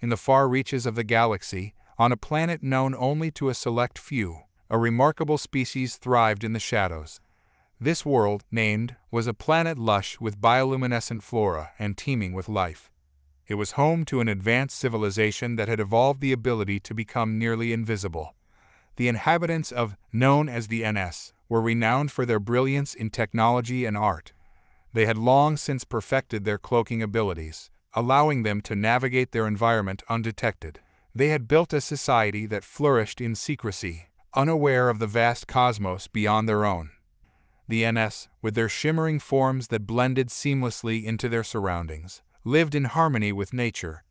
in the far reaches of the galaxy, on a planet known only to a select few, a remarkable species thrived in the shadows. This world, named, was a planet lush with bioluminescent flora and teeming with life. It was home to an advanced civilization that had evolved the ability to become nearly invisible. The inhabitants of, known as the NS, were renowned for their brilliance in technology and art. They had long since perfected their cloaking abilities, allowing them to navigate their environment undetected. They had built a society that flourished in secrecy, unaware of the vast cosmos beyond their own. The NS, with their shimmering forms that blended seamlessly into their surroundings, lived in harmony with nature.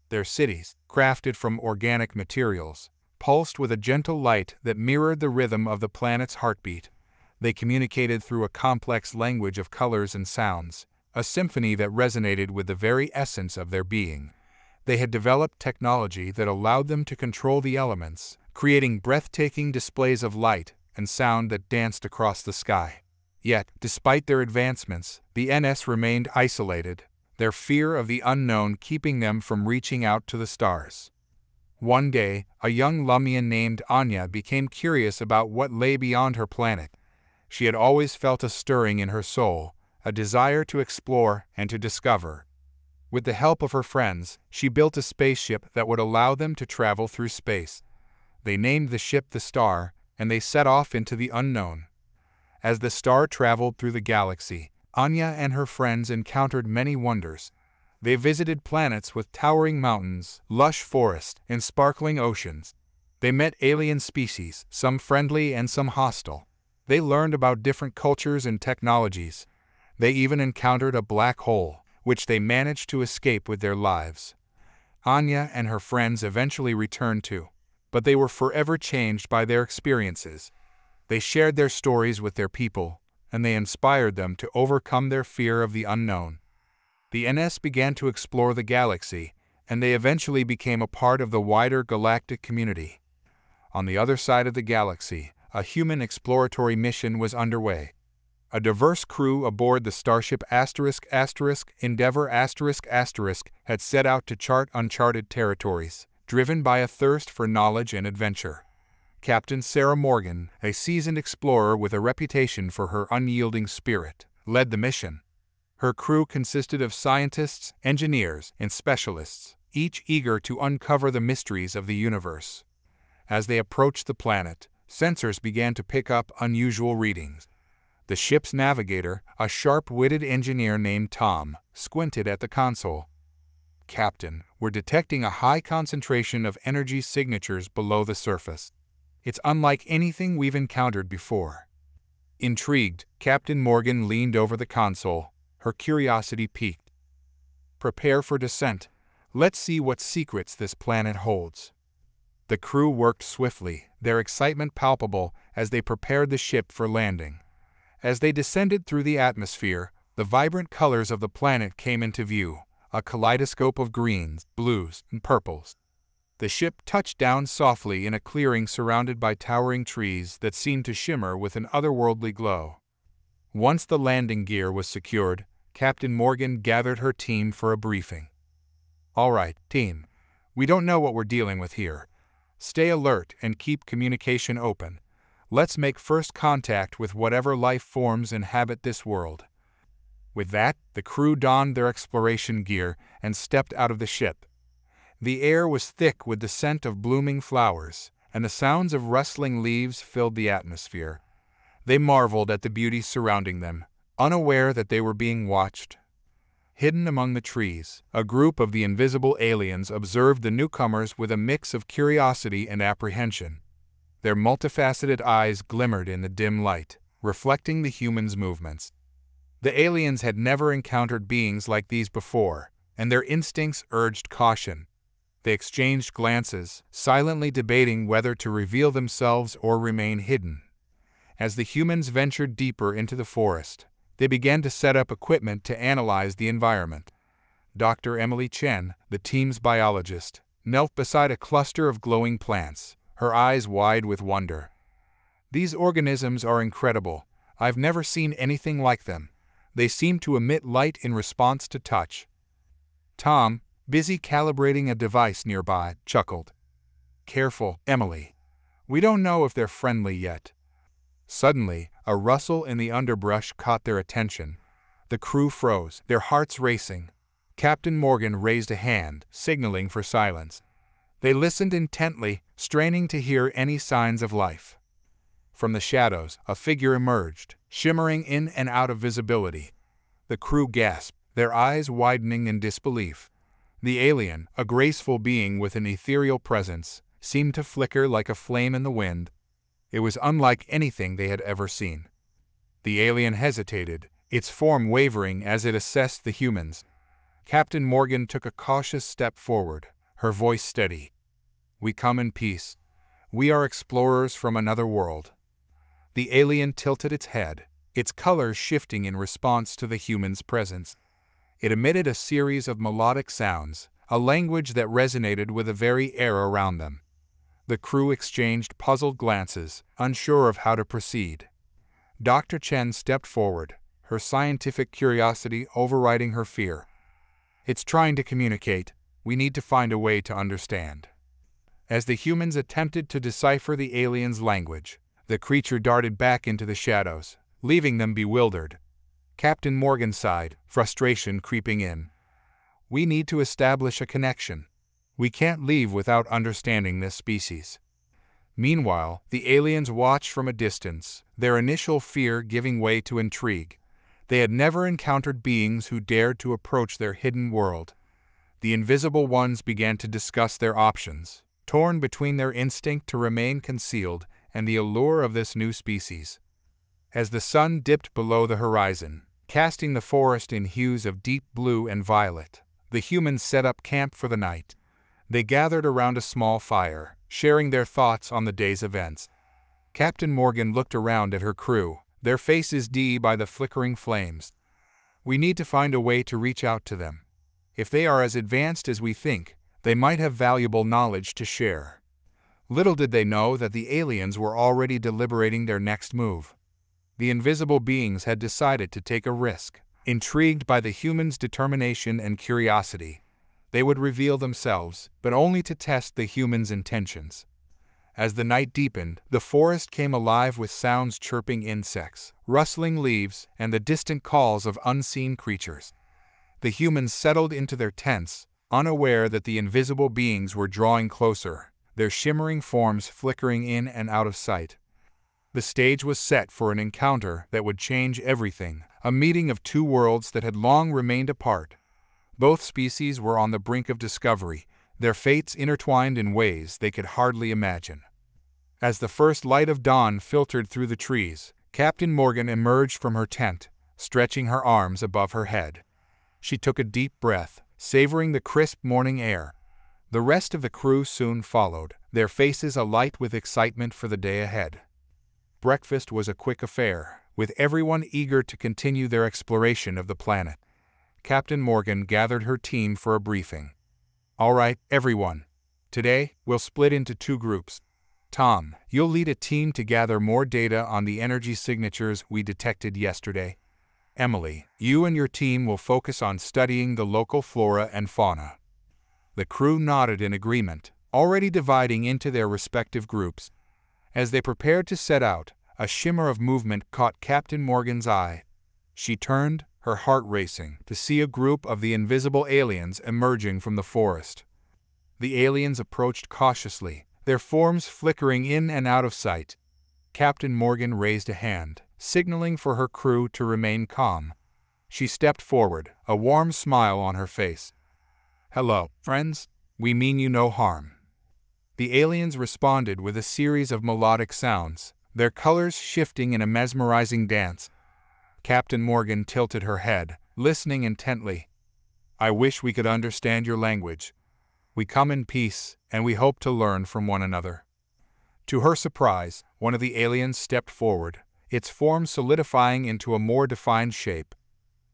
Their cities, crafted from organic materials, pulsed with a gentle light that mirrored the rhythm of the planet's heartbeat. They communicated through a complex language of colors and sounds, a symphony that resonated with the very essence of their being. They had developed technology that allowed them to control the elements, creating breathtaking displays of light and sound that danced across the sky. Yet, despite their advancements, the NS remained isolated, their fear of the unknown keeping them from reaching out to the stars. One day, a young Luminian named Anya became curious about what lay beyond her planet. She had always felt a stirring in her soul, a desire to explore and to discover. With the help of her friends, she built a spaceship that would allow them to travel through space. They named the ship the Star, and they set off into the unknown. As the star traveled through the galaxy, Anya and her friends encountered many wonders. They visited planets with towering mountains, lush forests, and sparkling oceans. They met alien species, some friendly and some hostile. They learned about different cultures and technologies. They even encountered a black hole, which they managed to escape with their lives. Anya and her friends eventually returned to, but they were forever changed by their experiences. They shared their stories with their people, and they inspired them to overcome their fear of the unknown. The NS began to explore the galaxy, and they eventually became a part of the wider galactic community. On the other side of the galaxy, a human exploratory mission was underway. A diverse crew aboard the starship Endeavour had set out to chart uncharted territories, driven by a thirst for knowledge and adventure. Captain Sarah Morgan, a seasoned explorer with a reputation for her unyielding spirit, led the mission. Her crew consisted of scientists, engineers, and specialists, each eager to uncover the mysteries of the universe. As they approached the planet, sensors began to pick up unusual readings. The ship's navigator, a sharp-witted engineer named Tom, squinted at the console. "Captain, we're detecting a high concentration of energy signatures below the surface. It's unlike anything we've encountered before." Intrigued, Captain Morgan leaned over the console, her curiosity piqued. "Prepare for descent. Let's see what secrets this planet holds." The crew worked swiftly, their excitement palpable as they prepared the ship for landing. As they descended through the atmosphere, the vibrant colors of the planet came into view, a kaleidoscope of greens, blues, and purples. The ship touched down softly in a clearing surrounded by towering trees that seemed to shimmer with an otherworldly glow. Once the landing gear was secured, Captain Morgan gathered her team for a briefing. "All right, team. We don't know what we're dealing with here. Stay alert and keep communication open. Let's make first contact with whatever life forms inhabit this world." With that, the crew donned their exploration gear and stepped out of the ship. The air was thick with the scent of blooming flowers, and the sounds of rustling leaves filled the atmosphere. They marveled at the beauty surrounding them, unaware that they were being watched. Hidden among the trees, a group of the invisible aliens observed the newcomers with a mix of curiosity and apprehension. Their multifaceted eyes glimmered in the dim light, reflecting the humans' movements. The aliens had never encountered beings like these before, and their instincts urged caution. They exchanged glances, silently debating whether to reveal themselves or remain hidden. As the humans ventured deeper into the forest, they began to set up equipment to analyze the environment. Dr. Emily Chen, the team's biologist, knelt beside a cluster of glowing plants, her eyes wide with wonder. "These organisms are incredible. I've never seen anything like them. They seem to emit light in response to touch." Tom, busy calibrating a device nearby, chuckled. "Careful, Emily. We don't know if they're friendly yet." Suddenly, a rustle in the underbrush caught their attention. The crew froze, their hearts racing. Captain Morgan raised a hand, signaling for silence. They listened intently, straining to hear any signs of life. From the shadows, a figure emerged, shimmering in and out of visibility. The crew gasped, their eyes widening in disbelief. The alien, a graceful being with an ethereal presence, seemed to flicker like a flame in the wind. It was unlike anything they had ever seen. The alien hesitated, its form wavering as it assessed the humans. Captain Morgan took a cautious step forward, her voice steady. "We come in peace. We are explorers from another world." The alien tilted its head, its colors shifting in response to the human's presence. It emitted a series of melodic sounds, a language that resonated with the very air around them. The crew exchanged puzzled glances, unsure of how to proceed. Dr. Chen stepped forward, her scientific curiosity overriding her fear. "It's trying to communicate. We need to find a way to understand." As the humans attempted to decipher the alien's language, the creature darted back into the shadows, leaving them bewildered. Captain Morgan sighed, frustration creeping in. "We need to establish a connection. We can't leave without understanding this species." Meanwhile, the aliens watched from a distance, their initial fear giving way to intrigue. They had never encountered beings who dared to approach their hidden world. The invisible ones began to discuss their options, torn between their instinct to remain concealed and the allure of this new species. As the sun dipped below the horizon, casting the forest in hues of deep blue and violet, the humans set up camp for the night. They gathered around a small fire, sharing their thoughts on the day's events. Captain Morgan looked around at her crew, their faces dimmed by the flickering flames. "We need to find a way to reach out to them. If they are as advanced as we think, they might have valuable knowledge to share." Little did they know that the aliens were already deliberating their next move. The invisible beings had decided to take a risk. Intrigued by the humans' determination and curiosity, they would reveal themselves, but only to test the humans' intentions. As the night deepened, the forest came alive with sounds chirping insects, rustling leaves, and the distant calls of unseen creatures. The humans settled into their tents, unaware that the invisible beings were drawing closer, their shimmering forms flickering in and out of sight. The stage was set for an encounter that would change everything, a meeting of two worlds that had long remained apart. Both species were on the brink of discovery, their fates intertwined in ways they could hardly imagine. As the first light of dawn filtered through the trees, Captain Morgan emerged from her tent, stretching her arms above her head. She took a deep breath, savoring the crisp morning air. The rest of the crew soon followed, their faces alight with excitement for the day ahead. Breakfast was a quick affair, with everyone eager to continue their exploration of the planet. Captain Morgan gathered her team for a briefing. "All right, everyone. Today, we'll split into two groups. Tom, you'll lead a team to gather more data on the energy signatures we detected yesterday. Emily, you and your team will focus on studying the local flora and fauna." The crew nodded in agreement, already dividing into their respective groups. As they prepared to set out, a shimmer of movement caught Captain Morgan's eye. She turned, her heart racing, to see a group of the invisible aliens emerging from the forest. The aliens approached cautiously, their forms flickering in and out of sight. Captain Morgan raised a hand, signaling for her crew to remain calm. She stepped forward, a warm smile on her face. "Hello, friends. We mean you no harm." The aliens responded with a series of melodic sounds, their colors shifting in a mesmerizing dance. Captain Morgan tilted her head, listening intently. "I wish we could understand your language. We come in peace, and we hope to learn from one another." To her surprise, one of the aliens stepped forward, its form solidifying into a more defined shape.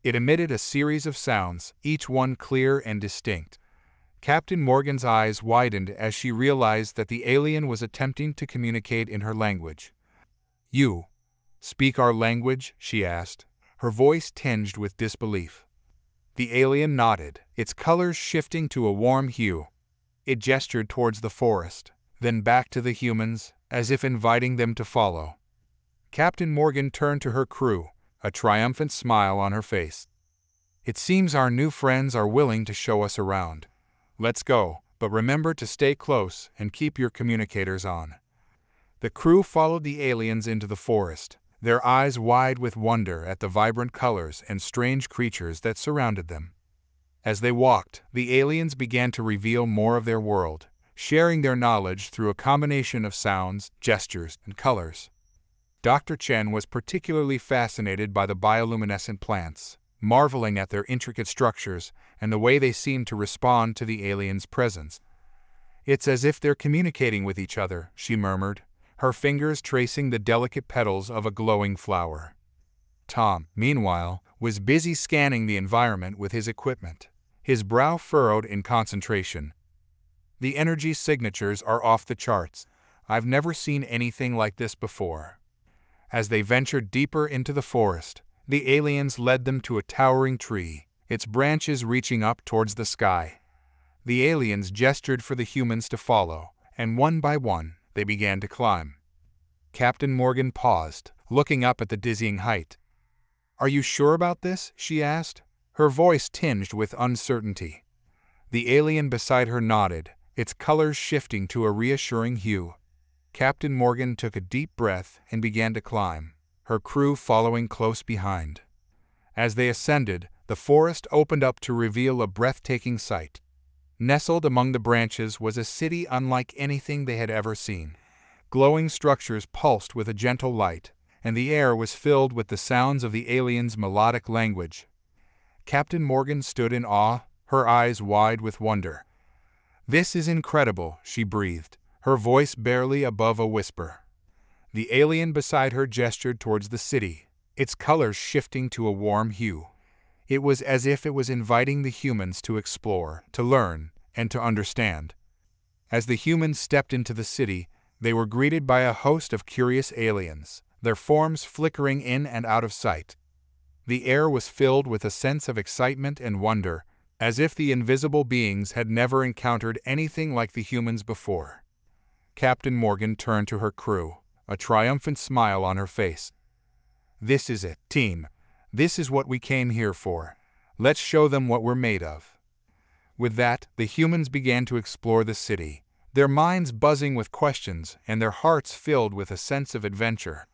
It emitted a series of sounds, each one clear and distinct. Captain Morgan's eyes widened as she realized that the alien was attempting to communicate in her language. "You speak our language?" she asked, her voice tinged with disbelief. The alien nodded, its colors shifting to a warm hue. It gestured towards the forest, then back to the humans, as if inviting them to follow. Captain Morgan turned to her crew, a triumphant smile on her face. "It seems our new friends are willing to show us around. Let's go, but remember to stay close and keep your communicators on." The crew followed the aliens into the forest, their eyes wide with wonder at the vibrant colors and strange creatures that surrounded them. As they walked, the aliens began to reveal more of their world, sharing their knowledge through a combination of sounds, gestures, and colors. Dr. Chen was particularly fascinated by the bioluminescent plants, marveling at their intricate structures and the way they seemed to respond to the aliens' presence. "It's as if they're communicating with each other," she murmured, her fingers tracing the delicate petals of a glowing flower. Tom, meanwhile, was busy scanning the environment with his equipment, his brow furrowed in concentration. "The energy signatures are off the charts. I've never seen anything like this before." As they ventured deeper into the forest, the aliens led them to a towering tree, its branches reaching up towards the sky. The aliens gestured for the humans to follow, and one by one, they began to climb. Captain Morgan paused, looking up at the dizzying height. "Are you sure about this?" she asked, her voice tinged with uncertainty. The alien beside her nodded, its colors shifting to a reassuring hue. Captain Morgan took a deep breath and began to climb, her crew following close behind. As they ascended, the forest opened up to reveal a breathtaking sight. Nestled among the branches was a city unlike anything they had ever seen. Glowing structures pulsed with a gentle light, and the air was filled with the sounds of the aliens' melodic language. Captain Morgan stood in awe, her eyes wide with wonder. "This is incredible," she breathed, her voice barely above a whisper. The alien beside her gestured towards the city, its colors shifting to a warm hue. It was as if it was inviting the humans to explore, to learn, and to understand. As the humans stepped into the city, they were greeted by a host of curious aliens, their forms flickering in and out of sight. The air was filled with a sense of excitement and wonder, as if the invisible beings had never encountered anything like the humans before. Captain Morgan turned to her crew, a triumphant smile on her face. "This is it, team. This is what we came here for. Let's show them what we're made of." With that, the humans began to explore the city, their minds buzzing with questions and their hearts filled with a sense of adventure.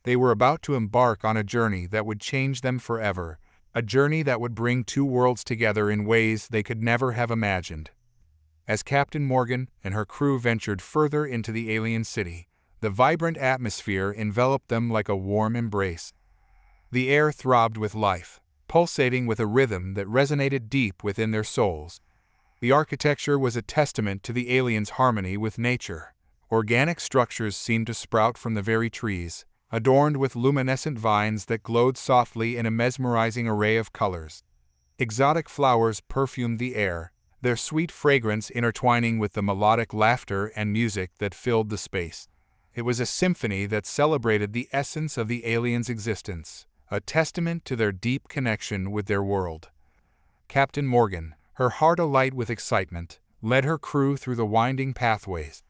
They were about to embark on a journey that would change them forever, a journey that would bring two worlds together in ways they could never have imagined. As Captain Morgan and her crew ventured further into the alien city, the vibrant atmosphere enveloped them like a warm embrace. The air throbbed with life, pulsating with a rhythm that resonated deep within their souls. The architecture was a testament to the aliens' harmony with nature. Organic structures seemed to sprout from the very trees, adorned with luminescent vines that glowed softly in a mesmerizing array of colors. Exotic flowers perfumed the air, their sweet fragrance intertwining with the melodic laughter and music that filled the space. It was a symphony that celebrated the essence of the aliens' existence, a testament to their deep connection with their world. Captain Morgan, her heart alight with excitement, led her crew through the winding pathways.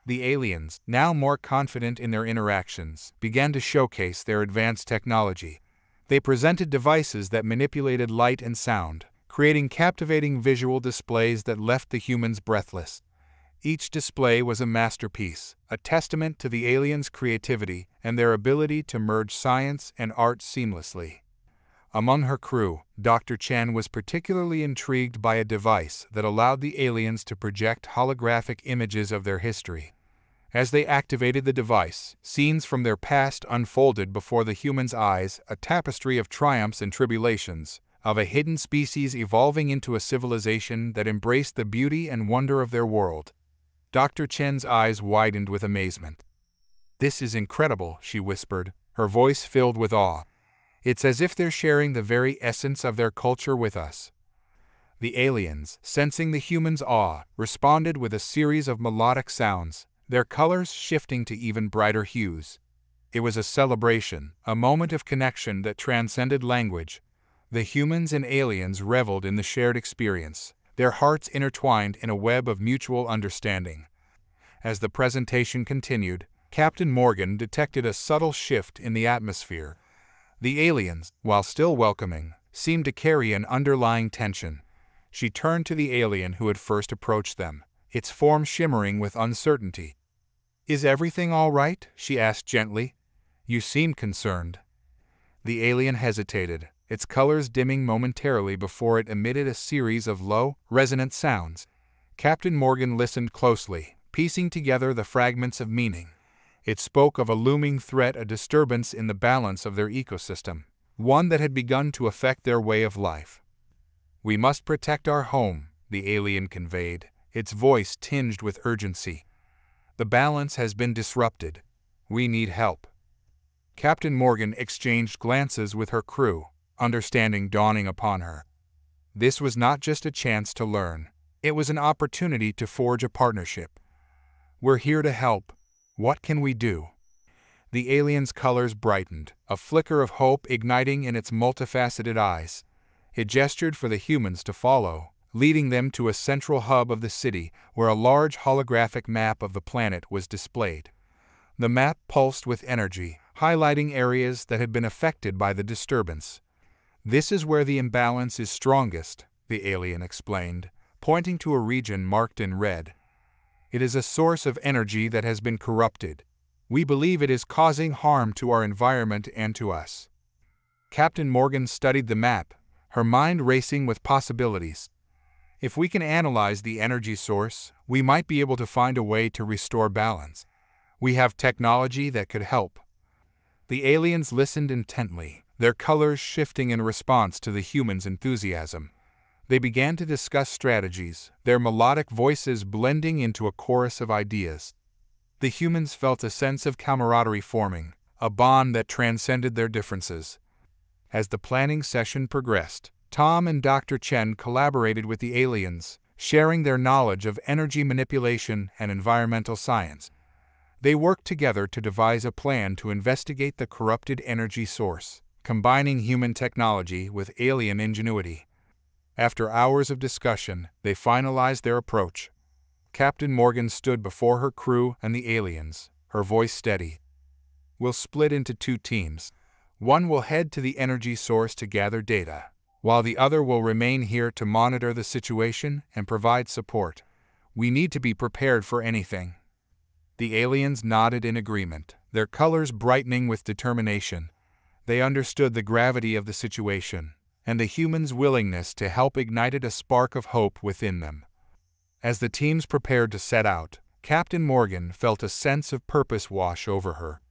The aliens, now more confident in their interactions, began to showcase their advanced technology. They presented devices that manipulated light and sound, creating captivating visual displays that left the humans breathless. Each display was a masterpiece, a testament to the aliens' creativity and their ability to merge science and art seamlessly. Among her crew, Dr. Chen was particularly intrigued by a device that allowed the aliens to project holographic images of their history. As they activated the device, scenes from their past unfolded before the humans' eyes, a tapestry of triumphs and tribulations, of a hidden species evolving into a civilization that embraced the beauty and wonder of their world. Dr. Chen's eyes widened with amazement. "This is incredible," she whispered, her voice filled with awe. "It's as if they're sharing the very essence of their culture with us." The aliens, sensing the humans' awe, responded with a series of melodic sounds, their colors shifting to even brighter hues. It was a celebration, a moment of connection that transcended language. The humans and aliens reveled in the shared experience, their hearts intertwined in a web of mutual understanding. As the presentation continued, Captain Morgan detected a subtle shift in the atmosphere. The aliens, while still welcoming, seemed to carry an underlying tension. She turned to the alien who had first approached them, its form shimmering with uncertainty. "Is everything all right?" she asked gently. "You seem concerned." The alien hesitated, its colors dimming momentarily before it emitted a series of low, resonant sounds. Captain Morgan listened closely, piecing together the fragments of meaning. It spoke of a looming threat, a disturbance in the balance of their ecosystem, one that had begun to affect their way of life. "We must protect our home," the alien conveyed, its voice tinged with urgency. "The balance has been disrupted. We need help." Captain Morgan exchanged glances with her crew, understanding dawning upon her. This was not just a chance to learn. It was an opportunity to forge a partnership. "We're here to help. What can we do?" The alien's colors brightened, a flicker of hope igniting in its multifaceted eyes. It gestured for the humans to follow, leading them to a central hub of the city where a large holographic map of the planet was displayed. The map pulsed with energy, highlighting areas that had been affected by the disturbance. "This is where the imbalance is strongest," the alien explained, pointing to a region marked in red. "It is a source of energy that has been corrupted. We believe it is causing harm to our environment and to us." Captain Morgan studied the map, her mind racing with possibilities. "If we can analyze the energy source, we might be able to find a way to restore balance. We have technology that could help." The aliens listened intently, their colors shifting in response to the humans' enthusiasm. They began to discuss strategies, their melodic voices blending into a chorus of ideas. The humans felt a sense of camaraderie forming, a bond that transcended their differences. As the planning session progressed, Tom and Dr. Chen collaborated with the aliens, sharing their knowledge of energy manipulation and environmental science. They worked together to devise a plan to investigate the corrupted energy source, combining human technology with alien ingenuity. After hours of discussion, they finalized their approach. Captain Morgan stood before her crew and the aliens, her voice steady. "We'll split into 2 teams. One will head to the energy source to gather data, while the other will remain here to monitor the situation and provide support. We need to be prepared for anything." The aliens nodded in agreement, their colors brightening with determination. They understood the gravity of the situation, and the humans' willingness to help ignited a spark of hope within them. As the teams prepared to set out, Captain Morgan felt a sense of purpose wash over her.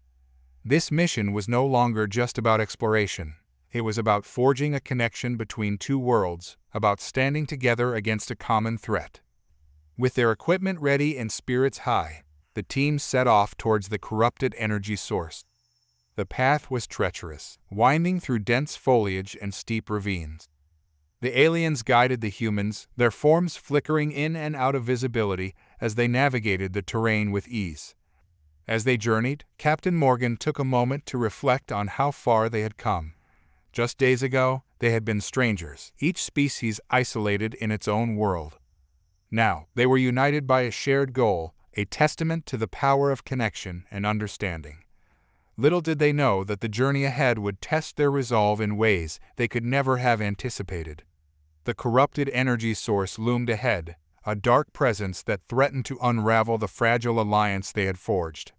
This mission was no longer just about exploration. It was about forging a connection between 2 worlds, about standing together against a common threat. With their equipment ready and spirits high, the team set off towards the corrupted energy source. The path was treacherous, winding through dense foliage and steep ravines. The aliens guided the humans, their forms flickering in and out of visibility as they navigated the terrain with ease. As they journeyed, Captain Morgan took a moment to reflect on how far they had come. Just days ago, they had been strangers, each species isolated in its own world. Now, they were united by a shared goal, a testament to the power of connection and understanding. Little did they know that the journey ahead would test their resolve in ways they could never have anticipated. The corrupted energy source loomed ahead, a dark presence that threatened to unravel the fragile alliance they had forged.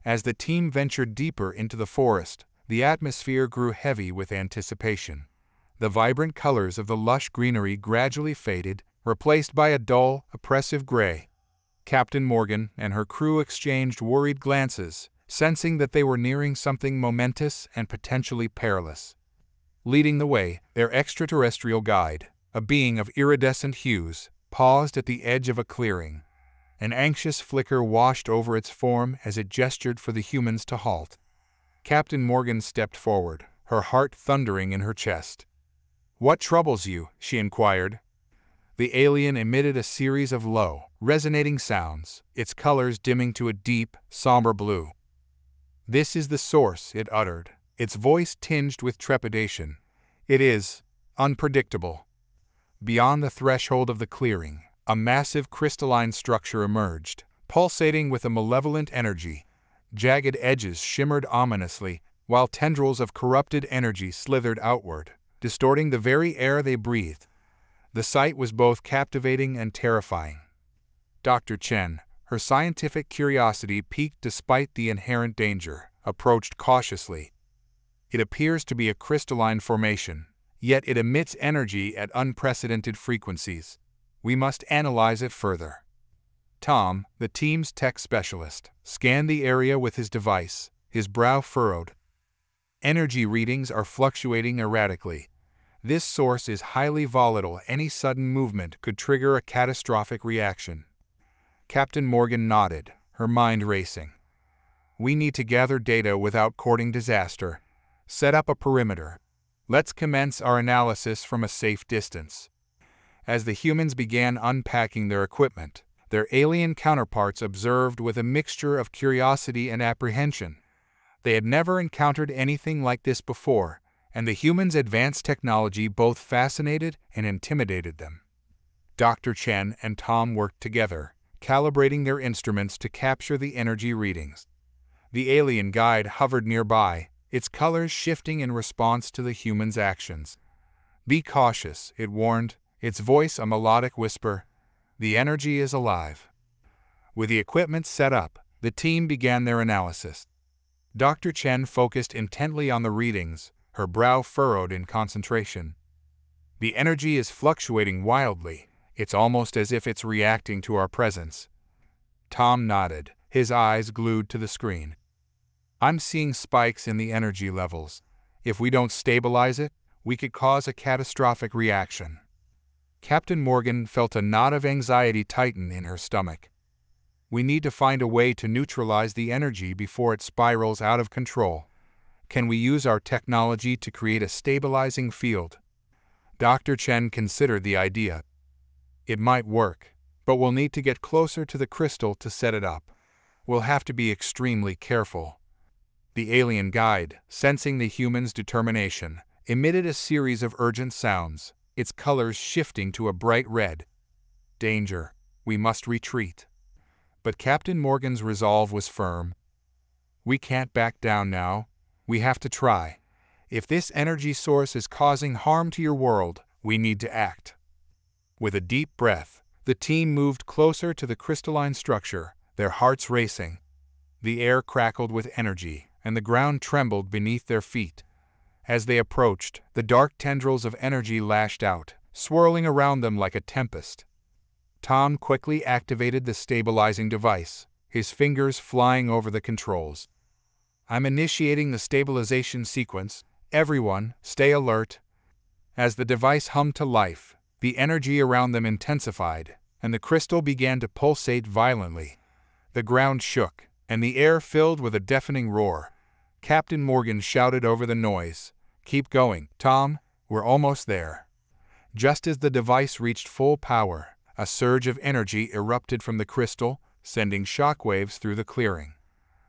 As the team ventured deeper into the forest, the atmosphere grew heavy with anticipation. The vibrant colors of the lush greenery gradually faded, replaced by a dull, oppressive gray. Captain Morgan and her crew exchanged worried glances, sensing that they were nearing something momentous and potentially perilous. Leading the way, their extraterrestrial guide, a being of iridescent hues, paused at the edge of a clearing. An anxious flicker washed over its form as it gestured for the humans to halt. Captain Morgan stepped forward, her heart thundering in her chest. "What troubles you?" she inquired. The alien emitted a series of low, resonating sounds, its colors dimming to a deep, somber blue. "This is the source," it uttered, its voice tinged with trepidation. "It is unpredictable. Beyond the threshold of the clearing, a massive crystalline structure emerged, pulsating with a malevolent energy. Jagged edges shimmered ominously, while tendrils of corrupted energy slithered outward, distorting the very air they breathed. The sight was both captivating and terrifying. Dr. Chen, her scientific curiosity piqued despite the inherent danger, approached cautiously. It appears to be a crystalline formation, yet it emits energy at unprecedented frequencies. We must analyze it further. Tom, the team's tech specialist, scanned the area with his device, his brow furrowed. Energy readings are fluctuating erratically. This source is highly volatile. Any sudden movement could trigger a catastrophic reaction. Captain Morgan nodded, her mind racing. We need to gather data without courting disaster. Set up a perimeter. Let's commence our analysis from a safe distance. As the humans began unpacking their equipment, their alien counterparts observed with a mixture of curiosity and apprehension. They had never encountered anything like this before, and the humans' advanced technology both fascinated and intimidated them. Dr. Chen and Tom worked together, calibrating their instruments to capture the energy readings. The alien guide hovered nearby, its colors shifting in response to the humans' actions. "Be cautious," it warned, its voice a melodic whisper. "The energy is alive." With the equipment set up, the team began their analysis. Dr. Chen focused intently on the readings, her brow furrowed in concentration. "The energy is fluctuating wildly. It's almost as if it's reacting to our presence." Tom nodded, his eyes glued to the screen. "I'm seeing spikes in the energy levels. If we don't stabilize it, we could cause a catastrophic reaction." Captain Morgan felt a knot of anxiety tighten in her stomach. "We need to find a way to neutralize the energy before it spirals out of control. Can we use our technology to create a stabilizing field?" Dr. Chen considered the idea. "It might work, but we'll need to get closer to the crystal to set it up. We'll have to be extremely careful." The alien guide, sensing the humans' determination, emitted a series of urgent sounds, its colors shifting to a bright red. "Danger. We must retreat." But Captain Morgan's resolve was firm. "We can't back down now. We have to try. If this energy source is causing harm to your world, we need to act." With a deep breath, the team moved closer to the crystalline structure, their hearts racing. The air crackled with energy, and the ground trembled beneath their feet. As they approached, the dark tendrils of energy lashed out, swirling around them like a tempest. Tom quickly activated the stabilizing device, his fingers flying over the controls. "I'm initiating the stabilization sequence. Everyone, stay alert." As the device hummed to life, the energy around them intensified, and the crystal began to pulsate violently. The ground shook, and the air filled with a deafening roar. Captain Morgan shouted over the noise, "Keep going, Tom, we're almost there." Just as the device reached full power, a surge of energy erupted from the crystal, sending shockwaves through the clearing.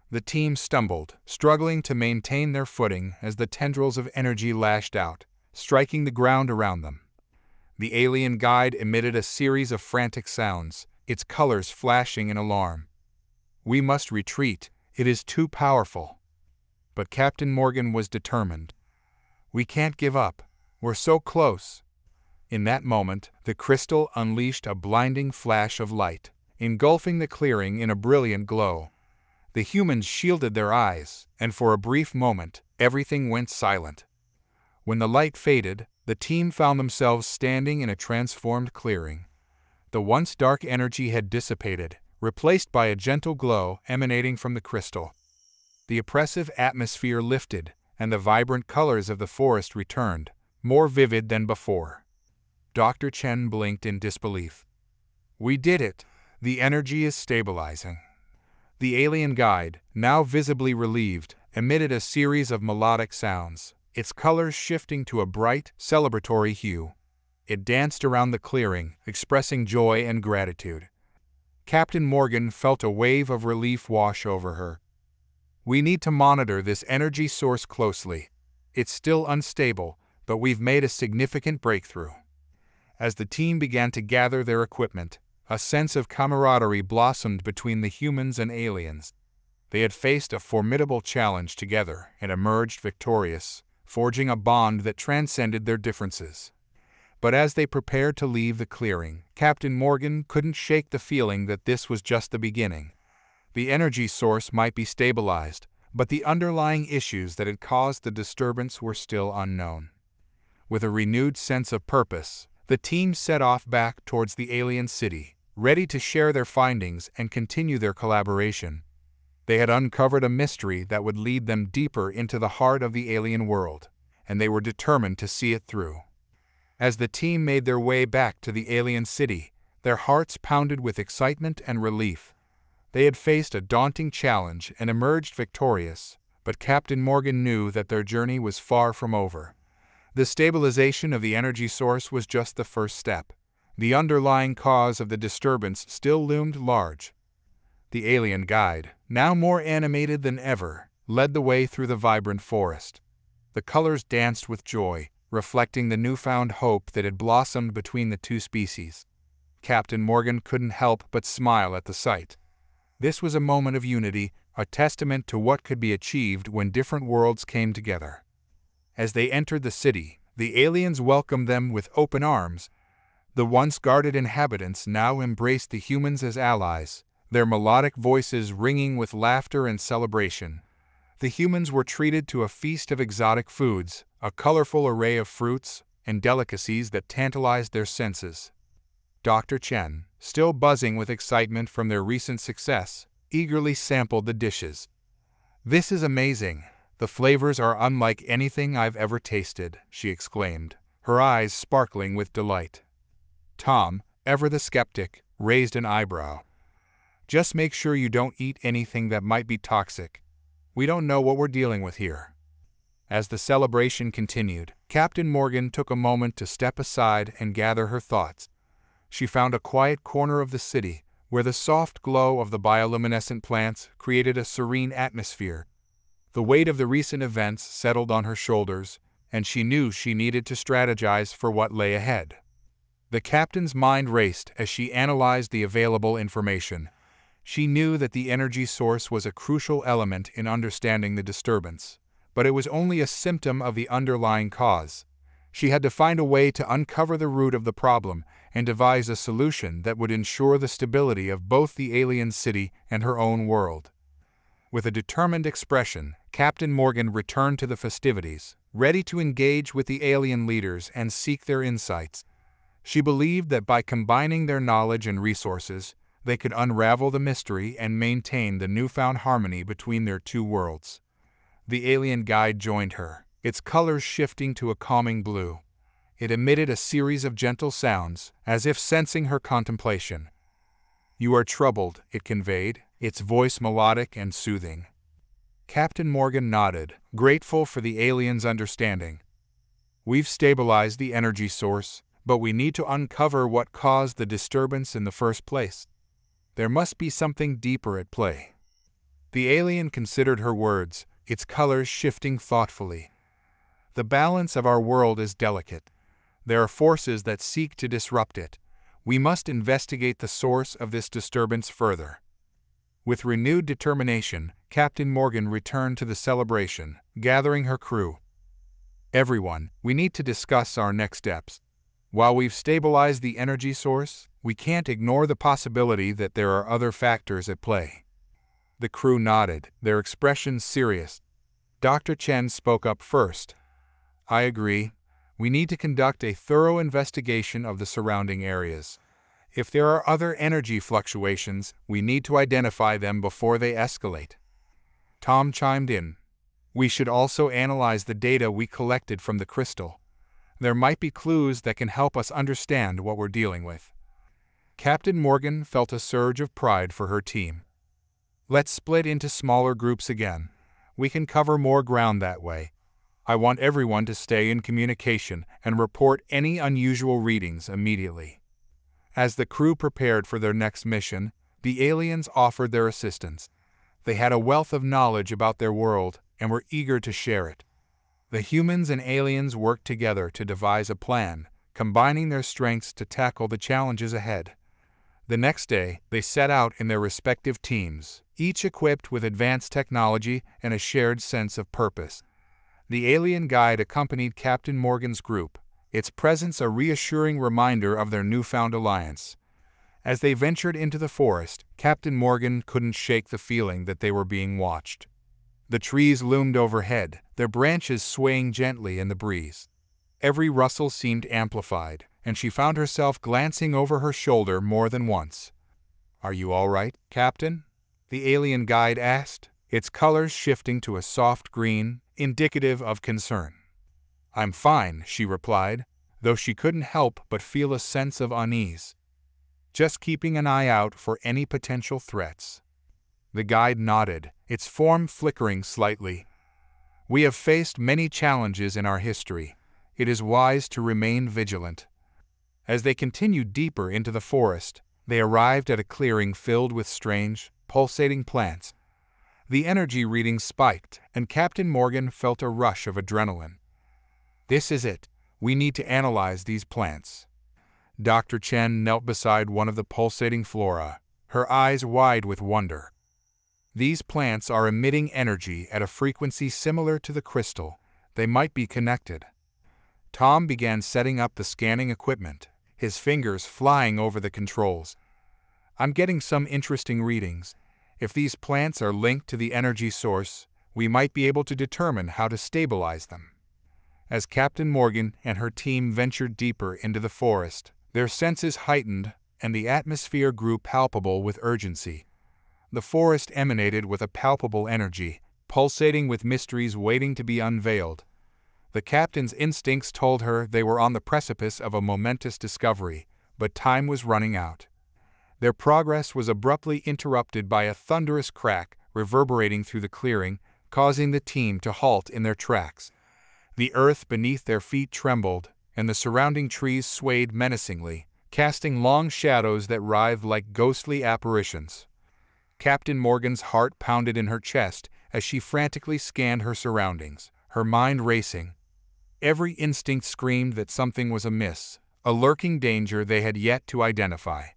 The team stumbled, struggling to maintain their footing as the tendrils of energy lashed out, striking the ground around them. The alien guide emitted a series of frantic sounds, its colors flashing in alarm. "We must retreat. It is too powerful." But Captain Morgan was determined. "We can't give up. We're so close." In that moment, the crystal unleashed a blinding flash of light, engulfing the clearing in a brilliant glow. The humans shielded their eyes, and for a brief moment, everything went silent. When the light faded, the team found themselves standing in a transformed clearing. The once dark energy had dissipated, replaced by a gentle glow emanating from the crystal. The oppressive atmosphere lifted, and the vibrant colors of the forest returned, more vivid than before. Dr. Chen blinked in disbelief. "We did it! The energy is stabilizing." The alien guide, now visibly relieved, emitted a series of melodic sounds, its colors shifting to a bright, celebratory hue. It danced around the clearing, expressing joy and gratitude. Captain Morgan felt a wave of relief wash over her. "We need to monitor this energy source closely. It's still unstable, but we've made a significant breakthrough." As the team began to gather their equipment, a sense of camaraderie blossomed between the humans and aliens. They had faced a formidable challenge together and emerged victorious, forging a bond that transcended their differences. But as they prepared to leave the clearing, Captain Morgan couldn't shake the feeling that this was just the beginning. The energy source might be stabilized, but the underlying issues that had caused the disturbance were still unknown. With a renewed sense of purpose, the team set off back towards the alien city, ready to share their findings and continue their collaboration. They had uncovered a mystery that would lead them deeper into the heart of the alien world, and they were determined to see it through. As the team made their way back to the alien city, their hearts pounded with excitement and relief. They had faced a daunting challenge and emerged victorious, but Captain Morgan knew that their journey was far from over. The stabilization of the energy source was just the first step. The underlying cause of the disturbance still loomed large. The alien guide, now more animated than ever, led the way through the vibrant forest. The colors danced with joy, reflecting the newfound hope that had blossomed between the two species. Captain Morgan couldn't help but smile at the sight. This was a moment of unity, a testament to what could be achieved when different worlds came together. As they entered the city, the aliens welcomed them with open arms. The once guarded inhabitants now embraced the humans as allies, their melodic voices ringing with laughter and celebration. The humans were treated to a feast of exotic foods, a colorful array of fruits and delicacies that tantalized their senses. Dr. Chen, still buzzing with excitement from their recent success, eagerly sampled the dishes. "This is amazing. The flavors are unlike anything I've ever tasted," she exclaimed, her eyes sparkling with delight. Tom, ever the skeptic, raised an eyebrow. "Just make sure you don't eat anything that might be toxic. We don't know what we're dealing with here." As the celebration continued, Captain Morgan took a moment to step aside and gather her thoughts. She found a quiet corner of the city, where the soft glow of the bioluminescent plants created a serene atmosphere. The weight of the recent events settled on her shoulders, and she knew she needed to strategize for what lay ahead. The captain's mind raced as she analyzed the available information. She knew that the energy source was a crucial element in understanding the disturbance, but it was only a symptom of the underlying cause. She had to find a way to uncover the root of the problem and devise a solution that would ensure the stability of both the alien city and her own world. With a determined expression, Captain Morgan returned to the festivities, ready to engage with the alien leaders and seek their insights. She believed that by combining their knowledge and resources, they could unravel the mystery and maintain the newfound harmony between their two worlds. The alien guide joined her, its colors shifting to a calming blue. It emitted a series of gentle sounds, as if sensing her contemplation. "You are troubled," it conveyed, its voice melodic and soothing. Captain Morgan nodded, grateful for the alien's understanding. "We've stabilized the energy source, but we need to uncover what caused the disturbance in the first place. There must be something deeper at play." The alien considered her words, its colors shifting thoughtfully. "The balance of our world is delicate. There are forces that seek to disrupt it. We must investigate the source of this disturbance further." With renewed determination, Captain Morgan returned to the celebration, gathering her crew. "Everyone, we need to discuss our next steps. While we've stabilized the energy source, we can't ignore the possibility that there are other factors at play." The crew nodded, their expressions serious. Dr. Chen spoke up first. "I agree. We need to conduct a thorough investigation of the surrounding areas. If there are other energy fluctuations, we need to identify them before they escalate." Tom chimed in. "We should also analyze the data we collected from the crystal. There might be clues that can help us understand what we're dealing with." Captain Morgan felt a surge of pride for her team. "Let's split into smaller groups again. We can cover more ground that way. I want everyone to stay in communication and report any unusual readings immediately." As the crew prepared for their next mission, the aliens offered their assistance. They had a wealth of knowledge about their world and were eager to share it. The humans and aliens worked together to devise a plan, combining their strengths to tackle the challenges ahead. The next day, they set out in their respective teams, each equipped with advanced technology and a shared sense of purpose. The alien guide accompanied Captain Morgan's group, its presence a reassuring reminder of their newfound alliance. As they ventured into the forest, Captain Morgan couldn't shake the feeling that they were being watched. The trees loomed overhead, their branches swaying gently in the breeze. Every rustle seemed amplified, and she found herself glancing over her shoulder more than once. "Are you all right, Captain?" the alien guide asked, its colors shifting to a soft green, indicative of concern. "I'm fine," she replied, though she couldn't help but feel a sense of unease. "Just keeping an eye out for any potential threats." The guide nodded, its form flickering slightly. "We have faced many challenges in our history. It is wise to remain vigilant." As they continued deeper into the forest, they arrived at a clearing filled with strange, pulsating plants. The energy reading spiked, and Captain Morgan felt a rush of adrenaline. "This is it. We need to analyze these plants." Dr. Chen knelt beside one of the pulsating flora, her eyes wide with wonder. "These plants are emitting energy at a frequency similar to the crystal. They might be connected." Tom began setting up the scanning equipment, his fingers flying over the controls. "I'm getting some interesting readings. If these plants are linked to the energy source, we might be able to determine how to stabilize them." As Captain Morgan and her team ventured deeper into the forest, their senses heightened and the atmosphere grew palpable with urgency. The forest emanated with a palpable energy, pulsating with mysteries waiting to be unveiled. The captain's instincts told her they were on the precipice of a momentous discovery, but time was running out. Their progress was abruptly interrupted by a thunderous crack reverberating through the clearing, causing the team to halt in their tracks. The earth beneath their feet trembled, and the surrounding trees swayed menacingly, casting long shadows that writhed like ghostly apparitions. Captain Morgan's heart pounded in her chest as she frantically scanned her surroundings, her mind racing. Every instinct screamed that something was amiss, a lurking danger they had yet to identify.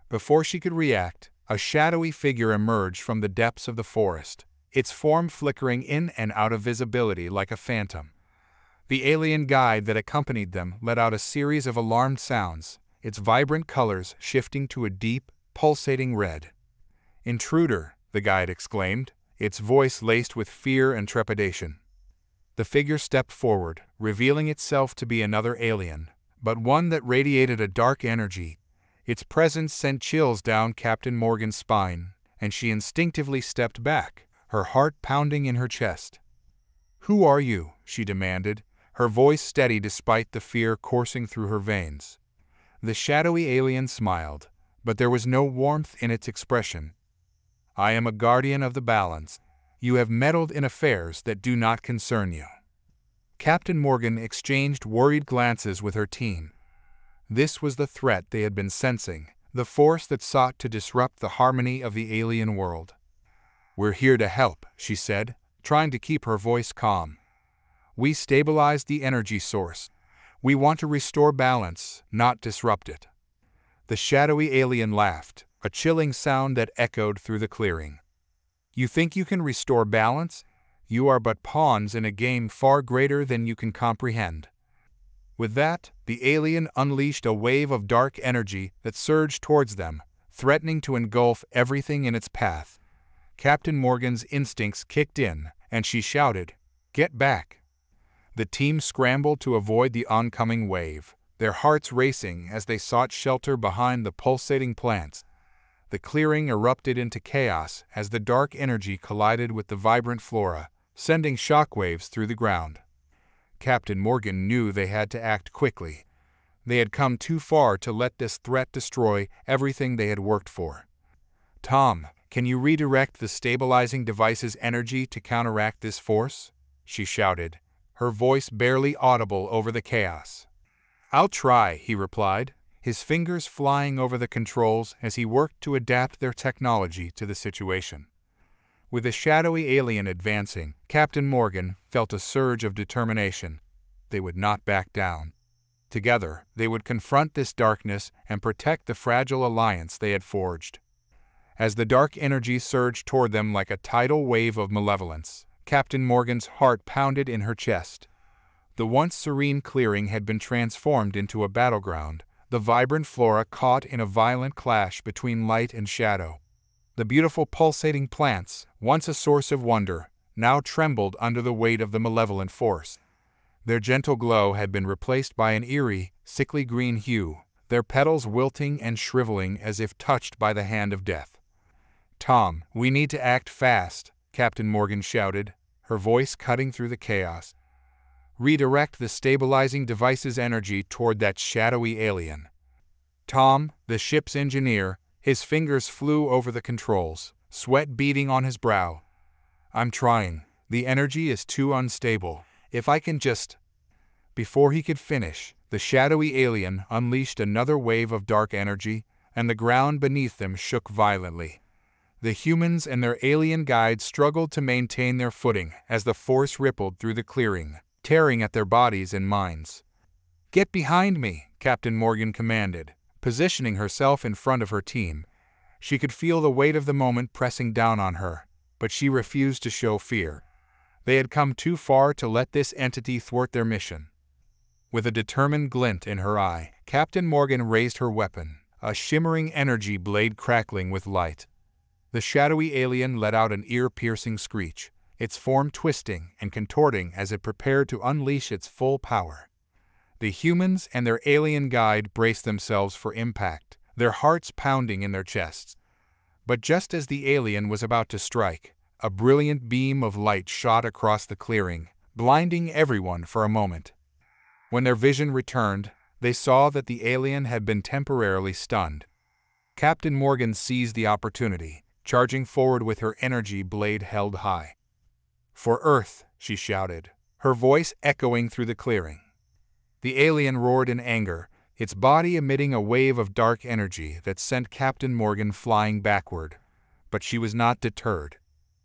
Before she could react, a shadowy figure emerged from the depths of the forest, its form flickering in and out of visibility like a phantom. The alien guide that accompanied them let out a series of alarmed sounds, its vibrant colors shifting to a deep, pulsating red. "Intruder!" the guide exclaimed, its voice laced with fear and trepidation. The figure stepped forward, revealing itself to be another alien, but one that radiated a dark energy. Its presence sent chills down Captain Morgan's spine, and she instinctively stepped back, her heart pounding in her chest. "Who are you?" she demanded, her voice steady despite the fear coursing through her veins. The shadowy alien smiled, but there was no warmth in its expression. "I am a guardian of the balance. You have meddled in affairs that do not concern you." Captain Morgan exchanged worried glances with her team. This was the threat they had been sensing, the force that sought to disrupt the harmony of the alien world. "We're here to help," she said, trying to keep her voice calm. "We stabilized the energy source. We want to restore balance, not disrupt it." The shadowy alien laughed, a chilling sound that echoed through the clearing. "You think you can restore balance? You are but pawns in a game far greater than you can comprehend." With that, the alien unleashed a wave of dark energy that surged towards them, threatening to engulf everything in its path. Captain Morgan's instincts kicked in, and she shouted, "Get back!" The team scrambled to avoid the oncoming wave, their hearts racing as they sought shelter behind the pulsating plants. The clearing erupted into chaos as the dark energy collided with the vibrant flora, sending shockwaves through the ground. Captain Morgan knew they had to act quickly. They had come too far to let this threat destroy everything they had worked for. "Tom, can you redirect the stabilizing device's energy to counteract this force?" she shouted, her voice barely audible over the chaos. "I'll try," he replied, his fingers flying over the controls as he worked to adapt their technology to the situation. With the shadowy alien advancing, Captain Morgan felt a surge of determination. They would not back down. Together, they would confront this darkness and protect the fragile alliance they had forged. As the dark energy surged toward them like a tidal wave of malevolence, Captain Morgan's heart pounded in her chest. The once serene clearing had been transformed into a battleground, the vibrant flora caught in a violent clash between light and shadow. The beautiful pulsating plants, once a source of wonder, now trembled under the weight of the malevolent force. Their gentle glow had been replaced by an eerie, sickly green hue, their petals wilting and shriveling as if touched by the hand of death. "Tom, we need to act fast," Captain Morgan shouted, her voice cutting through the chaos. "Redirect the stabilizing device's energy toward that shadowy alien." Tom, the ship's engineer, his fingers flew over the controls, sweat beading on his brow. "I'm trying. The energy is too unstable. If I can just—" Before he could finish, the shadowy alien unleashed another wave of dark energy, and the ground beneath them shook violently. The humans and their alien guide struggled to maintain their footing as the force rippled through the clearing, tearing at their bodies and minds. "Get behind me," Captain Morgan commanded, positioning herself in front of her team. She could feel the weight of the moment pressing down on her, but she refused to show fear. They had come too far to let this entity thwart their mission. With a determined glint in her eye, Captain Morgan raised her weapon, a shimmering energy blade crackling with light. The shadowy alien let out an ear-piercing screech, its form twisting and contorting as it prepared to unleash its full power. The humans and their alien guide braced themselves for impact, their hearts pounding in their chests. But just as the alien was about to strike, a brilliant beam of light shot across the clearing, blinding everyone for a moment. When their vision returned, they saw that the alien had been temporarily stunned. Captain Morgan seized the opportunity, charging forward with her energy blade held high. "For Earth," she shouted, her voice echoing through the clearing. The alien roared in anger, its body emitting a wave of dark energy that sent Captain Morgan flying backward. But she was not deterred.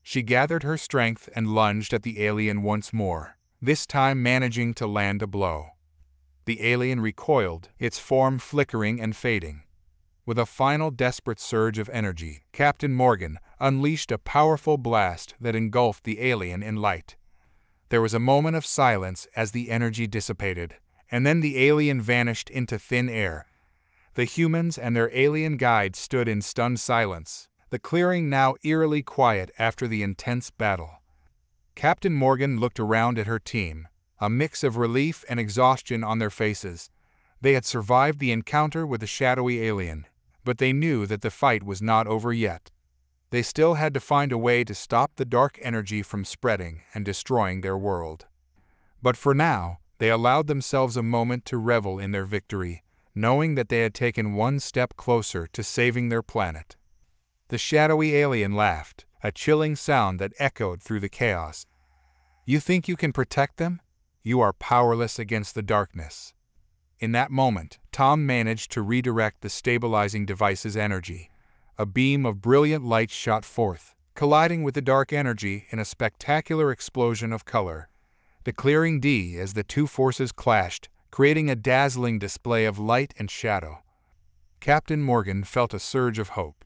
She gathered her strength and lunged at the alien once more, this time managing to land a blow. The alien recoiled, its form flickering and fading. With a final desperate surge of energy, Captain Morgan unleashed a powerful blast that engulfed the alien in light. There was a moment of silence as the energy dissipated, and then the alien vanished into thin air. The humans and their alien guide stood in stunned silence, the clearing now eerily quiet after the intense battle. Captain Morgan looked around at her team, a mix of relief and exhaustion on their faces. They had survived the encounter with the shadowy alien, but they knew that the fight was not over yet. They still had to find a way to stop the dark energy from spreading and destroying their world. But for now, they allowed themselves a moment to revel in their victory, knowing that they had taken one step closer to saving their planet. The shadowy alien laughed, a chilling sound that echoed through the chaos. "You think you can protect them? You are powerless against the darkness." In that moment, Tom managed to redirect the stabilizing device's energy. A beam of brilliant light shot forth, colliding with the dark energy in a spectacular explosion of color. The clearing D as the two forces clashed, creating a dazzling display of light and shadow. Captain Morgan felt a surge of hope.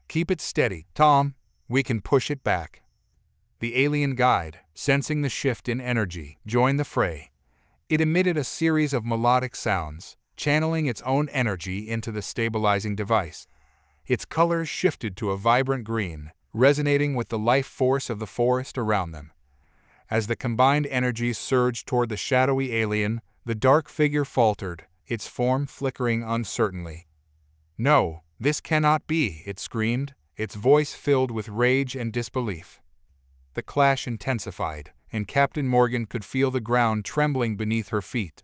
"Keep it steady, Tom. We can push it back." The alien guide, sensing the shift in energy, joined the fray. It emitted a series of melodic sounds, channeling its own energy into the stabilizing device. Its colors shifted to a vibrant green, resonating with the life force of the forest around them. As the combined energies surged toward the shadowy alien, the dark figure faltered, its form flickering uncertainly. "No, this cannot be," it screamed, its voice filled with rage and disbelief. The clash intensified, and Captain Morgan could feel the ground trembling beneath her feet.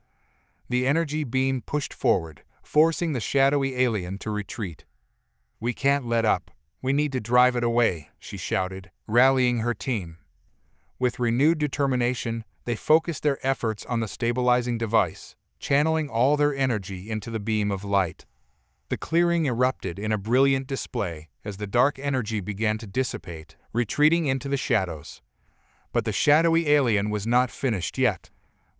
The energy beam pushed forward, forcing the shadowy alien to retreat. "We can't let up. We need to drive it away," she shouted, rallying her team. With renewed determination, they focused their efforts on the stabilizing device, channeling all their energy into the beam of light. The clearing erupted in a brilliant display as the dark energy began to dissipate, retreating into the shadows. But the shadowy alien was not finished yet.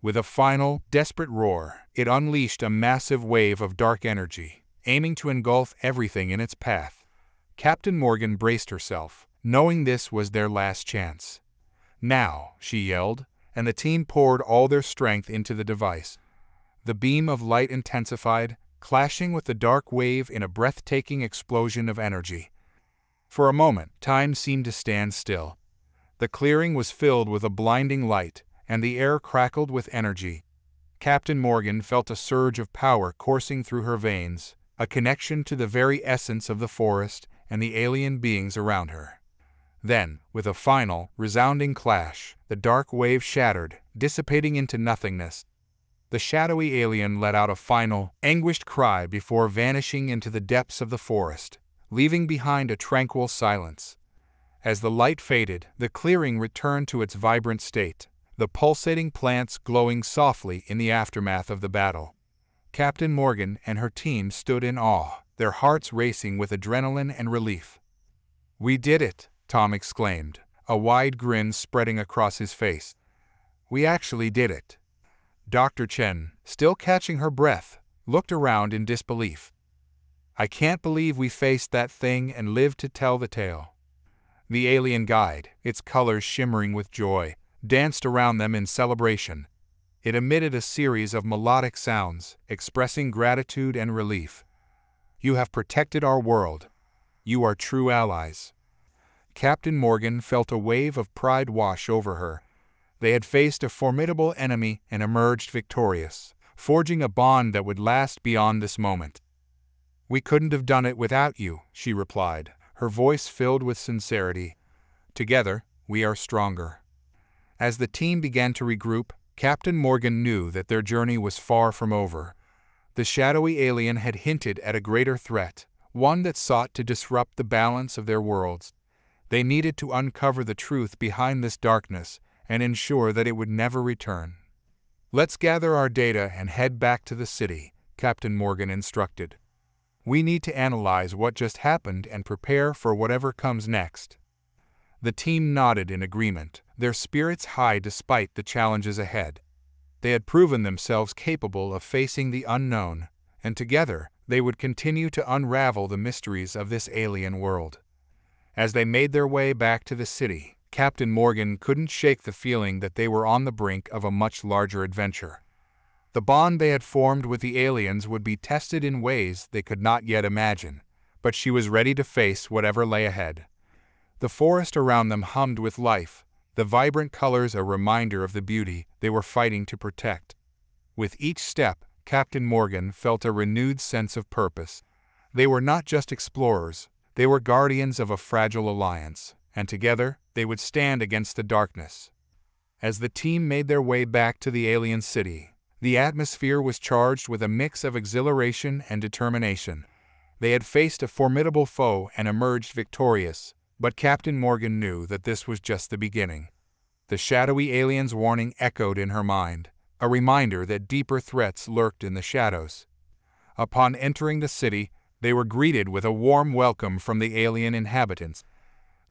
With a final, desperate roar, it unleashed a massive wave of dark energy, aiming to engulf everything in its path. Captain Morgan braced herself, knowing this was their last chance. "Now," she yelled, and the team poured all their strength into the device. The beam of light intensified, clashing with the dark wave in a breathtaking explosion of energy. For a moment, time seemed to stand still. The clearing was filled with a blinding light, and the air crackled with energy. Captain Morgan felt a surge of power coursing through her veins, a connection to the very essence of the forest and the alien beings around her. Then, with a final, resounding clash, the dark wave shattered, dissipating into nothingness. The shadowy alien let out a final, anguished cry before vanishing into the depths of the forest, leaving behind a tranquil silence. As the light faded, the clearing returned to its vibrant state, the pulsating plants glowing softly in the aftermath of the battle. Captain Morgan and her team stood in awe, their hearts racing with adrenaline and relief. "We did it!" Tom exclaimed, a wide grin spreading across his face. "We actually did it." Dr. Chen, still catching her breath, looked around in disbelief. "I can't believe we faced that thing and lived to tell the tale." The alien guide, its colors shimmering with joy, danced around them in celebration. It emitted a series of melodic sounds, expressing gratitude and relief. "You have protected our world. You are true allies." Captain Morgan felt a wave of pride wash over her. They had faced a formidable enemy and emerged victorious, forging a bond that would last beyond this moment. "We couldn't have done it without you," she replied, her voice filled with sincerity. "Together, we are stronger." As the team began to regroup, Captain Morgan knew that their journey was far from over. The shadowy alien had hinted at a greater threat, one that sought to disrupt the balance of their worlds. They needed to uncover the truth behind this darkness and ensure that it would never return. "Let's gather our data and head back to the city," Captain Morgan instructed. "We need to analyze what just happened and prepare for whatever comes next." The team nodded in agreement, their spirits high despite the challenges ahead. They had proven themselves capable of facing the unknown, and together they would continue to unravel the mysteries of this alien world. As they made their way back to the city, Captain Morgan couldn't shake the feeling that they were on the brink of a much larger adventure. The bond they had formed with the aliens would be tested in ways they could not yet imagine, but she was ready to face whatever lay ahead. The forest around them hummed with life, the vibrant colors a reminder of the beauty they were fighting to protect. With each step, Captain Morgan felt a renewed sense of purpose. They were not just explorers, they were guardians of a fragile alliance, and together they would stand against the darkness. As the team made their way back to the alien city, the atmosphere was charged with a mix of exhilaration and determination. They had faced a formidable foe and emerged victorious, but Captain Morgan knew that this was just the beginning. The shadowy alien's warning echoed in her mind, a reminder that deeper threats lurked in the shadows. Upon entering the city, they were greeted with a warm welcome from the alien inhabitants.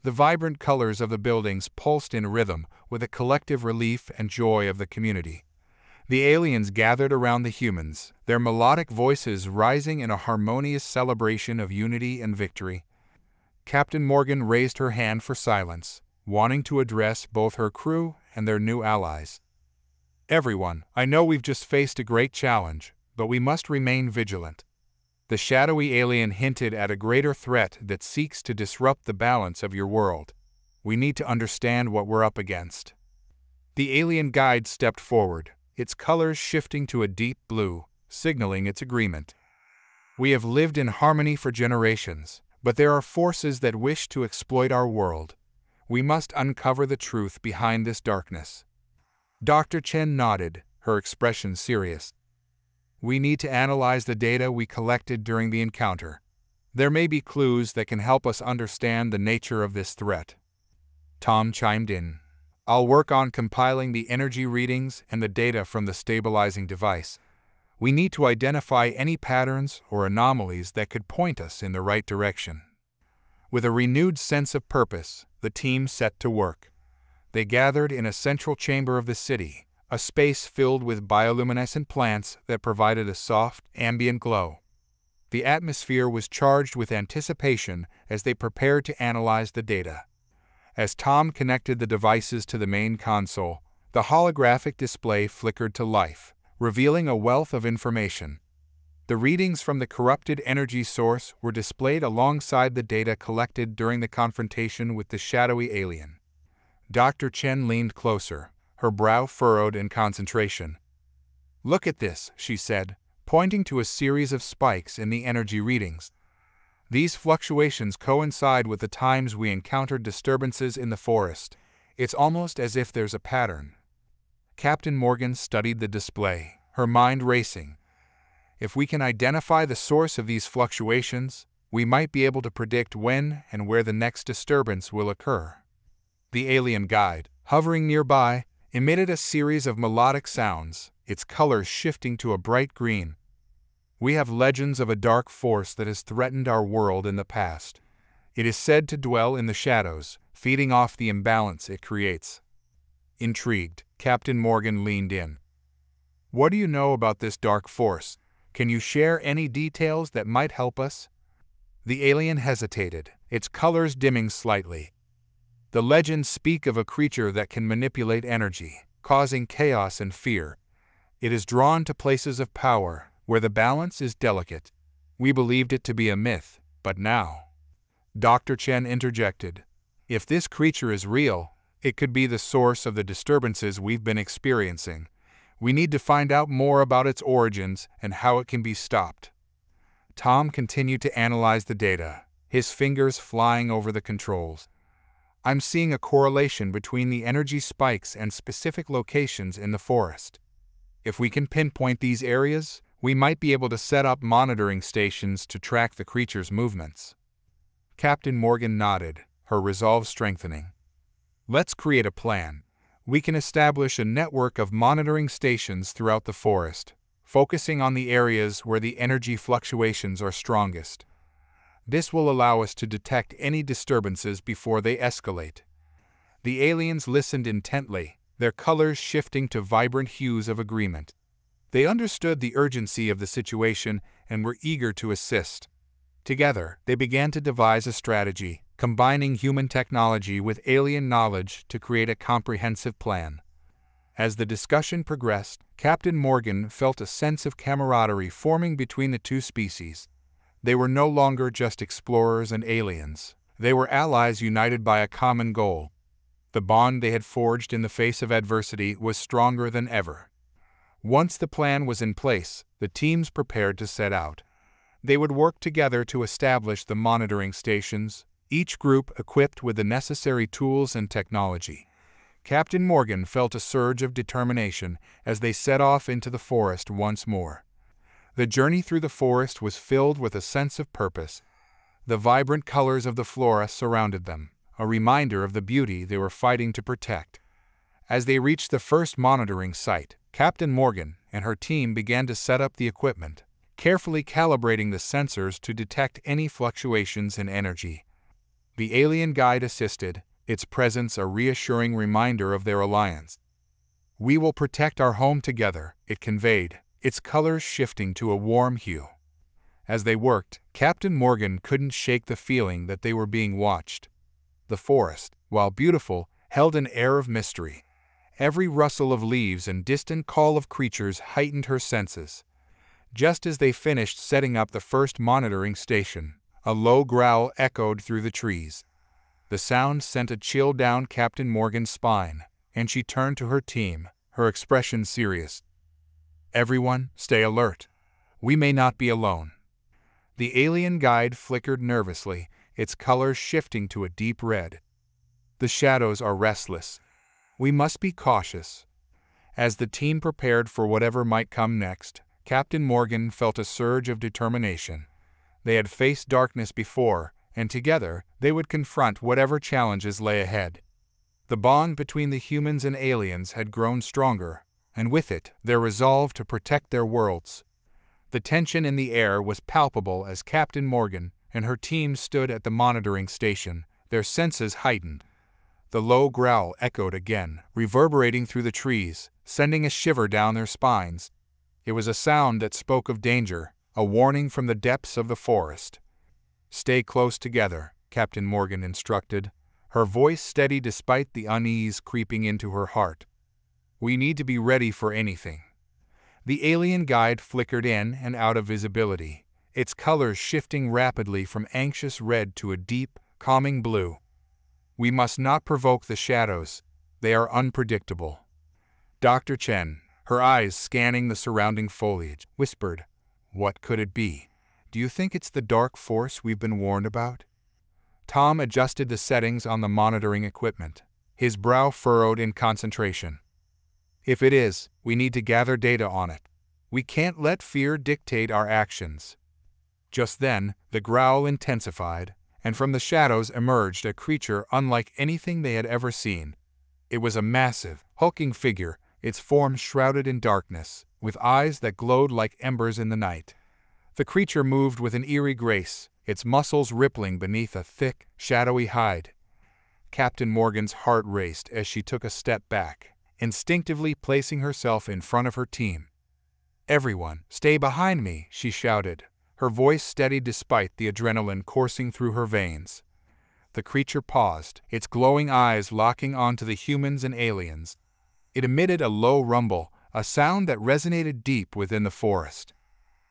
The vibrant colors of the buildings pulsed in rhythm with the collective relief and joy of the community. The aliens gathered around the humans, their melodic voices rising in a harmonious celebration of unity and victory. Captain Morgan raised her hand for silence, wanting to address both her crew and their new allies. "Everyone, I know we've just faced a great challenge, but we must remain vigilant. The shadowy alien hinted at a greater threat that seeks to disrupt the balance of your world. We need to understand what we're up against." The alien guide stepped forward, its colors shifting to a deep blue, signaling its agreement. "We have lived in harmony for generations, but there are forces that wish to exploit our world. We must uncover the truth behind this darkness." Dr. Chen nodded, her expression serious. "We need to analyze the data we collected during the encounter. There may be clues that can help us understand the nature of this threat." Tom chimed in. "I'll work on compiling the energy readings and the data from the stabilizing device. We need to identify any patterns or anomalies that could point us in the right direction. With a renewed sense of purpose, the team set to work. They gathered in a central chamber of the city, a space filled with bioluminescent plants that provided a soft, ambient glow. The atmosphere was charged with anticipation as they prepared to analyze the data. As Tom connected the devices to the main console, the holographic display flickered to life, revealing a wealth of information. The readings from the corrupted energy source were displayed alongside the data collected during the confrontation with the shadowy alien. Dr. Chen leaned closer, her brow furrowed in concentration. "Look at this," she said, pointing to a series of spikes in the energy readings. "These fluctuations coincide with the times we encountered disturbances in the forest. It's almost as if there's a pattern." Captain Morgan studied the display, her mind racing. If we can identify the source of these fluctuations, we might be able to predict when and where the next disturbance will occur. The alien guide, hovering nearby, emitted a series of melodic sounds, its colors shifting to a bright green. "We have legends of a dark force that has threatened our world in the past. It is said to dwell in the shadows, feeding off the imbalance it creates." Intrigued, Captain Morgan leaned in. "What do you know about this dark force? Can you share any details that might help us?" The alien hesitated, its colors dimming slightly. "The legends speak of a creature that can manipulate energy, causing chaos and fear. It is drawn to places of power, where the balance is delicate. We believed it to be a myth, but now—" Dr. Chen interjected. "If this creature is real, it could be the source of the disturbances we've been experiencing. We need to find out more about its origins and how it can be stopped." Tom continued to analyze the data, his fingers flying over the controls. "I'm seeing a correlation between the energy spikes and specific locations in the forest. If we can pinpoint these areas, we might be able to set up monitoring stations to track the creature's movements." Captain Morgan nodded, her resolve strengthening. "Let's create a plan. We can establish a network of monitoring stations throughout the forest, focusing on the areas where the energy fluctuations are strongest. This will allow us to detect any disturbances before they escalate." The aliens listened intently, their colors shifting to vibrant hues of agreement. They understood the urgency of the situation and were eager to assist. Together, they began to devise a strategy, combining human technology with alien knowledge to create a comprehensive plan. As the discussion progressed, Captain Morgan felt a sense of camaraderie forming between the two species. They were no longer just explorers and aliens. They were allies united by a common goal. The bond they had forged in the face of adversity was stronger than ever. Once the plan was in place, the teams prepared to set out. They would work together to establish the monitoring stations, each group equipped with the necessary tools and technology. Captain Morgan felt a surge of determination as they set off into the forest once more. The journey through the forest was filled with a sense of purpose. The vibrant colors of the flora surrounded them, a reminder of the beauty they were fighting to protect. As they reached the first monitoring site, Captain Morgan and her team began to set up the equipment, carefully calibrating the sensors to detect any fluctuations in energy. The alien guide assisted, its presence a reassuring reminder of their alliance. "We will protect our home together," it conveyed, its colors shifting to a warm hue. As they worked, Captain Morgan couldn't shake the feeling that they were being watched. The forest, while beautiful, held an air of mystery. Every rustle of leaves and distant call of creatures heightened her senses. Just as they finished setting up the first monitoring station, a low growl echoed through the trees. The sound sent a chill down Captain Morgan's spine, and she turned to her team, her expression serious. "Everyone, stay alert. We may not be alone." The alien guide flickered nervously, its colors shifting to a deep red. "The shadows are restless. We must be cautious." As the team prepared for whatever might come next, Captain Morgan felt a surge of determination. They had faced darkness before, and together they would confront whatever challenges lay ahead. The bond between the humans and aliens had grown stronger, and with it their resolve to protect their worlds. The tension in the air was palpable as Captain Morgan and her team stood at the monitoring station, their senses heightened. The low growl echoed again, reverberating through the trees, sending a shiver down their spines. It was a sound that spoke of danger, a warning from the depths of the forest. "Stay close together," Captain Morgan instructed, her voice steady despite the unease creeping into her heart. "We need to be ready for anything." The alien guide flickered in and out of visibility, its colors shifting rapidly from anxious red to a deep, calming blue. "We must not provoke the shadows. They are unpredictable." Dr. Chen, her eyes scanning the surrounding foliage, whispered, "What could it be? Do you think it's the dark force we've been warned about?" Tom adjusted the settings on the monitoring equipment, his brow furrowed in concentration. "If it is, we need to gather data on it. We can't let fear dictate our actions." Just then, the growl intensified, and from the shadows emerged a creature unlike anything they had ever seen. It was a massive, hulking figure, its form shrouded in darkness, with eyes that glowed like embers in the night. The creature moved with an eerie grace, its muscles rippling beneath a thick, shadowy hide. Captain Morgan's heart raced as she took a step back, instinctively placing herself in front of her team. "Everyone, stay behind me," she shouted, her voice steady despite the adrenaline coursing through her veins. The creature paused, its glowing eyes locking onto the humans and aliens. It emitted a low rumble, a sound that resonated deep within the forest.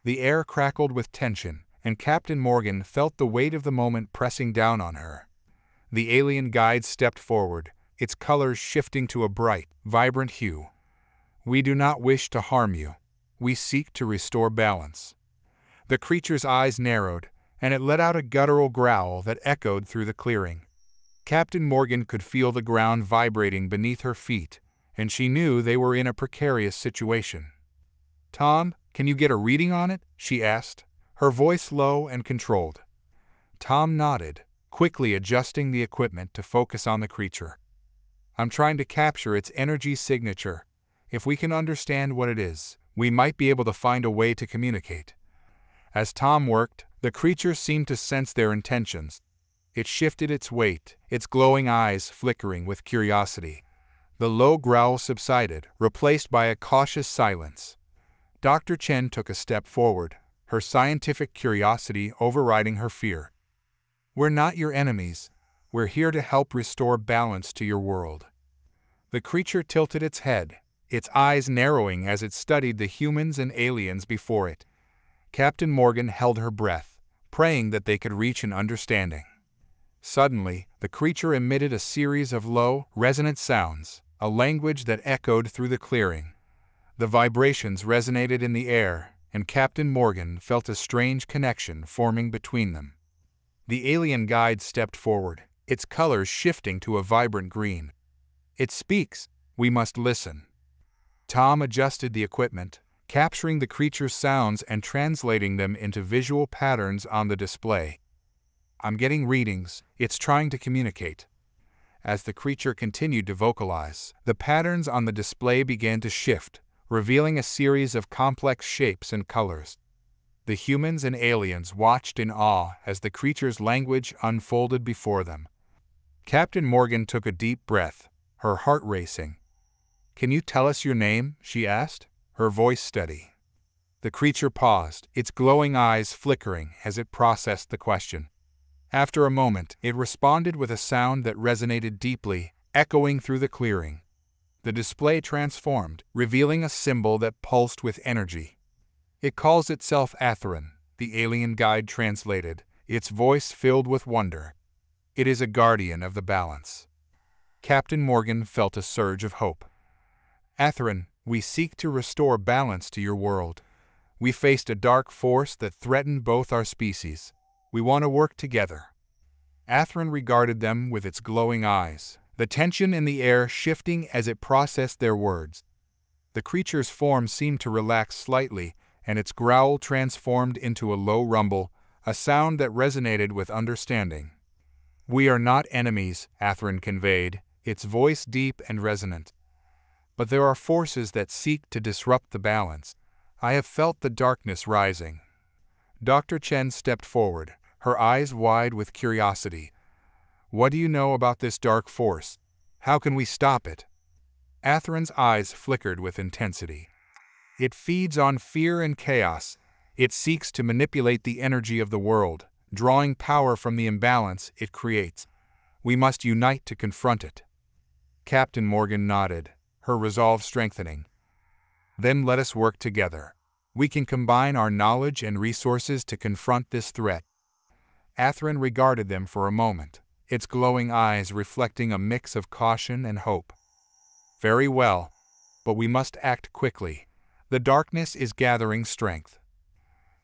The air crackled with tension, and Captain Morgan felt the weight of the moment pressing down on her. The alien guide stepped forward, its colors shifting to a bright, vibrant hue. "We do not wish to harm you. We seek to restore balance." The creature's eyes narrowed, and it let out a guttural growl that echoed through the clearing. Captain Morgan could feel the ground vibrating beneath her feet, and she knew they were in a precarious situation. "Tom, can you get a reading on it?" she asked, her voice low and controlled. Tom nodded, quickly adjusting the equipment to focus on the creature. "I'm trying to capture its energy signature. If we can understand what it is, we might be able to find a way to communicate." As Tom worked, the creature seemed to sense their intentions. It shifted its weight, its glowing eyes flickering with curiosity. The low growl subsided, replaced by a cautious silence. Dr. Chen took a step forward, her scientific curiosity overriding her fear. "We're not your enemies. We're here to help restore balance to your world." The creature tilted its head, its eyes narrowing as it studied the humans and aliens before it. Captain Morgan held her breath, praying that they could reach an understanding. Suddenly, the creature emitted a series of low, resonant sounds, a language that echoed through the clearing. The vibrations resonated in the air, and Captain Morgan felt a strange connection forming between them. The alien guide stepped forward, its colors shifting to a vibrant green. "It speaks. We must listen." Tom adjusted the equipment, capturing the creature's sounds and translating them into visual patterns on the display. "I'm getting readings. It's trying to communicate." As the creature continued to vocalize, the patterns on the display began to shift, revealing a series of complex shapes and colors. The humans and aliens watched in awe as the creature's language unfolded before them. Captain Morgan took a deep breath, her heart racing. "Can you tell us your name?" she asked, her voice steady. The creature paused, its glowing eyes flickering as it processed the question. After a moment, it responded with a sound that resonated deeply, echoing through the clearing. The display transformed, revealing a symbol that pulsed with energy. "It calls itself Atherin," the alien guide translated, its voice filled with wonder. "It is a guardian of the balance." Captain Morgan felt a surge of hope. "Atherin, we seek to restore balance to your world. We faced a dark force that threatened both our species. We want to work together." Atherin regarded them with its glowing eyes, the tension in the air shifting as it processed their words. The creature's form seemed to relax slightly, and its growl transformed into a low rumble, a sound that resonated with understanding. "We are not enemies," Atherin conveyed, its voice deep and resonant. "But there are forces that seek to disrupt the balance. I have felt the darkness rising. Dr. Chen stepped forward, her eyes wide with curiosity. What do you know about this dark force? How can we stop it? Atheron's eyes flickered with intensity. It feeds on fear and chaos. It seeks to manipulate the energy of the world, drawing power from the imbalance it creates. We must unite to confront it. Captain Morgan nodded, her resolve strengthening. Then let us work together. We can combine our knowledge and resources to confront this threat. Atheron regarded them for a moment, its glowing eyes reflecting a mix of caution and hope. Very well, but we must act quickly. The darkness is gathering strength.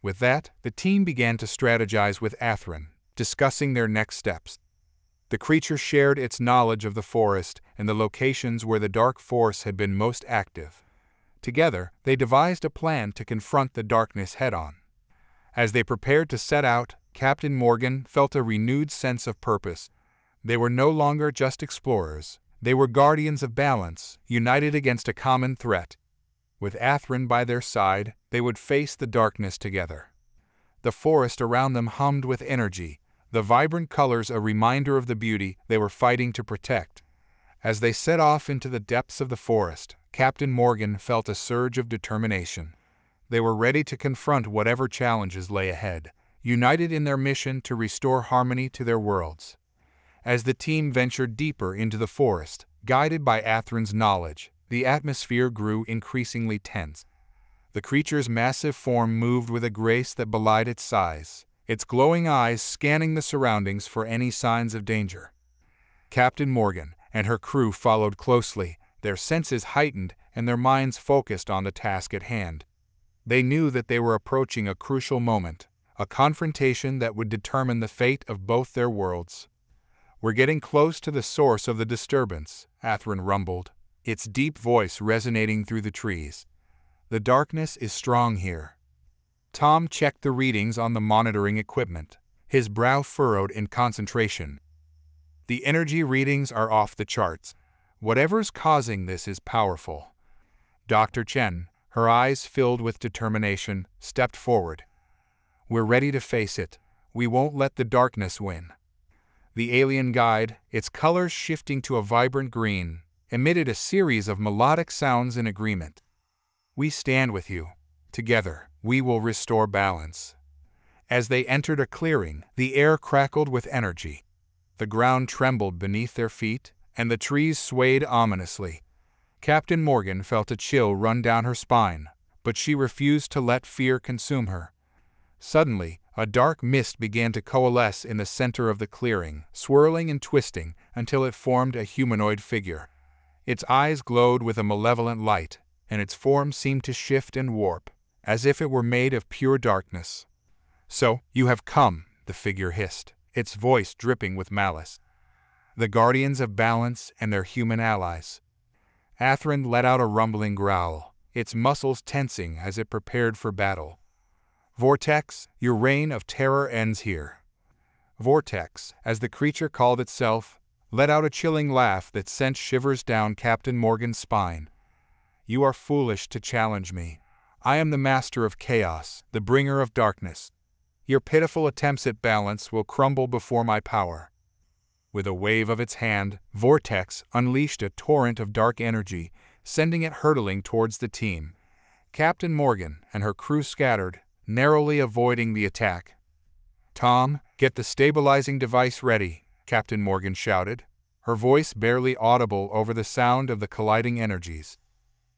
With that, the team began to strategize with Atheron, discussing their next steps. The creature shared its knowledge of the forest and the locations where the dark force had been most active. Together, they devised a plan to confront the darkness head-on. As they prepared to set out, Captain Morgan felt a renewed sense of purpose. They were no longer just explorers. They were guardians of balance, united against a common threat. With Atheron by their side, they would face the darkness together. The forest around them hummed with energy, the vibrant colors a reminder of the beauty they were fighting to protect. As they set off into the depths of the forest, Captain Morgan felt a surge of determination. They were ready to confront whatever challenges lay ahead, united in their mission to restore harmony to their worlds. As the team ventured deeper into the forest, guided by Atheron's knowledge, the atmosphere grew increasingly tense. The creature's massive form moved with a grace that belied its size, its glowing eyes scanning the surroundings for any signs of danger. Captain Morgan and her crew followed closely, their senses heightened and their minds focused on the task at hand. They knew that they were approaching a crucial moment, a confrontation that would determine the fate of both their worlds. "We're getting close to the source of the disturbance," Atheron rumbled, its deep voice resonating through the trees. "The darkness is strong here." Tom checked the readings on the monitoring equipment, his brow furrowed in concentration. "The energy readings are off the charts. Whatever's causing this is powerful." Dr. Chen, her eyes filled with determination, stepped forward. "We're ready to face it. We won't let the darkness win." The alien guide, its colors shifting to a vibrant green, emitted a series of melodic sounds in agreement. "We stand with you. Together, we will restore balance." As they entered a clearing, the air crackled with energy. The ground trembled beneath their feet, and the trees swayed ominously. Captain Morgan felt a chill run down her spine, but she refused to let fear consume her. Suddenly, a dark mist began to coalesce in the center of the clearing, swirling and twisting until it formed a humanoid figure. Its eyes glowed with a malevolent light, and its form seemed to shift and warp, as if it were made of pure darkness. "So, you have come," the figure hissed, its voice dripping with malice. "The guardians of balance and their human allies." Atheron let out a rumbling growl, its muscles tensing as it prepared for battle. "Vortex, your reign of terror ends here." Vortex, as the creature called itself, let out a chilling laugh that sent shivers down Captain Morgan's spine. "You are foolish to challenge me. I am the master of chaos, the bringer of darkness. Your pitiful attempts at balance will crumble before my power." With a wave of its hand, Vortex unleashed a torrent of dark energy, sending it hurtling towards the team. Captain Morgan and her crew scattered, narrowly avoiding the attack. "Tom, get the stabilizing device ready," Captain Morgan shouted, her voice barely audible over the sound of the colliding energies.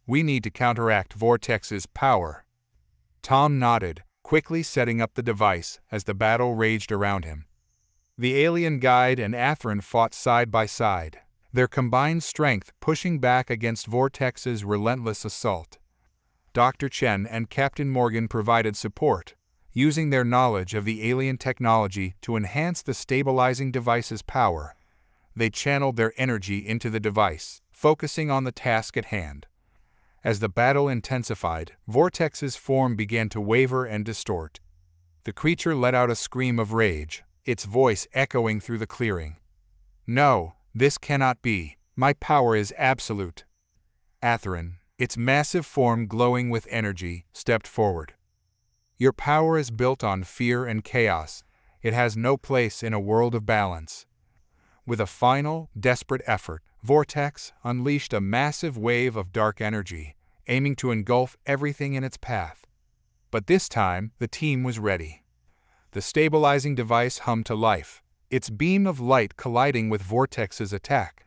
"We need to counteract Vortex's power." Tom nodded, quickly setting up the device as the battle raged around him. The alien guide and Atheron fought side by side, their combined strength pushing back against Vortex's relentless assault. Dr. Chen and Captain Morgan provided support, using their knowledge of the alien technology to enhance the stabilizing device's power. They channeled their energy into the device, focusing on the task at hand. As the battle intensified, Vortex's form began to waver and distort. The creature let out a scream of rage, its voice echoing through the clearing. "No, this cannot be. My power is absolute." "Atheron, Its massive form glowing with energy, stepped forward. Your power is built on fear and chaos. It has no place in a world of balance. With a final, desperate effort, Vortex unleashed a massive wave of dark energy, aiming to engulf everything in its path. But this time, the team was ready. The stabilizing device hummed to life, its beam of light colliding with Vortex's attack.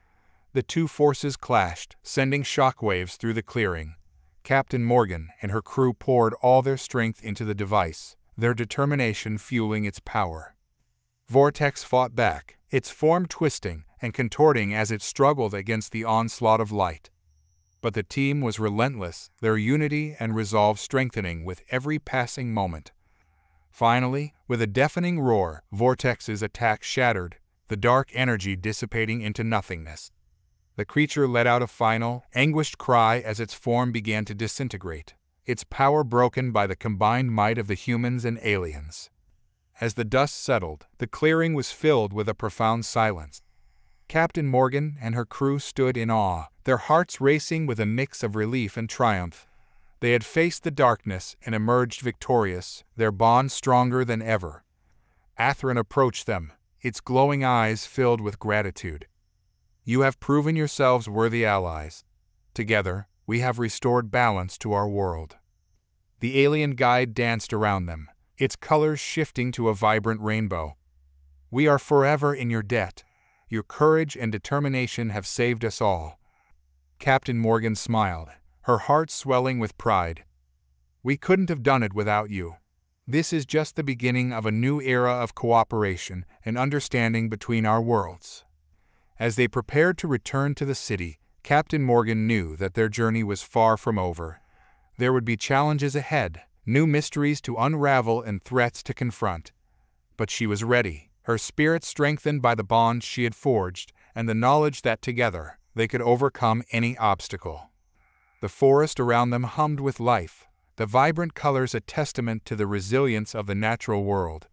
The two forces clashed, sending shockwaves through the clearing. Captain Morgan and her crew poured all their strength into the device, their determination fueling its power. Vortex fought back, its form twisting and contorting as it struggled against the onslaught of light. But the team was relentless, their unity and resolve strengthening with every passing moment. Finally, with a deafening roar, Vortex's attack shattered, the dark energy dissipating into nothingness. The creature let out a final, anguished cry as its form began to disintegrate, its power broken by the combined might of the humans and aliens. As the dust settled, the clearing was filled with a profound silence. Captain Morgan and her crew stood in awe, their hearts racing with a mix of relief and triumph. They had faced the darkness and emerged victorious, their bond stronger than ever. Athrun approached them, its glowing eyes filled with gratitude. You have proven yourselves worthy allies. Together, we have restored balance to our world. The alien guide danced around them, its colors shifting to a vibrant rainbow. We are forever in your debt. Your courage and determination have saved us all. Captain Morgan smiled, her heart swelling with pride. We couldn't have done it without you. This is just the beginning of a new era of cooperation and understanding between our worlds. As they prepared to return to the city, Captain Morgan knew that their journey was far from over. There would be challenges ahead, new mysteries to unravel and threats to confront. But she was ready, her spirit strengthened by the bond she had forged and the knowledge that together they could overcome any obstacle. The forest around them hummed with life, the vibrant colors a testament to the resilience of the natural world.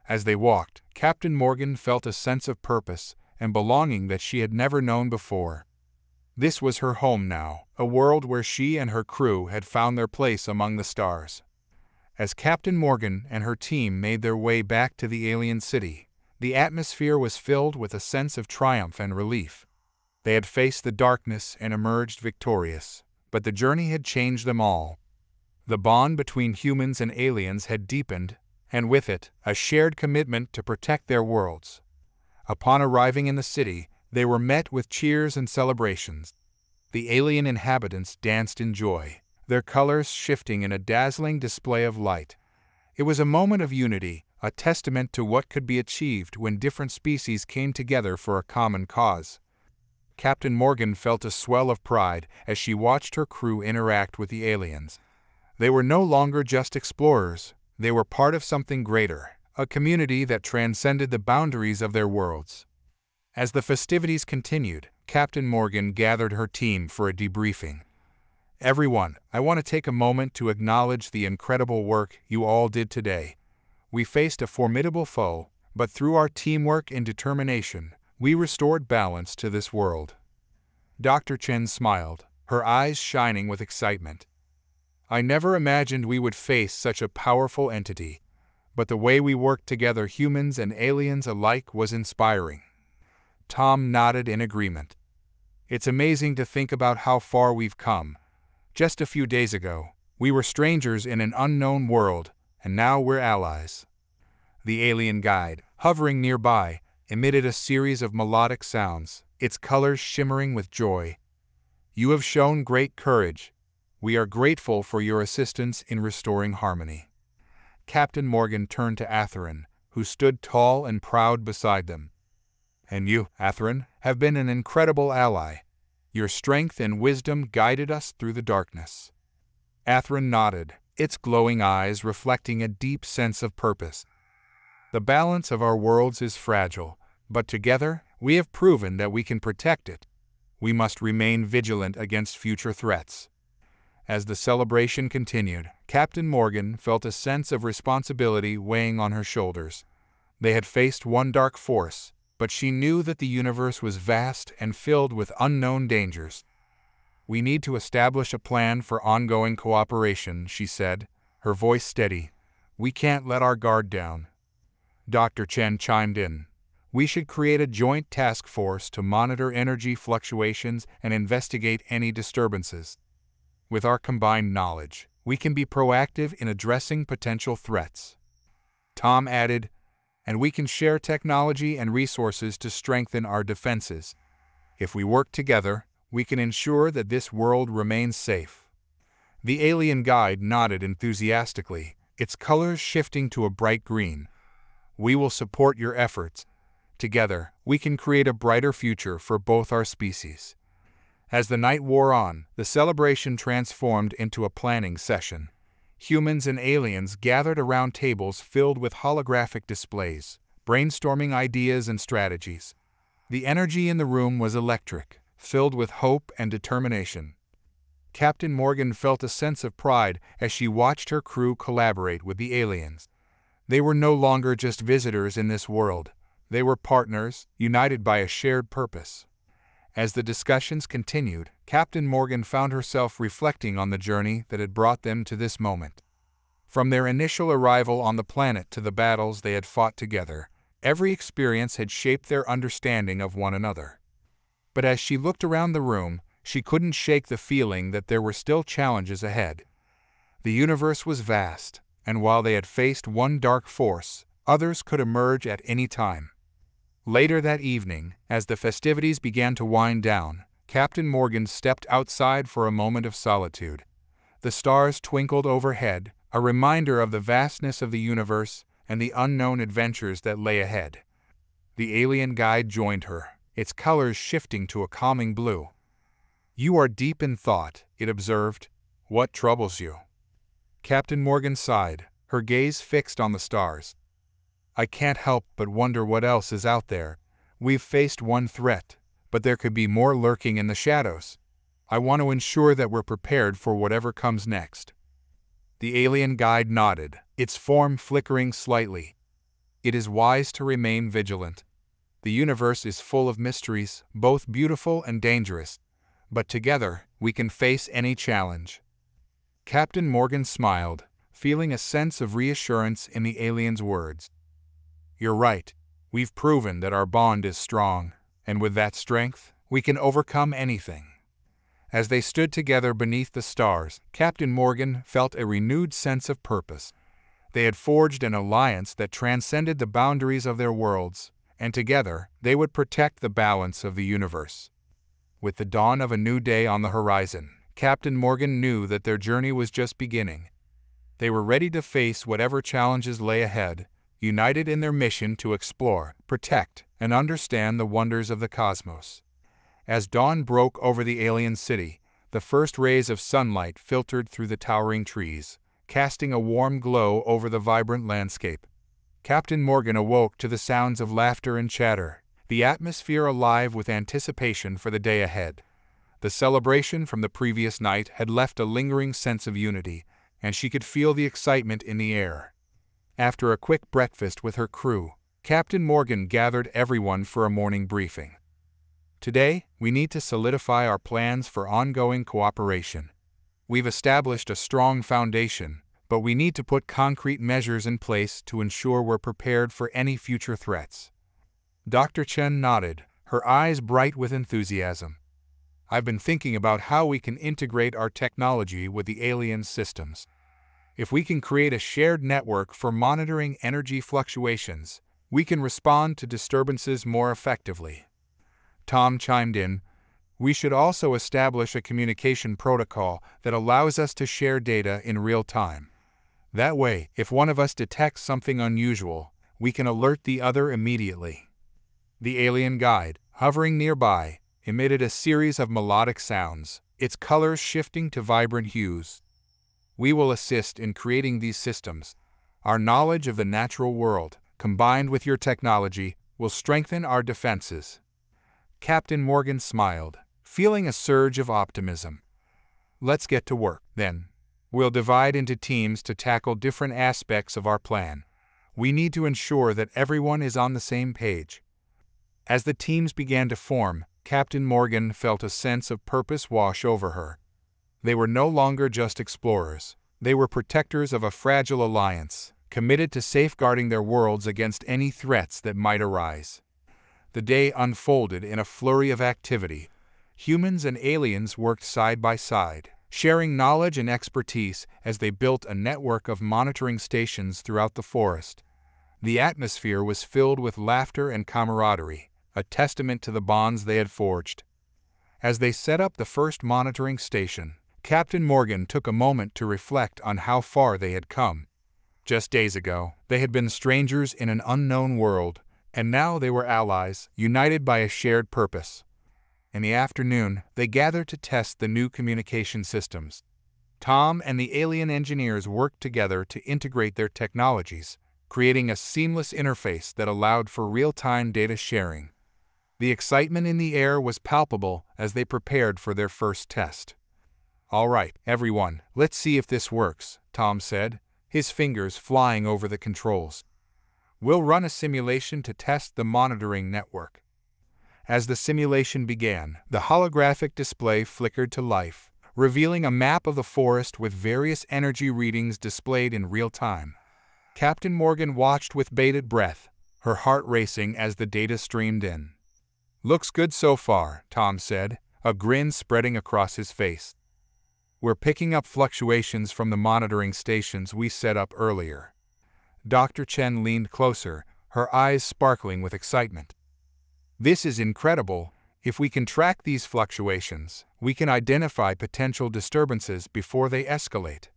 As they walked, Captain Morgan felt a sense of purpose and belonging that she had never known before. This was her home now, a world where she and her crew had found their place among the stars. As Captain Morgan and her team made their way back to the alien city, the atmosphere was filled with a sense of triumph and relief. They had faced the darkness and emerged victorious, but the journey had changed them all. The bond between humans and aliens had deepened, and with it, a shared commitment to protect their worlds. Upon arriving in the city, they were met with cheers and celebrations. The alien inhabitants danced in joy, their colors shifting in a dazzling display of light. It was a moment of unity, a testament to what could be achieved when different species came together for a common cause. Captain Morgan felt a swell of pride as she watched her crew interact with the aliens. They were no longer just explorers, they were part of something greater, a community that transcended the boundaries of their worlds. As the festivities continued, Captain Morgan gathered her team for a debriefing. Everyone, I want to take a moment to acknowledge the incredible work you all did today. We faced a formidable foe, but through our teamwork and determination, we restored balance to this world. Dr. Chen smiled, her eyes shining with excitement. I never imagined we would face such a powerful entity, but the way we worked together, humans and aliens alike, was inspiring. Tom nodded in agreement. It's amazing to think about how far we've come. Just a few days ago, we were strangers in an unknown world, and now we're allies. The alien guide, hovering nearby, emitted a series of melodic sounds, its colors shimmering with joy. You have shown great courage. We are grateful for your assistance in restoring harmony. Captain Morgan turned to Athrun, who stood tall and proud beside them. And you, Athrun, have been an incredible ally. Your strength and wisdom guided us through the darkness. Athrun nodded, its glowing eyes reflecting a deep sense of purpose. The balance of our worlds is fragile, but together we have proven that we can protect it. We must remain vigilant against future threats. As the celebration continued, Captain Morgan felt a sense of responsibility weighing on her shoulders. They had faced one dark force, but she knew that the universe was vast and filled with unknown dangers. "We need to establish a plan for ongoing cooperation," she said, her voice steady. "We can't let our guard down." Dr. Chen chimed in. "We should create a joint task force to monitor energy fluctuations and investigate any disturbances. With our combined knowledge, we can be proactive in addressing potential threats." Tom added, "And we can share technology and resources to strengthen our defenses. If we work together, we can ensure that this world remains safe." The alien guide nodded enthusiastically, its colors shifting to a bright green. "We will support your efforts. Together, we can create a brighter future for both our species." As the night wore on, the celebration transformed into a planning session. Humans and aliens gathered around tables filled with holographic displays, brainstorming ideas and strategies. The energy in the room was electric, filled with hope and determination. Captain Morgan felt a sense of pride as she watched her crew collaborate with the aliens. They were no longer just visitors in this world. They were partners, united by a shared purpose. As the discussions continued, Captain Morgan found herself reflecting on the journey that had brought them to this moment. From their initial arrival on the planet to the battles they had fought together, every experience had shaped their understanding of one another. But as she looked around the room, she couldn't shake the feeling that there were still challenges ahead. The universe was vast, and while they had faced one dark force, others could emerge at any time. Later that evening, as the festivities began to wind down, Captain Morgan stepped outside for a moment of solitude. The stars twinkled overhead, a reminder of the vastness of the universe and the unknown adventures that lay ahead. The alien guide joined her, its colors shifting to a calming blue. "You are deep in thought," it observed. "What troubles you?" Captain Morgan sighed, her gaze fixed on the stars. "I can't help but wonder what else is out there. We've faced one threat, but there could be more lurking in the shadows. I want to ensure that we're prepared for whatever comes next." The alien guide nodded, its form flickering slightly. "It is wise to remain vigilant. The universe is full of mysteries, both beautiful and dangerous, but together we can face any challenge." Captain Morgan smiled, feeling a sense of reassurance in the alien's words. "You're right. We've proven that our bond is strong, and with that strength, we can overcome anything." As they stood together beneath the stars, Captain Morgan felt a renewed sense of purpose. They had forged an alliance that transcended the boundaries of their worlds, and together they would protect the balance of the universe. With the dawn of a new day on the horizon, Captain Morgan knew that their journey was just beginning. They were ready to face whatever challenges lay ahead, united in their mission to explore, protect, and understand the wonders of the cosmos. As dawn broke over the alien city, the first rays of sunlight filtered through the towering trees, casting a warm glow over the vibrant landscape. Captain Morgan awoke to the sounds of laughter and chatter, the atmosphere alive with anticipation for the day ahead. The celebration from the previous night had left a lingering sense of unity, and she could feel the excitement in the air. After a quick breakfast with her crew, Captain Morgan gathered everyone for a morning briefing. "Today, we need to solidify our plans for ongoing cooperation. We've established a strong foundation, but we need to put concrete measures in place to ensure we're prepared for any future threats." Dr. Chen nodded, her eyes bright with enthusiasm. "I've been thinking about how we can integrate our technology with the alien systems. If we can create a shared network for monitoring energy fluctuations, we can respond to disturbances more effectively." Tom chimed in, "We should also establish a communication protocol that allows us to share data in real time. That way, if one of us detects something unusual, we can alert the other immediately." The alien guide, hovering nearby, emitted a series of melodic sounds, its colors shifting to vibrant hues. "We will assist in creating these systems. Our knowledge of the natural world, combined with your technology, will strengthen our defenses." Captain Morgan smiled, feeling a surge of optimism. "Let's get to work, then. We'll divide into teams to tackle different aspects of our plan. We need to ensure that everyone is on the same page." As the teams began to form, Captain Morgan felt a sense of purpose wash over her. They were no longer just explorers. They were protectors of a fragile alliance, committed to safeguarding their worlds against any threats that might arise. The day unfolded in a flurry of activity. Humans and aliens worked side by side, sharing knowledge and expertise as they built a network of monitoring stations throughout the forest. The atmosphere was filled with laughter and camaraderie, a testament to the bonds they had forged. As they set up the first monitoring station, Captain Morgan took a moment to reflect on how far they had come. Just days ago, they had been strangers in an unknown world, and now they were allies, united by a shared purpose. In the afternoon, they gathered to test the new communication systems. Tom and the alien engineers worked together to integrate their technologies, creating a seamless interface that allowed for real-time data sharing. The excitement in the air was palpable as they prepared for their first test. "All right, everyone, let's see if this works," Tom said, his fingers flying over the controls. "We'll run a simulation to test the monitoring network." As the simulation began, the holographic display flickered to life, revealing a map of the forest with various energy readings displayed in real time. Captain Morgan watched with bated breath, her heart racing as the data streamed in. "Looks good so far," Tom said, a grin spreading across his face. "We're picking up fluctuations from the monitoring stations we set up earlier." Dr. Chen leaned closer, her eyes sparkling with excitement. "This is incredible. If we can track these fluctuations, we can identify potential disturbances before they escalate."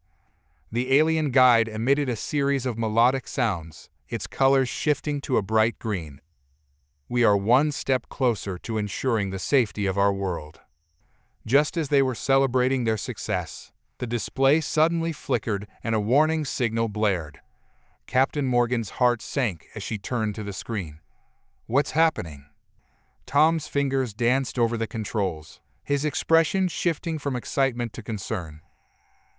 The alien guide emitted a series of melodic sounds, its colors shifting to a bright green. "We are one step closer to ensuring the safety of our world." Just as they were celebrating their success, the display suddenly flickered and a warning signal blared. Captain Morgan's heart sank as she turned to the screen. "What's happening?" Tom's fingers danced over the controls, his expression shifting from excitement to concern.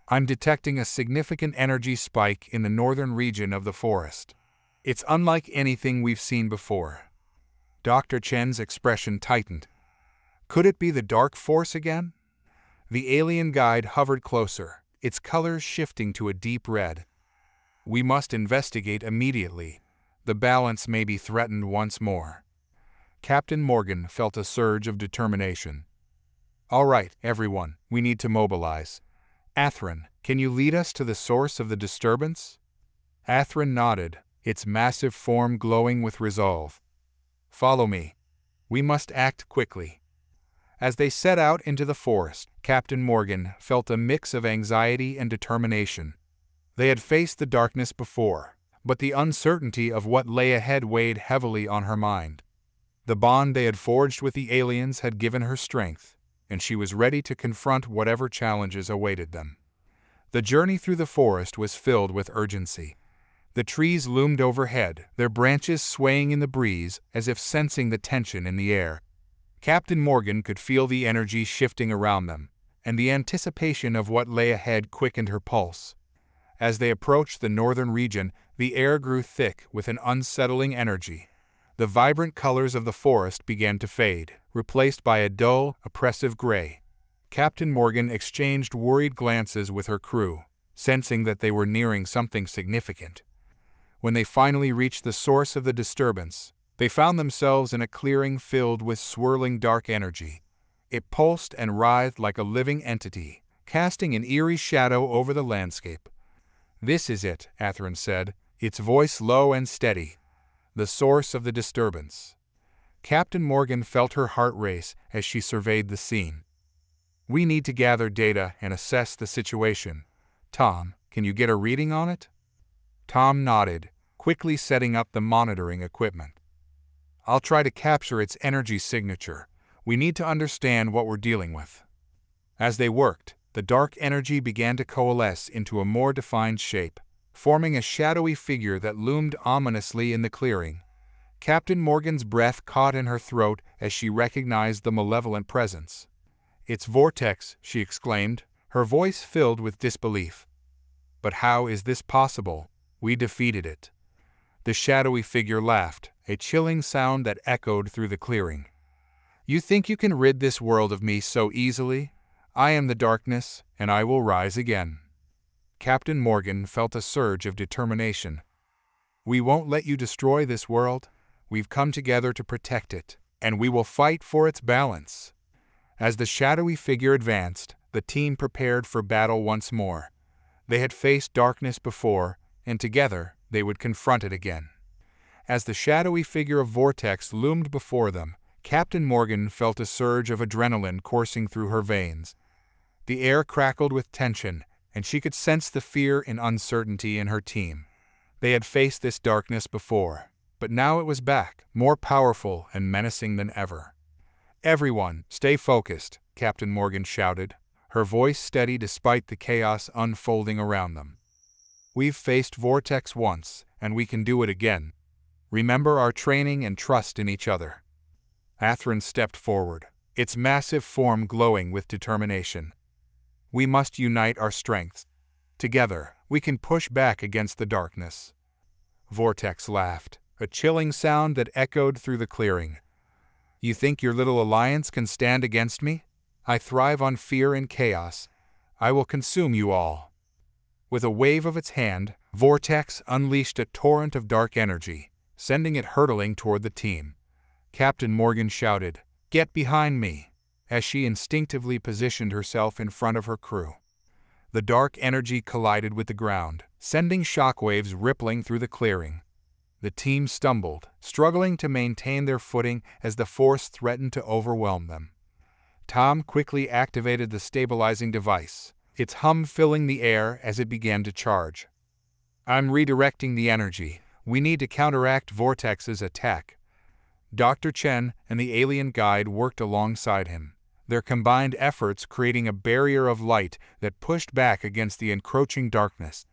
"I'm detecting a significant energy spike in the northern region of the forest. It's unlike anything we've seen before." Dr. Chen's expression tightened. Could it be the dark force again? The alien guide hovered closer, its colors shifting to a deep red. "We must investigate immediately. The balance may be threatened once more." Captain Morgan felt a surge of determination. "All right, everyone, we need to mobilize. Atherin, can you lead us to the source of the disturbance?" Atherin nodded, its massive form glowing with resolve. "Follow me. We must act quickly." As they set out into the forest, Captain Morgan felt a mix of anxiety and determination. They had faced the darkness before, but the uncertainty of what lay ahead weighed heavily on her mind. The bond they had forged with the aliens had given her strength, and she was ready to confront whatever challenges awaited them. The journey through the forest was filled with urgency. The trees loomed overhead, their branches swaying in the breeze as if sensing the tension in the air. Captain Morgan could feel the energy shifting around them, and the anticipation of what lay ahead quickened her pulse. As they approached the northern region, the air grew thick with an unsettling energy. The vibrant colors of the forest began to fade, replaced by a dull, oppressive gray. Captain Morgan exchanged worried glances with her crew, sensing that they were nearing something significant. When they finally reached the source of the disturbance, they found themselves in a clearing filled with swirling dark energy. It pulsed and writhed like a living entity, casting an eerie shadow over the landscape. "This is it," Atherin said, its voice low and steady. "The source of the disturbance." Captain Morgan felt her heart race as she surveyed the scene. "We need to gather data and assess the situation. Tom, can you get a reading on it?" Tom nodded, quickly setting up the monitoring equipment. "I'll try to capture its energy signature. We need to understand what we're dealing with." As they worked, the dark energy began to coalesce into a more defined shape, forming a shadowy figure that loomed ominously in the clearing. Captain Morgan's breath caught in her throat as she recognized the malevolent presence. "It's Vortex," she exclaimed, her voice filled with disbelief. "But how is this possible? We defeated it." The shadowy figure laughed, a chilling sound that echoed through the clearing. You think you can rid this world of me so easily? I am the darkness, and I will rise again. Captain Morgan felt a surge of determination. We won't let you destroy this world. We've come together to protect it, and we will fight for its balance. As the shadowy figure advanced, the team prepared for battle once more. They had faced darkness before, and together they would confront it again. As the shadowy figure of Vortex loomed before them, Captain Morgan felt a surge of adrenaline coursing through her veins. The air crackled with tension, and she could sense the fear and uncertainty in her team. They had faced this darkness before, but now it was back, more powerful and menacing than ever. "Everyone, stay focused," Captain Morgan shouted, her voice steady despite the chaos unfolding around them. "We've faced Vortex once, and we can do it again. Remember our training and trust in each other." Athrun stepped forward, its massive form glowing with determination. "We must unite our strengths. Together, we can push back against the darkness." Vortex laughed, a chilling sound that echoed through the clearing. "You think your little alliance can stand against me? I thrive on fear and chaos. I will consume you all." With a wave of its hand, Vortex unleashed a torrent of dark energy, sending it hurtling toward the team. Captain Morgan shouted, "Get behind me," as she instinctively positioned herself in front of her crew. The dark energy collided with the ground, sending shockwaves rippling through the clearing. The team stumbled, struggling to maintain their footing as the force threatened to overwhelm them. Tom quickly activated the stabilizing device, its hum filling the air as it began to charge. "I'm redirecting the energy. We need to counteract Vortex's attack." Dr. Chen and the alien guide worked alongside him, their combined efforts creating a barrier of light that pushed back against the encroaching darkness.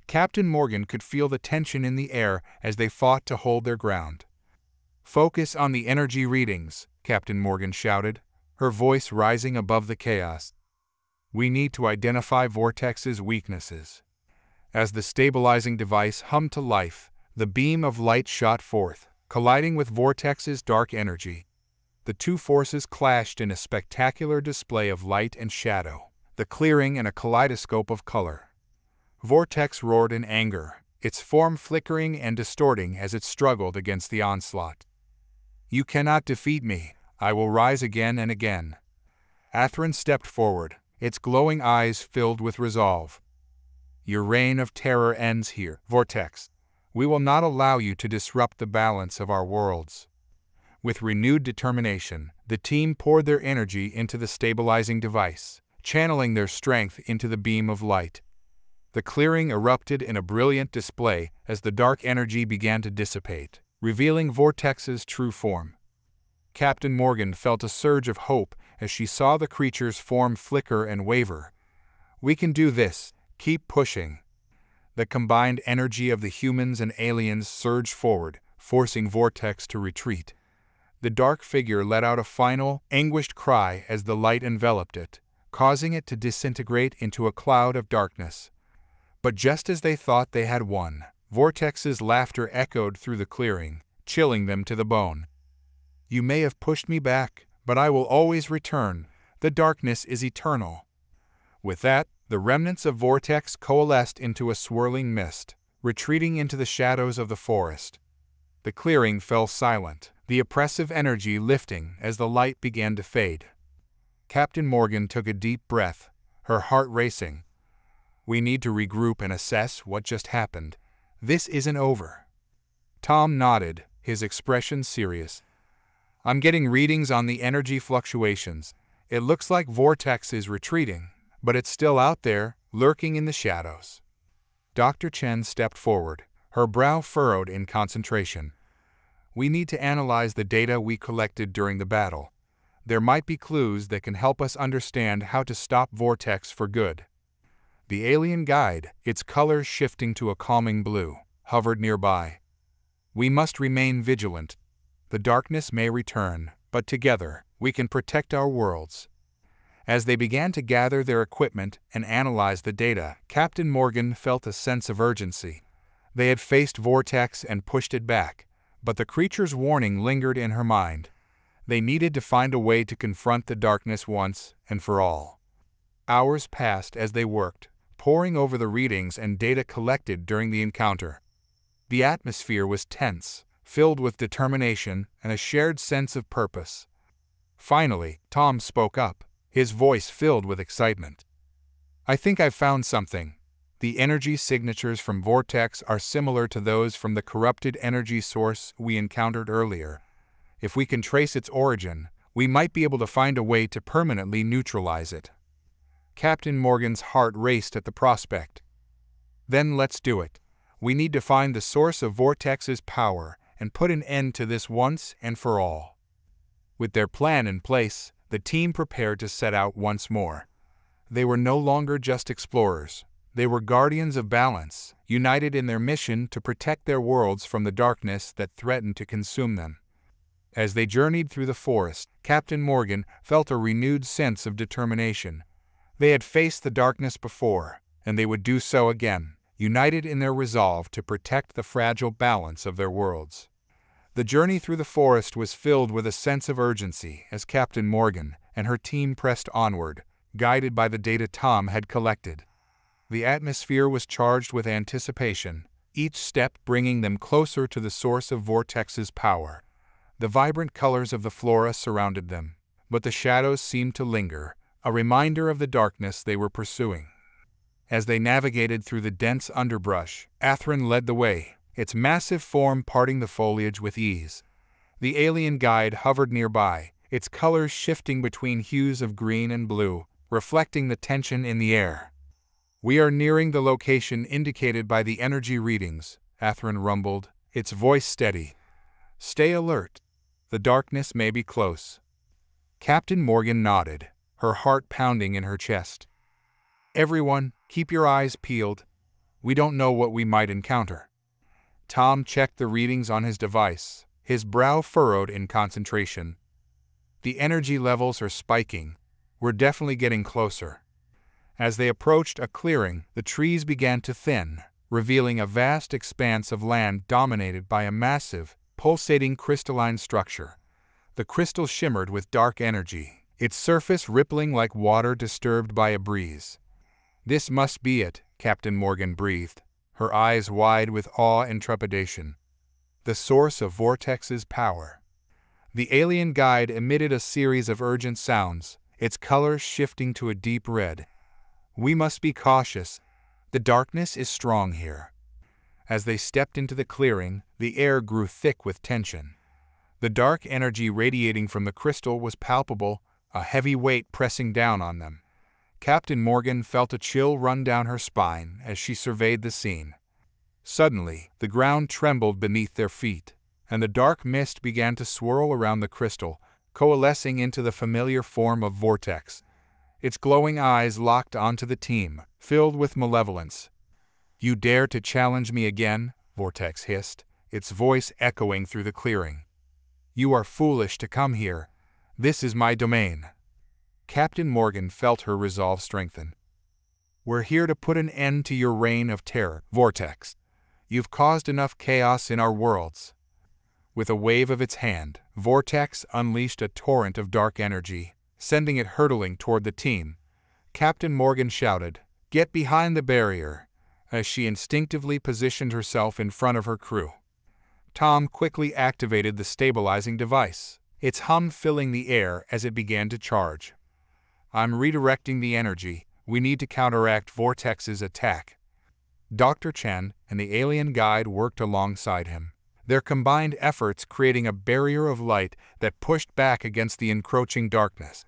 Captain Morgan could feel the tension in the air as they fought to hold their ground. "Focus on the energy readings," Captain Morgan shouted, her voice rising above the chaos. "We need to identify Vortex's weaknesses." As the stabilizing device hummed to life, the beam of light shot forth, colliding with Vortex's dark energy. The two forces clashed in a spectacular display of light and shadow, the clearing in a kaleidoscope of color. Vortex roared in anger, its form flickering and distorting as it struggled against the onslaught. "You cannot defeat me. I will rise again and again." Athrun stepped forward, its glowing eyes filled with resolve. "Your reign of terror ends here, Vortex. We will not allow you to disrupt the balance of our worlds." With renewed determination, the team poured their energy into the stabilizing device, channeling their strength into the beam of light. The clearing erupted in a brilliant display as the dark energy began to dissipate, revealing Vortex's true form. Captain Morgan felt a surge of hope as she saw the creature's form flicker and waver. "We can do this. Keep pushing." The combined energy of the humans and aliens surged forward, forcing Vortex to retreat. The dark figure let out a final, anguished cry as the light enveloped it, causing it to disintegrate into a cloud of darkness. But just as they thought they had won, Vortex's laughter echoed through the clearing, chilling them to the bone. "You may have pushed me back, but I will always return. The darkness is eternal." With that, the remnants of Vortex coalesced into a swirling mist, retreating into the shadows of the forest. The clearing fell silent, the oppressive energy lifting as the light began to fade. Captain Morgan took a deep breath, her heart racing. "We need to regroup and assess what just happened. This isn't over." Tom nodded, his expression serious. "I'm getting readings on the energy fluctuations. It looks like Vortex is retreating, but it's still out there, lurking in the shadows." Dr. Chen stepped forward, her brow furrowed in concentration. "We need to analyze the data we collected during the battle. There might be clues that can help us understand how to stop Vortex for good." The alien guide, its colors shifting to a calming blue, hovered nearby. "We must remain vigilant. The darkness may return, but together, we can protect our worlds." As they began to gather their equipment and analyze the data, Captain Morgan felt a sense of urgency. They had faced Vortex and pushed it back, but the creature's warning lingered in her mind. They needed to find a way to confront the darkness once and for all. Hours passed as they worked, poring over the readings and data collected during the encounter. The atmosphere was tense, filled with determination and a shared sense of purpose. Finally, Tom spoke up, his voice filled with excitement. "I think I've found something. The energy signatures from Vortex are similar to those from the corrupted energy source we encountered earlier. If we can trace its origin, we might be able to find a way to permanently neutralize it." Captain Morgan's heart raced at the prospect. "Then let's do it. We need to find the source of Vortex's power and put an end to this once and for all." With their plan in place, the team prepared to set out once more. They were no longer just explorers. They were guardians of balance, united in their mission to protect their worlds from the darkness that threatened to consume them. As they journeyed through the forest, Captain Morgan felt a renewed sense of determination. They had faced the darkness before, and they would do so again, united in their resolve to protect the fragile balance of their worlds. The journey through the forest was filled with a sense of urgency as Captain Morgan and her team pressed onward, guided by the data Tom had collected. The atmosphere was charged with anticipation, each step bringing them closer to the source of Vortex's power. The vibrant colors of the flora surrounded them, but the shadows seemed to linger, a reminder of the darkness they were pursuing. As they navigated through the dense underbrush, Atherin led the way, its massive form parting the foliage with ease. The alien guide hovered nearby, its colors shifting between hues of green and blue, reflecting the tension in the air. "We are nearing the location indicated by the energy readings," Atherin rumbled, its voice steady. "Stay alert. The darkness may be close." Captain Morgan nodded, her heart pounding in her chest. "Everyone, keep your eyes peeled. We don't know what we might encounter." Tom checked the readings on his device, his brow furrowed in concentration. "The energy levels are spiking. We're definitely getting closer." As they approached a clearing, the trees began to thin, revealing a vast expanse of land dominated by a massive, pulsating crystalline structure. The crystal shimmered with dark energy, its surface rippling like water disturbed by a breeze. "This must be it," Captain Morgan breathed, her eyes wide with awe and trepidation. "The source of Vortex's power." The alien guide emitted a series of urgent sounds, its colors shifting to a deep red. "We must be cautious. The darkness is strong here." As they stepped into the clearing, the air grew thick with tension. The dark energy radiating from the crystal was palpable, a heavy weight pressing down on them. Captain Morgan felt a chill run down her spine as she surveyed the scene. Suddenly, the ground trembled beneath their feet, and the dark mist began to swirl around the crystal, coalescing into the familiar form of Vortex. Its glowing eyes locked onto the team, filled with malevolence. "You dare to challenge me again?" Vortex hissed, its voice echoing through the clearing. "You are foolish to come here. This is my domain." Captain Morgan felt her resolve strengthen. "We're here to put an end to your reign of terror, Vortex. You've caused enough chaos in our worlds." With a wave of its hand, Vortex unleashed a torrent of dark energy, sending it hurtling toward the team. Captain Morgan shouted, "Get behind the barrier," as she instinctively positioned herself in front of her crew. Tom quickly activated the stabilizing device, its hum filling the air as it began to charge. "I'm redirecting the energy. We need to counteract Vortex's attack." Dr. Chen and the alien guide worked alongside him, their combined efforts creating a barrier of light that pushed back against the encroaching darkness.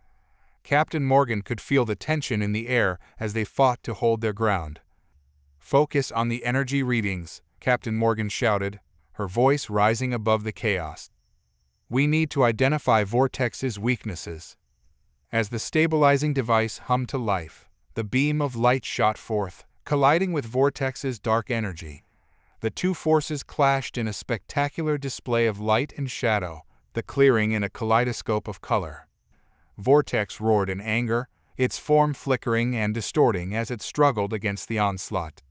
Captain Morgan could feel the tension in the air as they fought to hold their ground. "Focus on the energy readings," Captain Morgan shouted, her voice rising above the chaos. "We need to identify Vortex's weaknesses." As the stabilizing device hummed to life, the beam of light shot forth, colliding with Vortex's dark energy. The two forces clashed in a spectacular display of light and shadow, the clearing in a kaleidoscope of color. Vortex roared in anger, its form flickering and distorting as it struggled against the onslaught.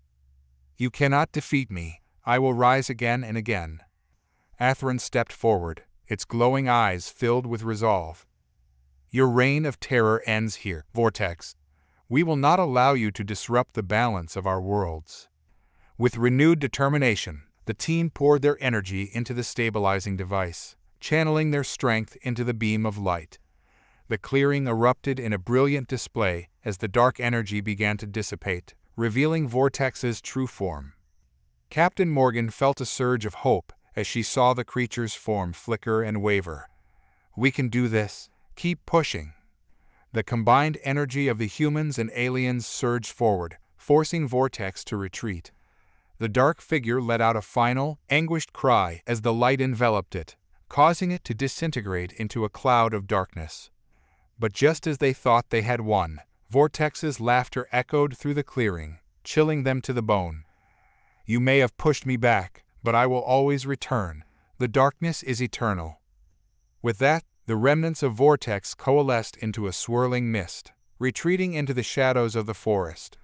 "You cannot defeat me. I will rise again and again." Atherin stepped forward, its glowing eyes filled with resolve. "Your reign of terror ends here, Vortex. We will not allow you to disrupt the balance of our worlds." With renewed determination, the team poured their energy into the stabilizing device, channeling their strength into the beam of light. The clearing erupted in a brilliant display as the dark energy began to dissipate, revealing Vortex's true form. Captain Morgan felt a surge of hope as she saw the creature's form flicker and waver. "We can do this. Keep pushing." The combined energy of the humans and aliens surged forward, forcing Vortex to retreat. The dark figure let out a final, anguished cry as the light enveloped it, causing it to disintegrate into a cloud of darkness. But just as they thought they had won, Vortex's laughter echoed through the clearing, chilling them to the bone. "You may have pushed me back, but I will always return. The darkness is eternal." With that, the remnants of Vortex coalesced into a swirling mist, retreating into the shadows of the forest.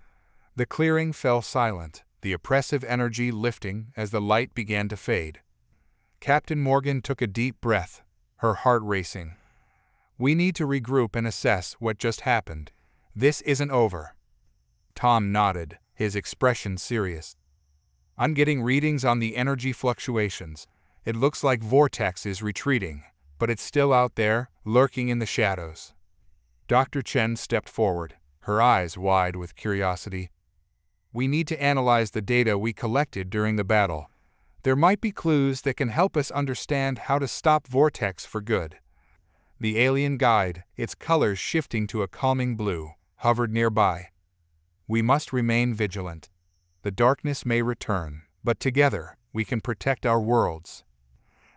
The clearing fell silent, the oppressive energy lifting as the light began to fade. Captain Morgan took a deep breath, her heart racing. "We need to regroup and assess what just happened. This isn't over." Tom nodded, his expression serious. "I'm getting readings on the energy fluctuations. It looks like Vortex is retreating, but it's still out there, lurking in the shadows." Dr. Chen stepped forward, her eyes wide with curiosity. "We need to analyze the data we collected during the battle. There might be clues that can help us understand how to stop Vortex for good." The alien guide, its colors shifting to a calming blue, hovered nearby. "We must remain vigilant. The darkness may return, but together we can protect our worlds."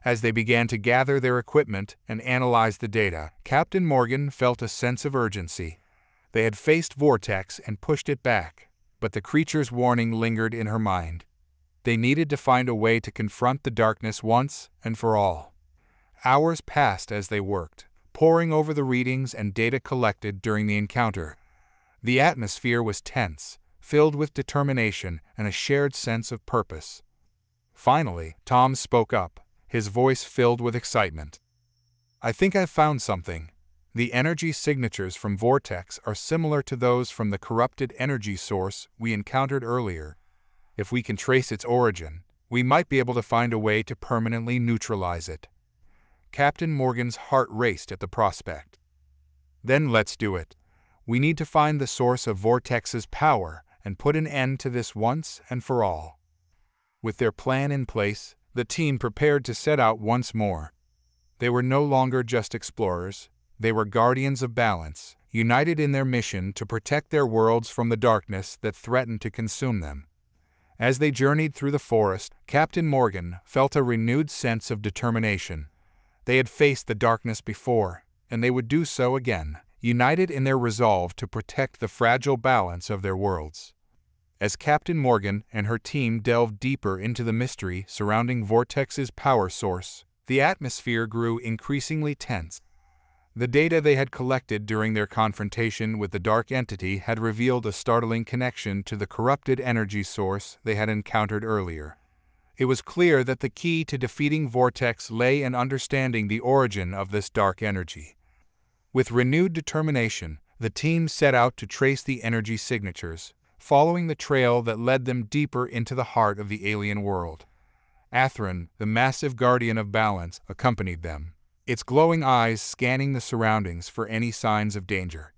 As they began to gather their equipment and analyze the data, Captain Morgan felt a sense of urgency. They had faced Vortex and pushed it back, but the creature's warning lingered in her mind. They needed to find a way to confront the darkness once and for all. Hours passed as they worked, poring over the readings and data collected during the encounter. The atmosphere was tense, filled with determination and a shared sense of purpose. Finally, Tom spoke up, his voice filled with excitement. "I think I've found something. The energy signatures from Vortex are similar to those from the corrupted energy source we encountered earlier. If we can trace its origin, we might be able to find a way to permanently neutralize it." Captain Morgan's heart raced at the prospect. "Then let's do it. We need to find the source of Vortex's power and put an end to this once and for all." With their plan in place, the team prepared to set out once more. They were no longer just explorers, they were guardians of balance, united in their mission to protect their worlds from the darkness that threatened to consume them. As they journeyed through the forest, Captain Morgan felt a renewed sense of determination. They had faced the darkness before, and they would do so again, united in their resolve to protect the fragile balance of their worlds. As Captain Morgan and her team delved deeper into the mystery surrounding Vortex's power source, the atmosphere grew increasingly tense. The data they had collected during their confrontation with the dark entity had revealed a startling connection to the corrupted energy source they had encountered earlier. It was clear that the key to defeating Vortex lay in understanding the origin of this dark energy. With renewed determination, the team set out to trace the energy signatures, following the trail that led them deeper into the heart of the alien world. Atherin, the massive guardian of balance, accompanied them, its glowing eyes scanning the surroundings for any signs of danger.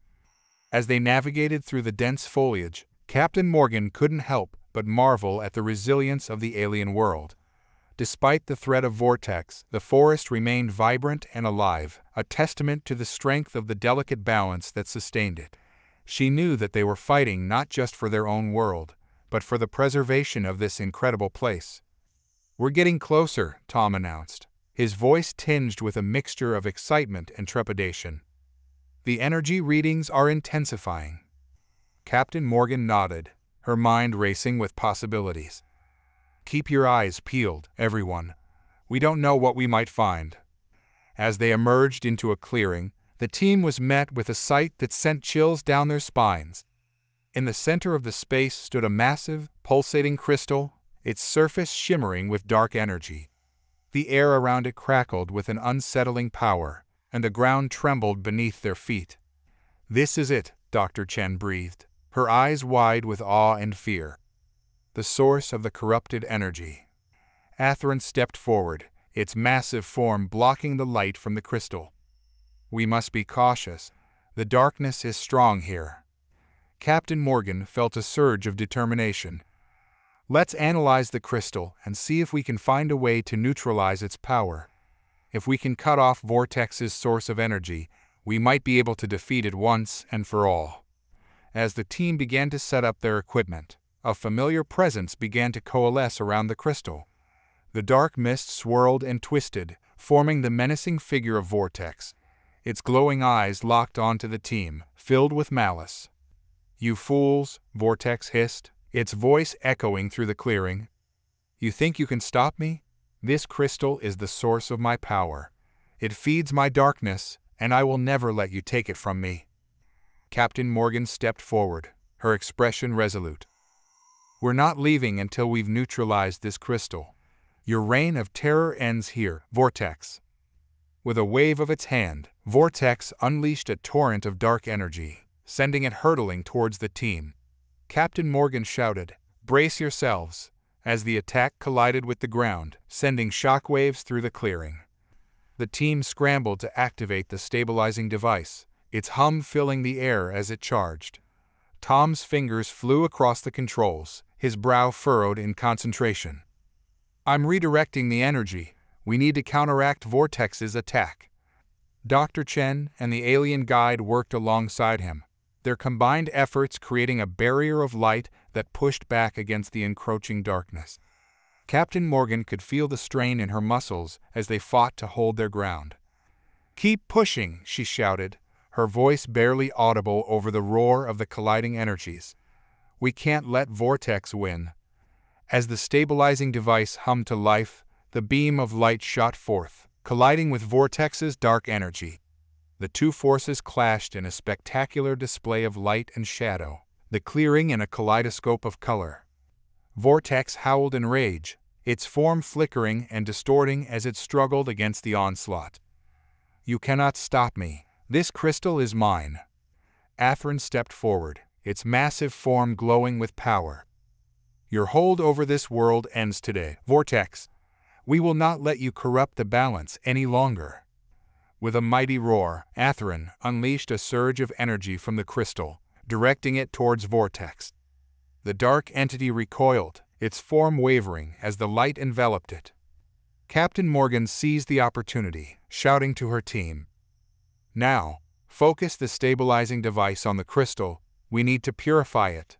As they navigated through the dense foliage, Captain Morgan couldn't help but marvel at the resilience of the alien world. Despite the threat of Vortex, the forest remained vibrant and alive, a testament to the strength of the delicate balance that sustained it. She knew that they were fighting not just for their own world, but for the preservation of this incredible place. "We're getting closer," Tom announced, his voice tinged with a mixture of excitement and trepidation. "The energy readings are intensifying." Captain Morgan nodded, her mind racing with possibilities. "Keep your eyes peeled, everyone. We don't know what we might find." As they emerged into a clearing, the team was met with a sight that sent chills down their spines. In the center of the space stood a massive, pulsating crystal, its surface shimmering with dark energy. The air around it crackled with an unsettling power, and the ground trembled beneath their feet. "This is it," Dr. Chen breathed, her eyes wide with awe and fear. "The source of the corrupted energy." Athrun stepped forward, its massive form blocking the light from the crystal. "We must be cautious. The darkness is strong here." Captain Morgan felt a surge of determination. "Let's analyze the crystal and see if we can find a way to neutralize its power. If we can cut off Vortex's source of energy, we might be able to defeat it once and for all." As the team began to set up their equipment, a familiar presence began to coalesce around the crystal. The dark mist swirled and twisted, forming the menacing figure of Vortex. Its glowing eyes locked onto the team, filled with malice. "You fools," Vortex hissed, its voice echoing through the clearing. "You think you can stop me? This crystal is the source of my power. It feeds my darkness, and I will never let you take it from me." Captain Morgan stepped forward, her expression resolute. "We're not leaving until we've neutralized this crystal. Your reign of terror ends here, Vortex." With a wave of its hand, Vortex unleashed a torrent of dark energy, sending it hurtling towards the team. Captain Morgan shouted, "Brace yourselves," as the attack collided with the ground, sending shockwaves through the clearing. The team scrambled to activate the stabilizing device, its hum filling the air as it charged. Tom's fingers flew across the controls, his brow furrowed in concentration. "I'm redirecting the energy. We need to counteract Vortex's attack." Dr. Chen and the alien guide worked alongside him, their combined efforts creating a barrier of light that pushed back against the encroaching darkness. Captain Morgan could feel the strain in her muscles as they fought to hold their ground. "Keep pushing," she shouted, her voice barely audible over the roar of the colliding energies. "We can't let Vortex win." As the stabilizing device hummed to life, the beam of light shot forth, colliding with Vortex's dark energy. The two forces clashed in a spectacular display of light and shadow, the clearing in a kaleidoscope of color. Vortex howled in rage, its form flickering and distorting as it struggled against the onslaught. "You cannot stop me. This crystal is mine." Athrun stepped forward, its massive form glowing with power. "Your hold over this world ends today, Vortex. We will not let you corrupt the balance any longer." With a mighty roar, Athrun unleashed a surge of energy from the crystal, directing it towards Vortex. The dark entity recoiled, its form wavering as the light enveloped it. Captain Morgan seized the opportunity, shouting to her team, "Now, focus the stabilizing device on the crystal. We need to purify it."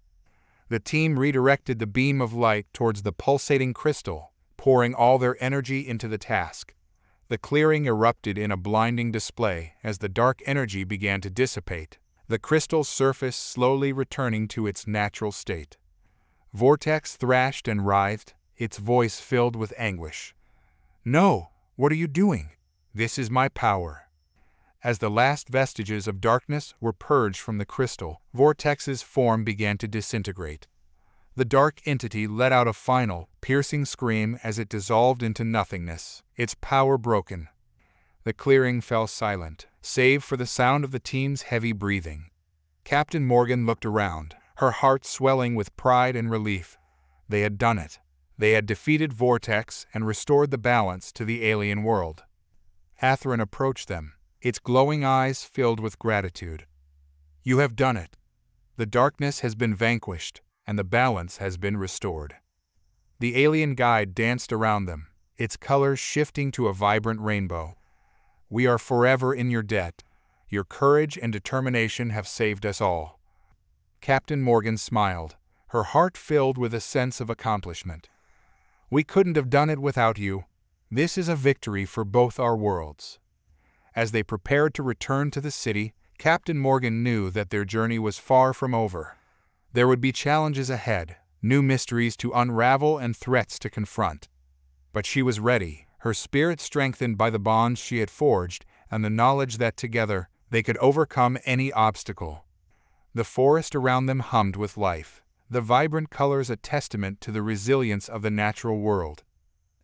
The team redirected the beam of light towards the pulsating crystal, pouring all their energy into the task. The clearing erupted in a blinding display as the dark energy began to dissipate, the crystal's surface slowly returning to its natural state. Vortex thrashed and writhed, its voice filled with anguish. "No, what are you doing? This is my power." As the last vestiges of darkness were purged from the crystal, Vortex's form began to disintegrate. The dark entity let out a final, piercing scream as it dissolved into nothingness, its power broken. The clearing fell silent, save for the sound of the team's heavy breathing. Captain Morgan looked around, her heart swelling with pride and relief. They had done it. They had defeated Vortex and restored the balance to the alien world. Athrun approached them, its glowing eyes filled with gratitude. "You have done it. The darkness has been vanquished, and the balance has been restored." The alien guide danced around them, its colors shifting to a vibrant rainbow. "We are forever in your debt. Your courage and determination have saved us all." Captain Morgan smiled, her heart filled with a sense of accomplishment. "We couldn't have done it without you. This is a victory for both our worlds." As they prepared to return to the city, Captain Morgan knew that their journey was far from over. There would be challenges ahead, new mysteries to unravel and threats to confront. But she was ready, her spirit strengthened by the bonds she had forged and the knowledge that together they could overcome any obstacle. The forest around them hummed with life, the vibrant colors a testament to the resilience of the natural world.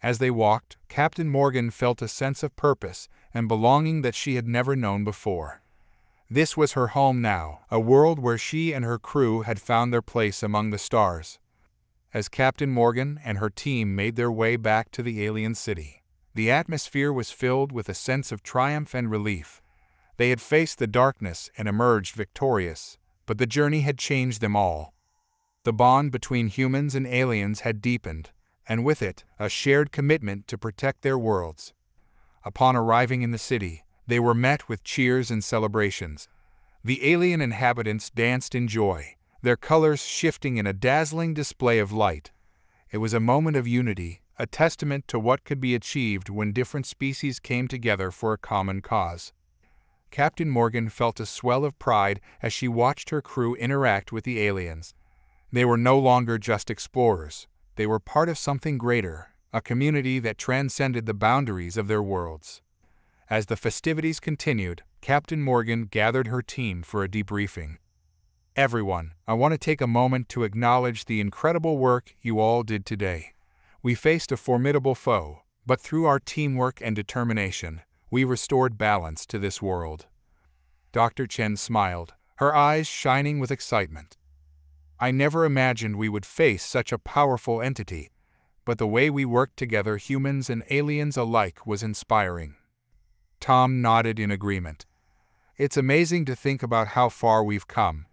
As they walked, Captain Morgan felt a sense of purpose and belonging that she had never known before. This was her home now, a world where she and her crew had found their place among the stars. As Captain Morgan and her team made their way back to the alien city, the atmosphere was filled with a sense of triumph and relief. They had faced the darkness and emerged victorious, but the journey had changed them all. The bond between humans and aliens had deepened, and with it, a shared commitment to protect their worlds. Upon arriving in the city, they were met with cheers and celebrations. The alien inhabitants danced in joy, their colors shifting in a dazzling display of light. It was a moment of unity, a testament to what could be achieved when different species came together for a common cause. Captain Morgan felt a swell of pride as she watched her crew interact with the aliens. They were no longer just explorers. They were part of something greater, a community that transcended the boundaries of their worlds. As the festivities continued, Captain Morgan gathered her team for a debriefing. "Everyone, I want to take a moment to acknowledge the incredible work you all did today. We faced a formidable foe, but through our teamwork and determination, we restored balance to this world." Dr. Chen smiled, her eyes shining with excitement. "I never imagined we would face such a powerful entity, but the way we worked together, humans and aliens alike, was inspiring." Tom nodded in agreement. "It's amazing to think about how far we've come.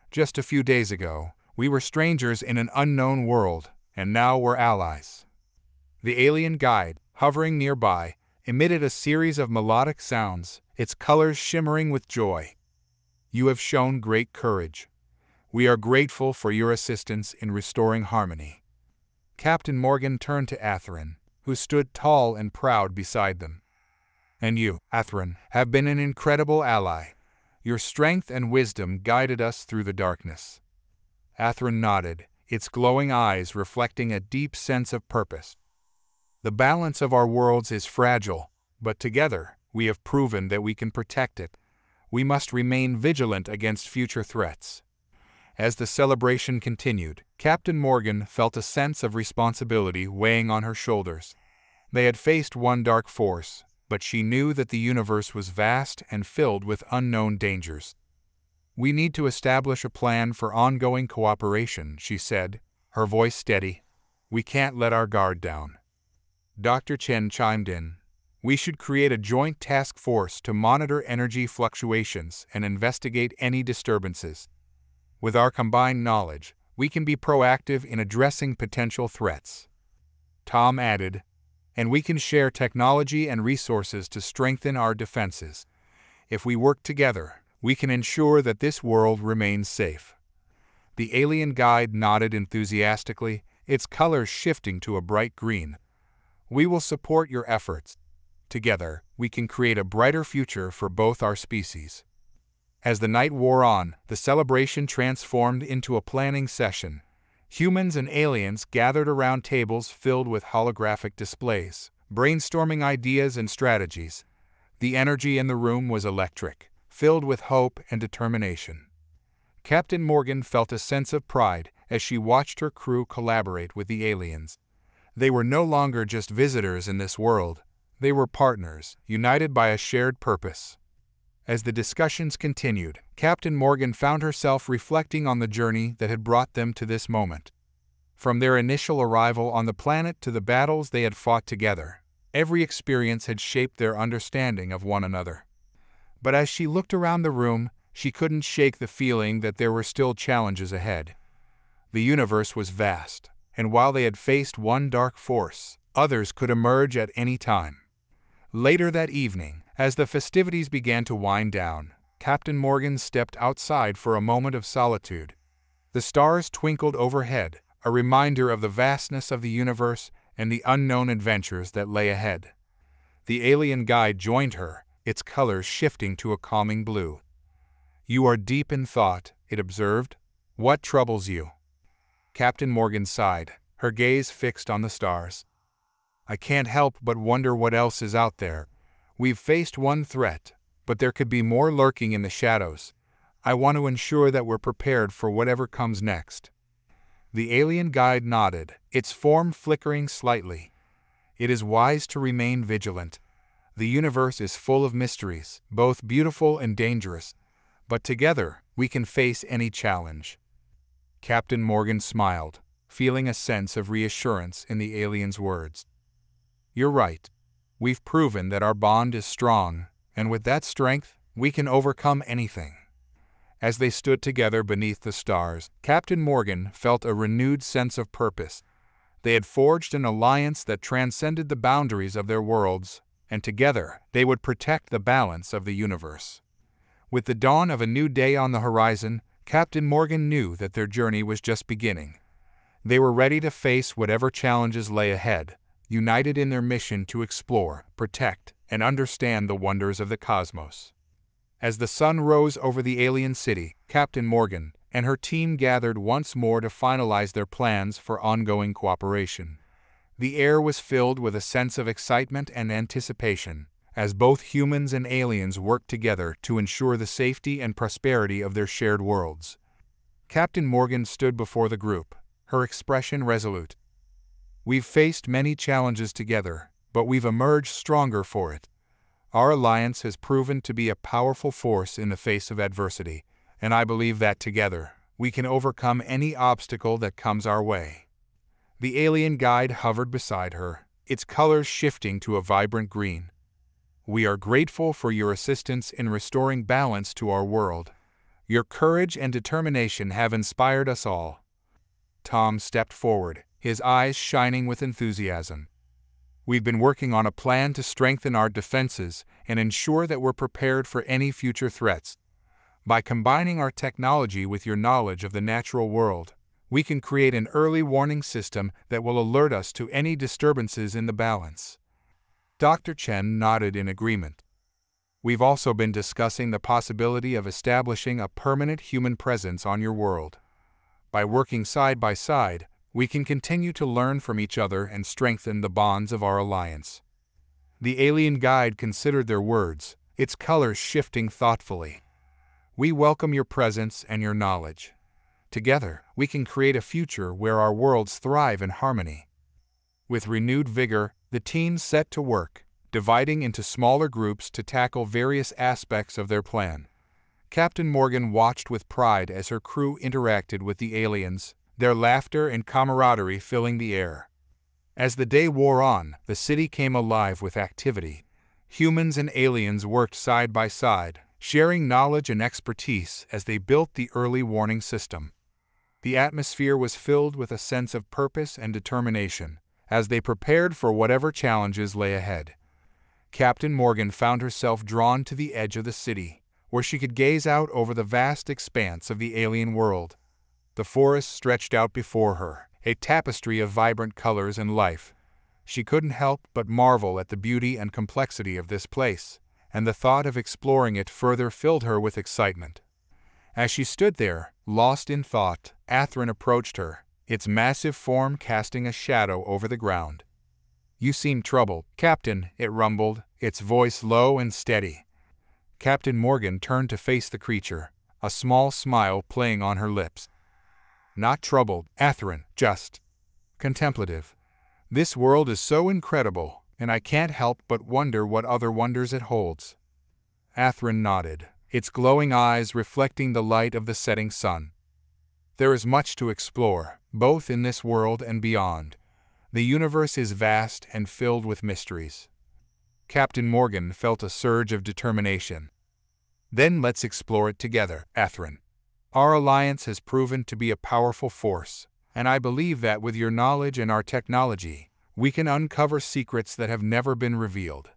Just a few days ago, we were strangers in an unknown world, and now we're allies." The alien guide, hovering nearby, emitted a series of melodic sounds, its colors shimmering with joy. "You have shown great courage. We are grateful for your assistance in restoring harmony." Captain Morgan turned to Athrun, who stood tall and proud beside them. "And you, Athrun, have been an incredible ally. Your strength and wisdom guided us through the darkness." Athrun nodded, its glowing eyes reflecting a deep sense of purpose. "The balance of our worlds is fragile, but together, we have proven that we can protect it. We must remain vigilant against future threats." As the celebration continued, Captain Morgan felt a sense of responsibility weighing on her shoulders. They had faced one dark force, but she knew that the universe was vast and filled with unknown dangers. "We need to establish a plan for ongoing cooperation," she said, her voice steady. "We can't let our guard down." Dr. Chen chimed in. "We should create a joint task force to monitor energy fluctuations and investigate any disturbances. With our combined knowledge, we can be proactive in addressing potential threats." Tom added, "And we can share technology and resources to strengthen our defenses. If we work together, we can ensure that this world remains safe." The alien guide nodded enthusiastically, its colors shifting to a bright green. "We will support your efforts. Together, we can create a brighter future for both our species." As the night wore on, the celebration transformed into a planning session. Humans and aliens gathered around tables filled with holographic displays, brainstorming ideas and strategies. The energy in the room was electric, filled with hope and determination. Captain Morgan felt a sense of pride as she watched her crew collaborate with the aliens. They were no longer just visitors in this world. They were partners, united by a shared purpose. As the discussions continued, Captain Morgan found herself reflecting on the journey that had brought them to this moment. From their initial arrival on the planet to the battles they had fought together, every experience had shaped their understanding of one another. But as she looked around the room, she couldn't shake the feeling that there were still challenges ahead. The universe was vast, and while they had faced one dark force, others could emerge at any time. Later that evening, as the festivities began to wind down, Captain Morgan stepped outside for a moment of solitude. The stars twinkled overhead, a reminder of the vastness of the universe and the unknown adventures that lay ahead. The alien guide joined her, its colors shifting to a calming blue. "You are deep in thought," it observed. "What troubles you?" Captain Morgan sighed, her gaze fixed on the stars. "I can't help but wonder what else is out there. We've faced one threat, but there could be more lurking in the shadows. I want to ensure that we're prepared for whatever comes next." The alien guide nodded, its form flickering slightly. It is wise to remain vigilant. The universe is full of mysteries, both beautiful and dangerous, but together we can face any challenge." Captain Morgan smiled, feeling a sense of reassurance in the alien's words. "You're right. We've proven that our bond is strong, and with that strength, we can overcome anything." As they stood together beneath the stars, Captain Morgan felt a renewed sense of purpose. They had forged an alliance that transcended the boundaries of their worlds, and together they would protect the balance of the universe. With the dawn of a new day on the horizon, Captain Morgan knew that their journey was just beginning. They were ready to face whatever challenges lay ahead, united in their mission to explore, protect, and understand the wonders of the cosmos. As the sun rose over the alien city, Captain Morgan and her team gathered once more to finalize their plans for ongoing cooperation. The air was filled with a sense of excitement and anticipation, as both humans and aliens worked together to ensure the safety and prosperity of their shared worlds. Captain Morgan stood before the group, her expression resolute. "We've faced many challenges together, but we've emerged stronger for it. Our alliance has proven to be a powerful force in the face of adversity, and I believe that together, we can overcome any obstacle that comes our way." The alien guide hovered beside her, its colors shifting to a vibrant green. "We are grateful for your assistance in restoring balance to our world. Your courage and determination have inspired us all." Tom stepped forward, his eyes shining with enthusiasm. "We've been working on a plan to strengthen our defenses and ensure that we're prepared for any future threats. By combining our technology with your knowledge of the natural world, we can create an early warning system that will alert us to any disturbances in the balance." Dr. Chen nodded in agreement. "We've also been discussing the possibility of establishing a permanent human presence on your world. By working side by side, we can continue to learn from each other and strengthen the bonds of our alliance." The alien guide considered their words, its colors shifting thoughtfully. "We welcome your presence and your knowledge. Together, we can create a future where our worlds thrive in harmony." With renewed vigor, the team set to work, dividing into smaller groups to tackle various aspects of their plan. Captain Morgan watched with pride as her crew interacted with the aliens, their laughter and camaraderie filling the air. As the day wore on, the city came alive with activity. Humans and aliens worked side by side, sharing knowledge and expertise as they built the early warning system. The atmosphere was filled with a sense of purpose and determination, as they prepared for whatever challenges lay ahead. Captain Morgan found herself drawn to the edge of the city, where she could gaze out over the vast expanse of the alien world. The forest stretched out before her, a tapestry of vibrant colors and life. She couldn't help but marvel at the beauty and complexity of this place, and the thought of exploring it further filled her with excitement. As she stood there, lost in thought, Atherin approached her, its massive form casting a shadow over the ground. "You seem troubled, Captain," it rumbled, its voice low and steady. Captain Morgan turned to face the creature, a small smile playing on her lips. "Not troubled, Atherin, just contemplative. This world is so incredible, and I can't help but wonder what other wonders it holds." Atherin nodded, its glowing eyes reflecting the light of the setting sun. "There is much to explore, both in this world and beyond. The universe is vast and filled with mysteries." Captain Morgan felt a surge of determination. "Then let's explore it together, Atherin. Our alliance has proven to be a powerful force, and I believe that with your knowledge and our technology, we can uncover secrets that have never been revealed."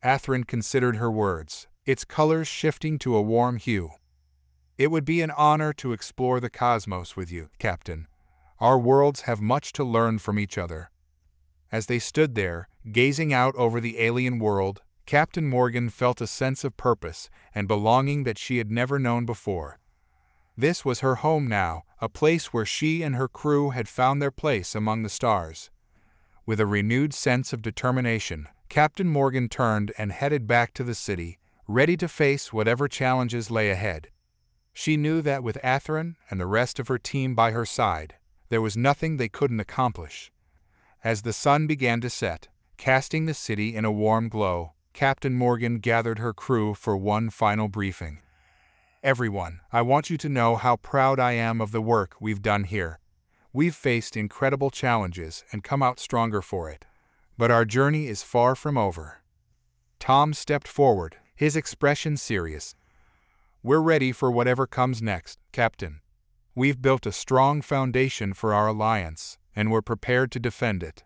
Atherin considered her words, its colors shifting to a warm hue. "It would be an honor to explore the cosmos with you, Captain. Our worlds have much to learn from each other." As they stood there, gazing out over the alien world, Captain Morgan felt a sense of purpose and belonging that she had never known before. This was her home now, a place where she and her crew had found their place among the stars. With a renewed sense of determination, Captain Morgan turned and headed back to the city, ready to face whatever challenges lay ahead. She knew that with Atherin and the rest of her team by her side, there was nothing they couldn't accomplish. As the sun began to set, Casting the city in a warm glow, Captain Morgan gathered her crew for one final briefing. "Everyone, I want you to know how proud I am of the work we've done here. We've faced incredible challenges and come out stronger for it. But our journey is far from over." Tom stepped forward, his expression serious. "We're ready for whatever comes next, Captain. We've built a strong foundation for our alliance, and we're prepared to defend it."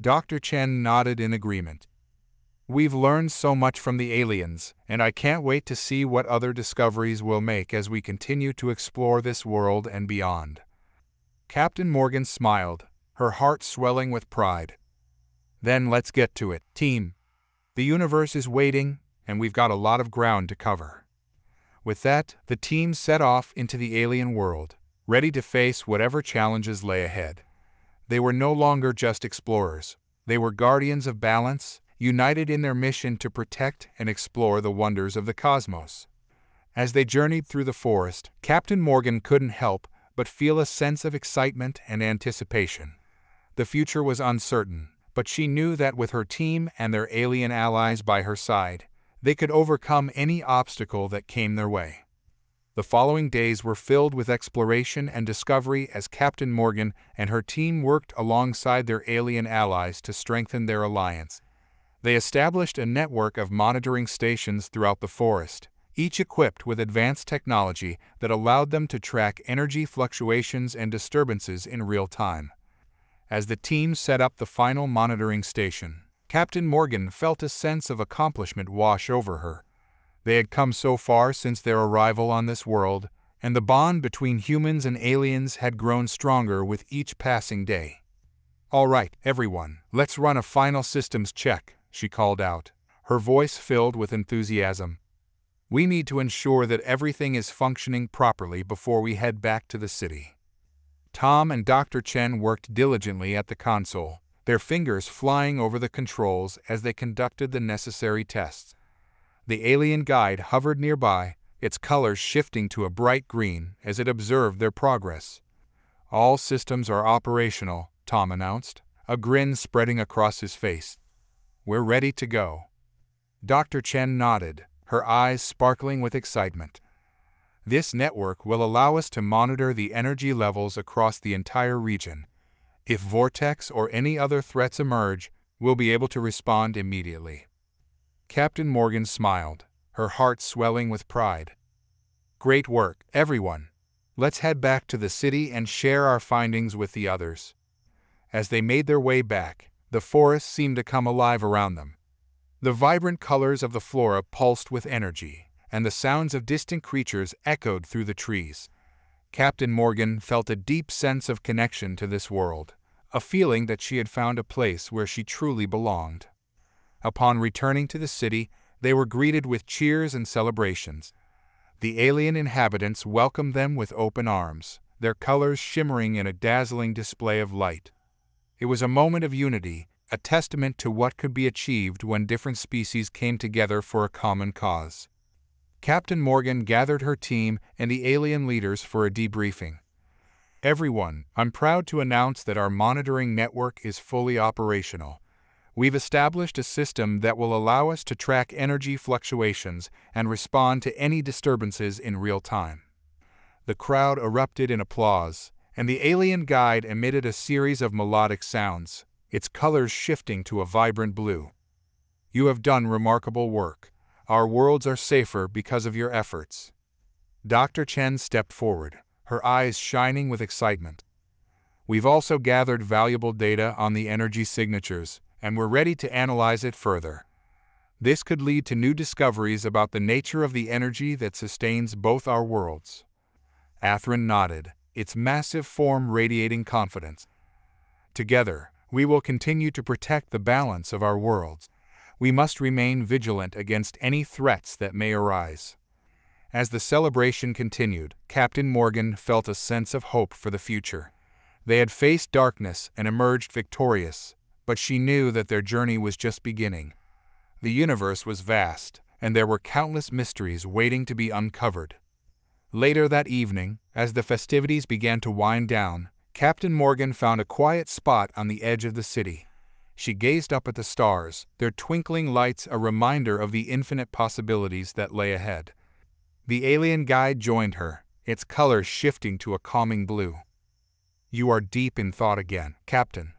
Dr. Chen nodded in agreement. "We've learned so much from the aliens, and I can't wait to see what other discoveries we'll make as we continue to explore this world and beyond." Captain Morgan smiled, her heart swelling with pride. "Then let's get to it, team. The universe is waiting, and we've got a lot of ground to cover." With that, the team set off into the alien world, ready to face whatever challenges lay ahead. They were no longer just explorers. They were guardians of balance, united in their mission to protect and explore the wonders of the cosmos. As they journeyed through the forest, Captain Morgan couldn't help but feel a sense of excitement and anticipation. The future was uncertain, but she knew that with her team and their alien allies by her side, they could overcome any obstacle that came their way. The following days were filled with exploration and discovery as Captain Morgan and her team worked alongside their alien allies to strengthen their alliance. They established a network of monitoring stations throughout the forest, each equipped with advanced technology that allowed them to track energy fluctuations and disturbances in real time. As the team set up the final monitoring station, Captain Morgan felt a sense of accomplishment wash over her. They had come so far since their arrival on this world, and the bond between humans and aliens had grown stronger with each passing day. "All right, everyone, let's run a final systems check," she called out, her voice filled with enthusiasm. "We need to ensure that everything is functioning properly before we head back to the city." Tom and Dr. Chen worked diligently at the console, their fingers flying over the controls as they conducted the necessary tests. The alien guide hovered nearby, its colors shifting to a bright green as it observed their progress. "All systems are operational," Tom announced, a grin spreading across his face. "We're ready to go." Dr. Chen nodded, her eyes sparkling with excitement. "This network will allow us to monitor the energy levels across the entire region. If Vortex or any other threats emerge, we'll be able to respond immediately." Captain Morgan smiled, her heart swelling with pride. "Great work, everyone. Let's head back to the city and share our findings with the others." As they made their way back, the forest seemed to come alive around them. The vibrant colors of the flora pulsed with energy, and the sounds of distant creatures echoed through the trees. Captain Morgan felt a deep sense of connection to this world, a feeling that she had found a place where she truly belonged. Upon returning to the city, they were greeted with cheers and celebrations. The alien inhabitants welcomed them with open arms, their colors shimmering in a dazzling display of light. It was a moment of unity, a testament to what could be achieved when different species came together for a common cause. Captain Morgan gathered her team and the alien leaders for a debriefing. "Everyone, I'm proud to announce that our monitoring network is fully operational. We've established a system that will allow us to track energy fluctuations and respond to any disturbances in real time." The crowd erupted in applause, and the alien guide emitted a series of melodic sounds, its colors shifting to a vibrant blue. "You have done remarkable work. Our worlds are safer because of your efforts." Dr. Chen stepped forward, her eyes shining with excitement. "We've also gathered valuable data on the energy signatures, and we're ready to analyze it further. This could lead to new discoveries about the nature of the energy that sustains both our worlds." Atherin nodded, its massive form radiating confidence. "Together, we will continue to protect the balance of our worlds. We must remain vigilant against any threats that may arise." As the celebration continued, Captain Morgan felt a sense of hope for the future. They had faced darkness and emerged victorious, but she knew that their journey was just beginning. The universe was vast, and there were countless mysteries waiting to be uncovered. Later that evening, as the festivities began to wind down, Captain Morgan found a quiet spot on the edge of the city. She gazed up at the stars, their twinkling lights a reminder of the infinite possibilities that lay ahead. The alien guide joined her, its colors shifting to a calming blue. "You are deep in thought again, Captain.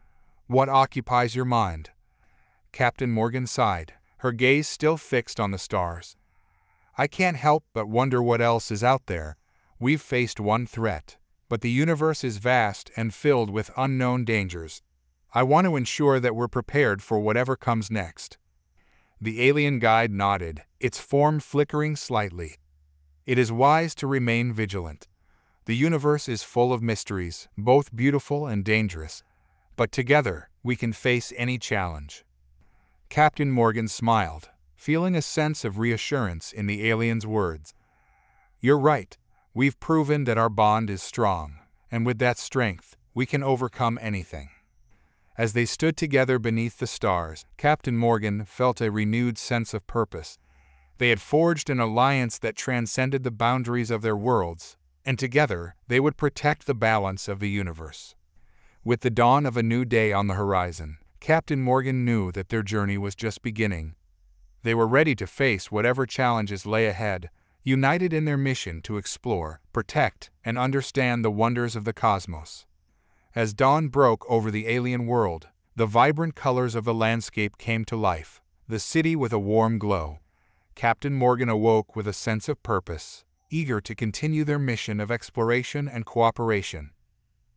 What occupies your mind?" Captain Morgan sighed, her gaze still fixed on the stars. "I can't help but wonder what else is out there. We've faced one threat, but the universe is vast and filled with unknown dangers. I want to ensure that we're prepared for whatever comes next." The alien guide nodded, its form flickering slightly. "It is wise to remain vigilant. The universe is full of mysteries, both beautiful and dangerous, but together we can face any challenge." Captain Morgan smiled, feeling a sense of reassurance in the alien's words. "You're right. We've proven that our bond is strong, and with that strength, we can overcome anything." As they stood together beneath the stars, Captain Morgan felt a renewed sense of purpose. They had forged an alliance that transcended the boundaries of their worlds, and together they would protect the balance of the universe. With the dawn of a new day on the horizon, Captain Morgan knew that their journey was just beginning. They were ready to face whatever challenges lay ahead, united in their mission to explore, protect, and understand the wonders of the cosmos. As dawn broke over the alien world, the vibrant colors of the landscape came to life, the city with a warm glow. Captain Morgan awoke with a sense of purpose, eager to continue their mission of exploration and cooperation.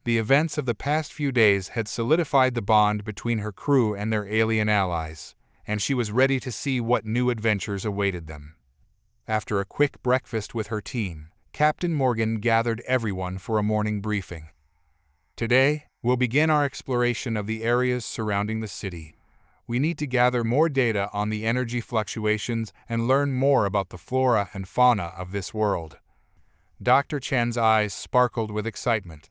The events of the past few days had solidified the bond between her crew and their alien allies, and she was ready to see what new adventures awaited them. After a quick breakfast with her team, Captain Morgan gathered everyone for a morning briefing. "Today, we'll begin our exploration of the areas surrounding the city. We need to gather more data on the energy fluctuations and learn more about the flora and fauna of this world." Dr. Chen's eyes sparkled with excitement.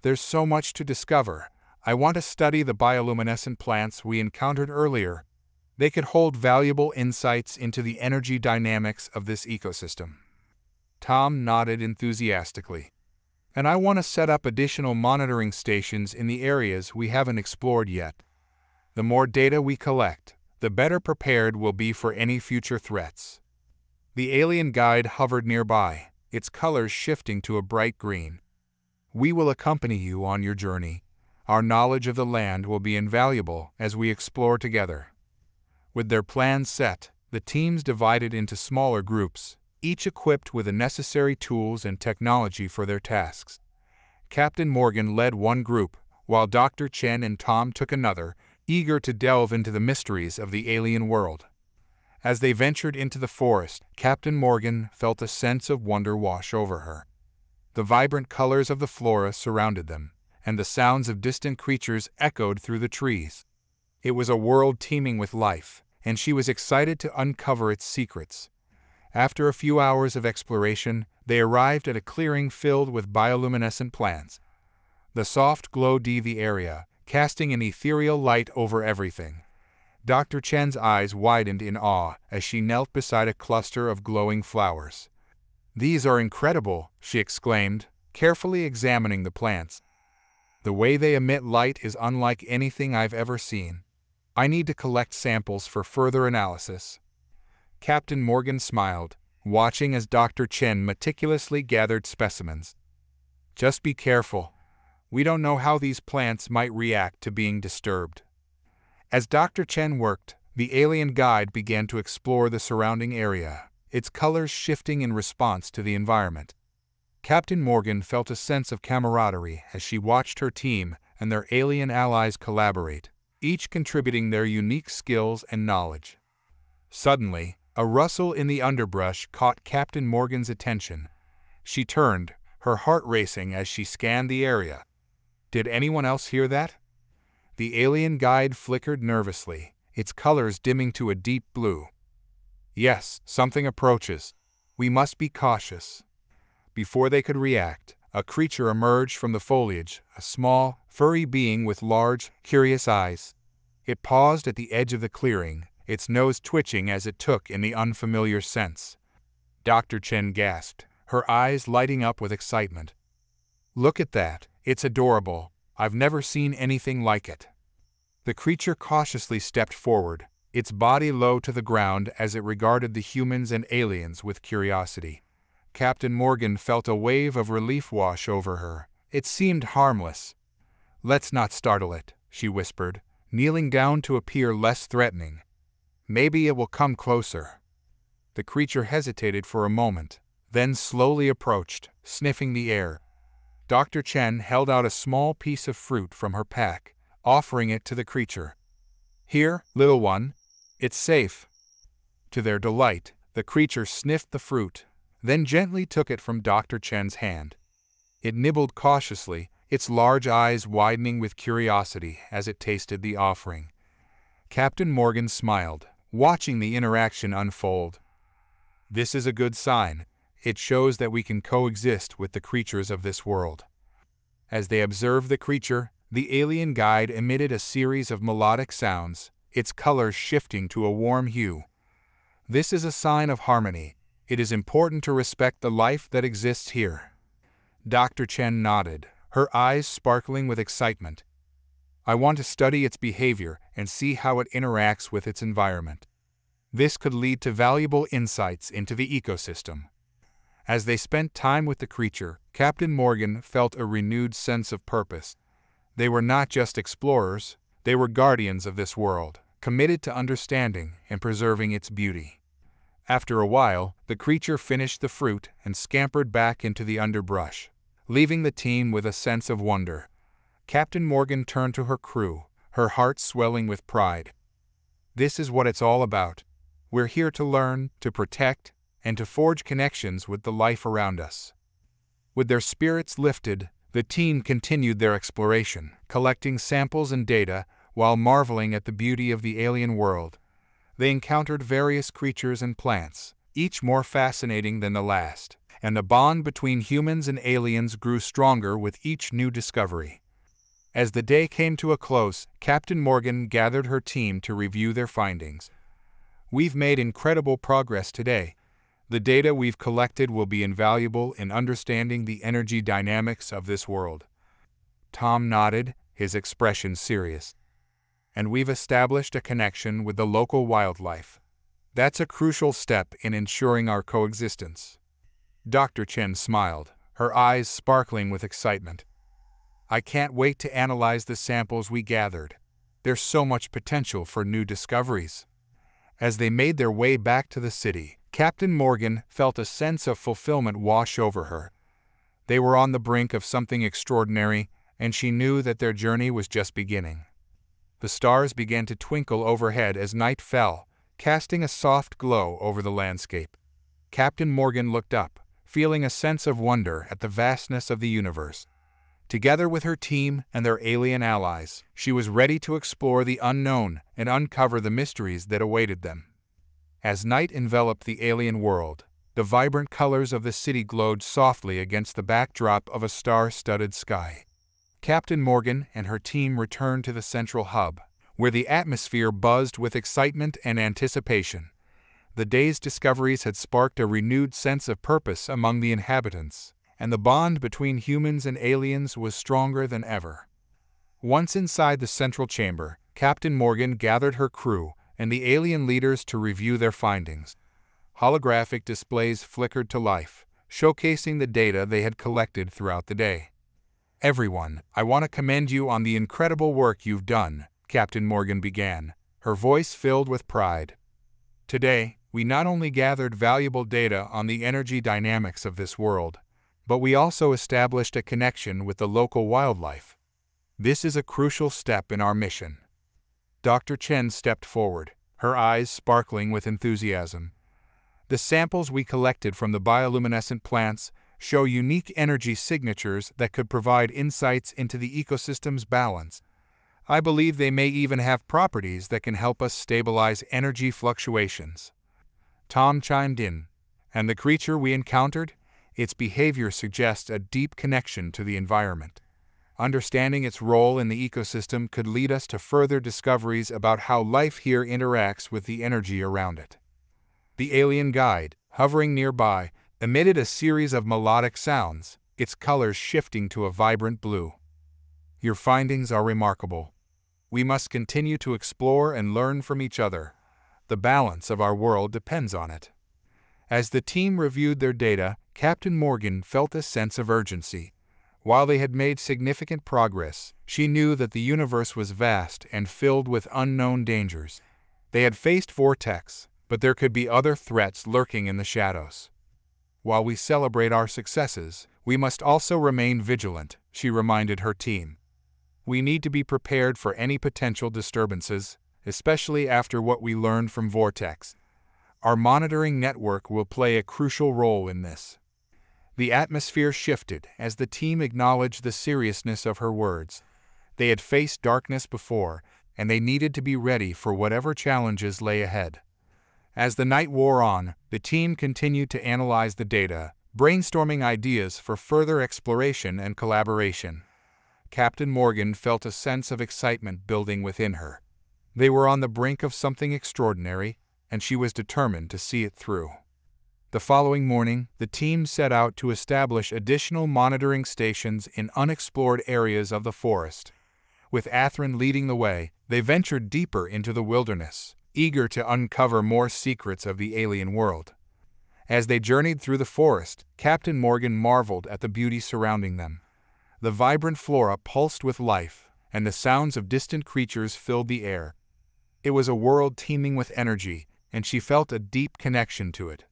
"There's so much to discover. I want to study the bioluminescent plants we encountered earlier. They could hold valuable insights into the energy dynamics of this ecosystem." Tom nodded enthusiastically. "And I want to set up additional monitoring stations in the areas we haven't explored yet. The more data we collect, the better prepared we'll be for any future threats." The alien guide hovered nearby, its colors shifting to a bright green. "We will accompany you on your journey. Our knowledge of the land will be invaluable as we explore together." With their plans set, the teams divided into smaller groups, each equipped with the necessary tools and technology for their tasks. Captain Morgan led one group, while Dr. Chen and Tom took another, eager to delve into the mysteries of the alien world. As they ventured into the forest, Captain Morgan felt a sense of wonder wash over her. The vibrant colors of the flora surrounded them, and the sounds of distant creatures echoed through the trees. It was a world teeming with life, and she was excited to uncover its secrets. After a few hours of exploration, they arrived at a clearing filled with bioluminescent plants. The soft glow did the area, casting an ethereal light over everything. Dr. Chen's eyes widened in awe as she knelt beside a cluster of glowing flowers. "These are incredible," she exclaimed, carefully examining the plants. "The way they emit light is unlike anything I've ever seen. I need to collect samples for further analysis." Captain Morgan smiled, watching as Dr. Chen meticulously gathered specimens. "Just be careful. We don't know how these plants might react to being disturbed." As Dr. Chen worked, the alien guide began to explore the surrounding area, its colors shifting in response to the environment. Captain Morgan felt a sense of camaraderie as she watched her team and their alien allies collaborate, each contributing their unique skills and knowledge. Suddenly, a rustle in the underbrush caught Captain Morgan's attention. She turned, her heart racing as she scanned the area. Did anyone else hear that? The alien guide flickered nervously, its colors dimming to a deep blue. "Yes, something approaches. We must be cautious." Before they could react, a creature emerged from the foliage, a small, furry being with large, curious eyes. It paused at the edge of the clearing, its nose twitching as it took in the unfamiliar scents. Dr. Chen gasped, her eyes lighting up with excitement. "Look at that, it's adorable. I've never seen anything like it." The creature cautiously stepped forward, its body low to the ground as it regarded the humans and aliens with curiosity. Captain Morgan felt a wave of relief wash over her. It seemed harmless. "Let's not startle it," she whispered, kneeling down to appear less threatening. "Maybe it will come closer." The creature hesitated for a moment, then slowly approached, sniffing the air. Dr. Chen held out a small piece of fruit from her pack, offering it to the creature. "Here, little one. It's safe." To their delight, the creature sniffed the fruit, then gently took it from Dr. Chen's hand. It nibbled cautiously, its large eyes widening with curiosity as it tasted the offering. Captain Morgan smiled, watching the interaction unfold. "This is a good sign. It shows that we can coexist with the creatures of this world." As they observed the creature, the alien guide emitted a series of melodic sounds, its colors shifting to a warm hue. "This is a sign of harmony. It is important to respect the life that exists here." Dr. Chen nodded, her eyes sparkling with excitement. "I want to study its behavior and see how it interacts with its environment. This could lead to valuable insights into the ecosystem." As they spent time with the creature, Captain Morgan felt a renewed sense of purpose. They were not just explorers, they were guardians of this world, committed to understanding and preserving its beauty. After a while, the creature finished the fruit and scampered back into the underbrush, leaving the team with a sense of wonder. Captain Morgan turned to her crew, her heart swelling with pride. "This is what it's all about. We're here to learn, to protect, and to forge connections with the life around us." With their spirits lifted, the team continued their exploration, collecting samples and data while marveling at the beauty of the alien world. They encountered various creatures and plants, each more fascinating than the last, and the bond between humans and aliens grew stronger with each new discovery. As the day came to a close, Captain Morgan gathered her team to review their findings. "We've made incredible progress today. The data we've collected will be invaluable in understanding the energy dynamics of this world." Tom nodded, his expression serious. "And we've established a connection with the local wildlife. That's a crucial step in ensuring our coexistence." Dr. Chen smiled, her eyes sparkling with excitement. "I can't wait to analyze the samples we gathered. There's so much potential for new discoveries." As they made their way back to the city, Captain Morgan felt a sense of fulfillment wash over her. They were on the brink of something extraordinary, and she knew that their journey was just beginning. The stars began to twinkle overhead as night fell, casting a soft glow over the landscape. Captain Morgan looked up, feeling a sense of wonder at the vastness of the universe. Together with her team and their alien allies, she was ready to explore the unknown and uncover the mysteries that awaited them. As night enveloped the alien world, the vibrant colors of the city glowed softly against the backdrop of a star-studded sky. Captain Morgan and her team returned to the central hub, where the atmosphere buzzed with excitement and anticipation. The day's discoveries had sparked a renewed sense of purpose among the inhabitants, and the bond between humans and aliens was stronger than ever. Once inside the central chamber, Captain Morgan gathered her crew and the alien leaders to review their findings. Holographic displays flickered to life, showcasing the data they had collected throughout the day. "Everyone, I want to commend you on the incredible work you've done," Captain Morgan began, her voice filled with pride. "Today, we not only gathered valuable data on the energy dynamics of this world, but we also established a connection with the local wildlife. This is a crucial step in our mission." Dr. Chen stepped forward, her eyes sparkling with enthusiasm. "The samples we collected from the bioluminescent plants show unique energy signatures that could provide insights into the ecosystem's balance. I believe they may even have properties that can help us stabilize energy fluctuations." Tom chimed in. "And the creature we encountered? Its behavior suggests a deep connection to the environment. Understanding its role in the ecosystem could lead us to further discoveries about how life here interacts with the energy around it." The alien guide, hovering nearby, emitted a series of melodic sounds, its colors shifting to a vibrant blue. "Your findings are remarkable. We must continue to explore and learn from each other. The balance of our world depends on it. As the team reviewed their data, Captain Morgan felt a sense of urgency. While they had made significant progress, she knew that the universe was vast and filled with unknown dangers. They had faced Vortex, but there could be other threats lurking in the shadows. While we celebrate our successes, we must also remain vigilant, she reminded her team. We need to be prepared for any potential disturbances, especially after what we learned from Vortex. Our monitoring network will play a crucial role in this. The atmosphere shifted as the team acknowledged the seriousness of her words. They had faced darkness before, and they needed to be ready for whatever challenges lay ahead. As the night wore on, the team continued to analyze the data, brainstorming ideas for further exploration and collaboration. Captain Morgan felt a sense of excitement building within her. They were on the brink of something extraordinary, and she was determined to see it through. The following morning, the team set out to establish additional monitoring stations in unexplored areas of the forest. With Atherin leading the way, they ventured deeper into the wilderness, eager to uncover more secrets of the alien world. As they journeyed through the forest, Captain Morgan marveled at the beauty surrounding them. The vibrant flora pulsed with life, and the sounds of distant creatures filled the air. It was a world teeming with energy, and she felt a deep connection to it.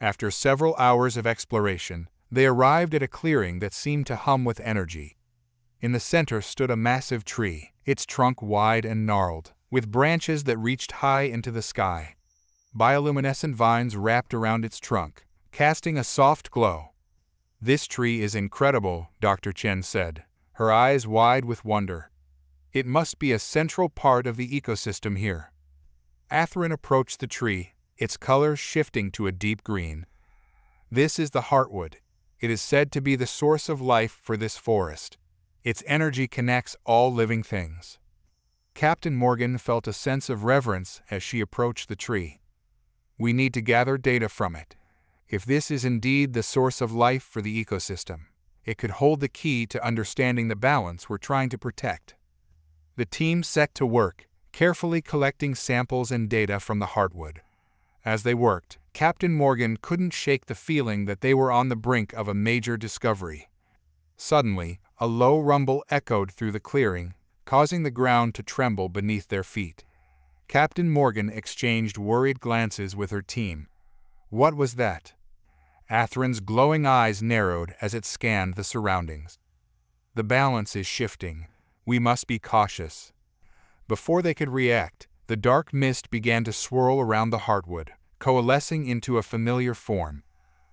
After several hours of exploration, they arrived at a clearing that seemed to hum with energy. In the center stood a massive tree, its trunk wide and gnarled, with branches that reached high into the sky. Bioluminescent vines wrapped around its trunk, casting a soft glow. "This tree is incredible," Dr. Chen said, her eyes wide with wonder. "It must be a central part of the ecosystem here." Atherin approached the tree, its color shifting to a deep green. "This is the heartwood. It is said to be the source of life for this forest. Its energy connects all living things." Captain Morgan felt a sense of reverence as she approached the tree. "We need to gather data from it. If this is indeed the source of life for the ecosystem, it could hold the key to understanding the balance we're trying to protect." The team set to work, carefully collecting samples and data from the heartwood. As they worked, Captain Morgan couldn't shake the feeling that they were on the brink of a major discovery. Suddenly, a low rumble echoed through the clearing, causing the ground to tremble beneath their feet. Captain Morgan exchanged worried glances with her team. What was that? Atherin's glowing eyes narrowed as it scanned the surroundings. "The balance is shifting. We must be cautious." Before they could react, the dark mist began to swirl around the heartwood, coalescing into a familiar form.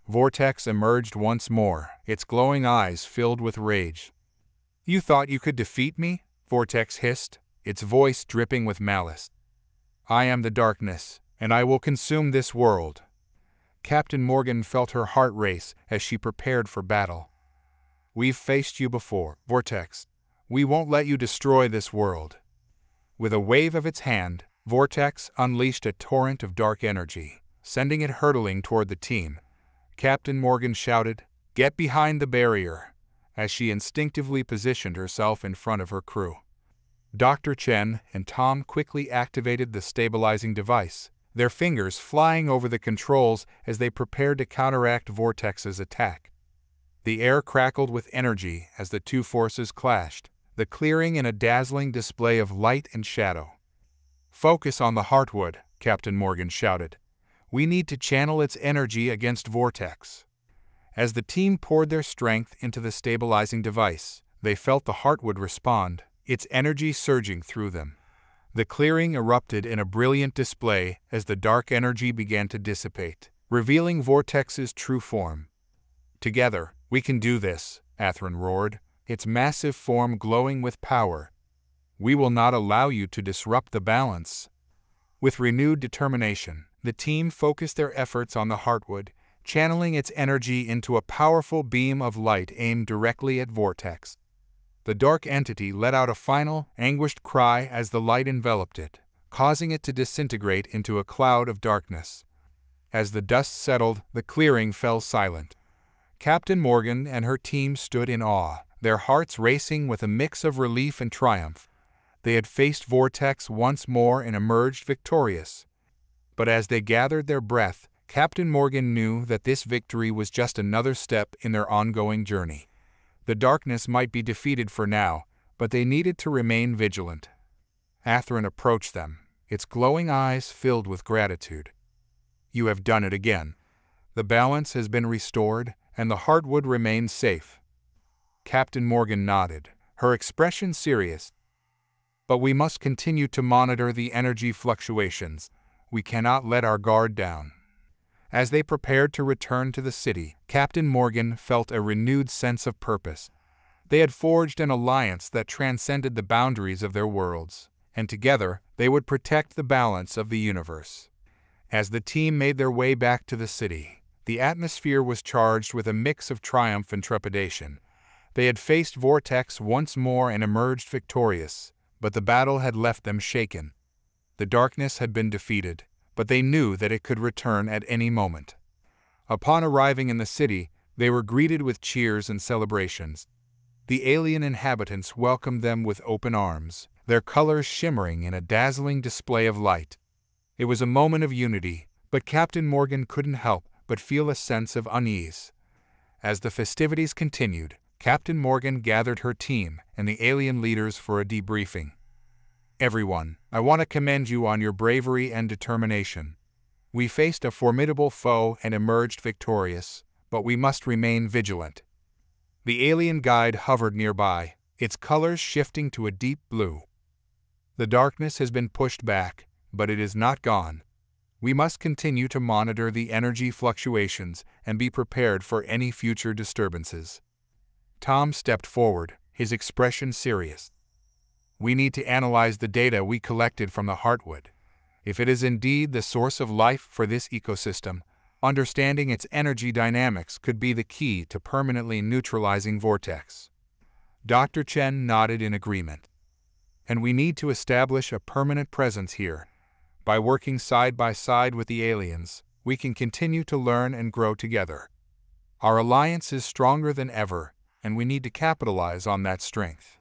Vortex emerged once more, its glowing eyes filled with rage. "You thought you could defeat me?" Vortex hissed, its voice dripping with malice. "I am the darkness, and I will consume this world." Captain Morgan felt her heart race as she prepared for battle. "We've faced you before, Vortex. We won't let you destroy this world." With a wave of its hand, Vortex unleashed a torrent of dark energy, sending it hurtling toward the team. Captain Morgan shouted, "Get behind the barrier," as she instinctively positioned herself in front of her crew. Dr. Chen and Tom quickly activated the stabilizing device, their fingers flying over the controls as they prepared to counteract Vortex's attack. The air crackled with energy as the two forces clashed, the clearing in a dazzling display of light and shadow. "Focus on the heartwood," Captain Morgan shouted. "We need to channel its energy against Vortex." As the team poured their strength into the stabilizing device, they felt the heartwood respond, its energy surging through them. The clearing erupted in a brilliant display as the dark energy began to dissipate, revealing Vortex's true form. "Together, we can do this," Atherin roared, its massive form glowing with power. "We will not allow you to disrupt the balance." With renewed determination, the team focused their efforts on the heartwood, channeling its energy into a powerful beam of light aimed directly at Vortex. The dark entity let out a final, anguished cry as the light enveloped it, causing it to disintegrate into a cloud of darkness. As the dust settled, the clearing fell silent. Captain Morgan and her team stood in awe, their hearts racing with a mix of relief and triumph. They had faced Vortex once more and emerged victorious. But as they gathered their breath, Captain Morgan knew that this victory was just another step in their ongoing journey. The darkness might be defeated for now, but they needed to remain vigilant. Atherin approached them, its glowing eyes filled with gratitude. "You have done it again. The balance has been restored, and the Heartwood remains safe." Captain Morgan nodded, her expression serious. "But we must continue to monitor the energy fluctuations. We cannot let our guard down." As they prepared to return to the city, Captain Morgan felt a renewed sense of purpose. They had forged an alliance that transcended the boundaries of their worlds, and together they would protect the balance of the universe. As the team made their way back to the city, the atmosphere was charged with a mix of triumph and trepidation. They had faced Vortex once more and emerged victorious, but the battle had left them shaken. The darkness had been defeated, but they knew that it could return at any moment. Upon arriving in the city, they were greeted with cheers and celebrations. The alien inhabitants welcomed them with open arms, their colors shimmering in a dazzling display of light. It was a moment of unity, but Captain Morgan couldn't help but feel a sense of unease. As the festivities continued, Captain Morgan gathered her team and the alien leaders for a debriefing. "Everyone, I want to commend you on your bravery and determination. We faced a formidable foe and emerged victorious, but we must remain vigilant." The alien guide hovered nearby, its colors shifting to a deep blue. "The darkness has been pushed back, but it is not gone. We must continue to monitor the energy fluctuations and be prepared for any future disturbances." Tom stepped forward, his expression serious. "We need to analyze the data we collected from the Heartwood. If it is indeed the source of life for this ecosystem, understanding its energy dynamics could be the key to permanently neutralizing Vortex." Dr. Chen nodded in agreement. "And we need to establish a permanent presence here. By working side by side with the aliens, we can continue to learn and grow together. Our alliance is stronger than ever, and we need to capitalize on that strength."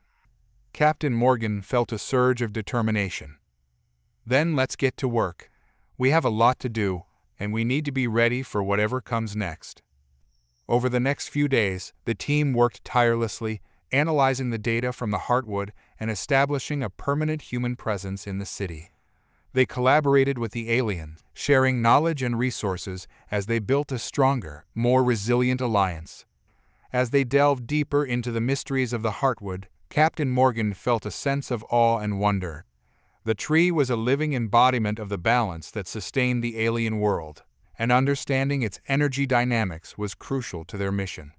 Captain Morgan felt a surge of determination. "Then let's get to work. We have a lot to do, and we need to be ready for whatever comes next." Over the next few days, the team worked tirelessly, analyzing the data from the Heartwood and establishing a permanent human presence in the city. They collaborated with the aliens, sharing knowledge and resources as they built a stronger, more resilient alliance. As they delved deeper into the mysteries of the Heartwood, Captain Morgan felt a sense of awe and wonder. The tree was a living embodiment of the balance that sustained the alien world, and understanding its energy dynamics was crucial to their mission.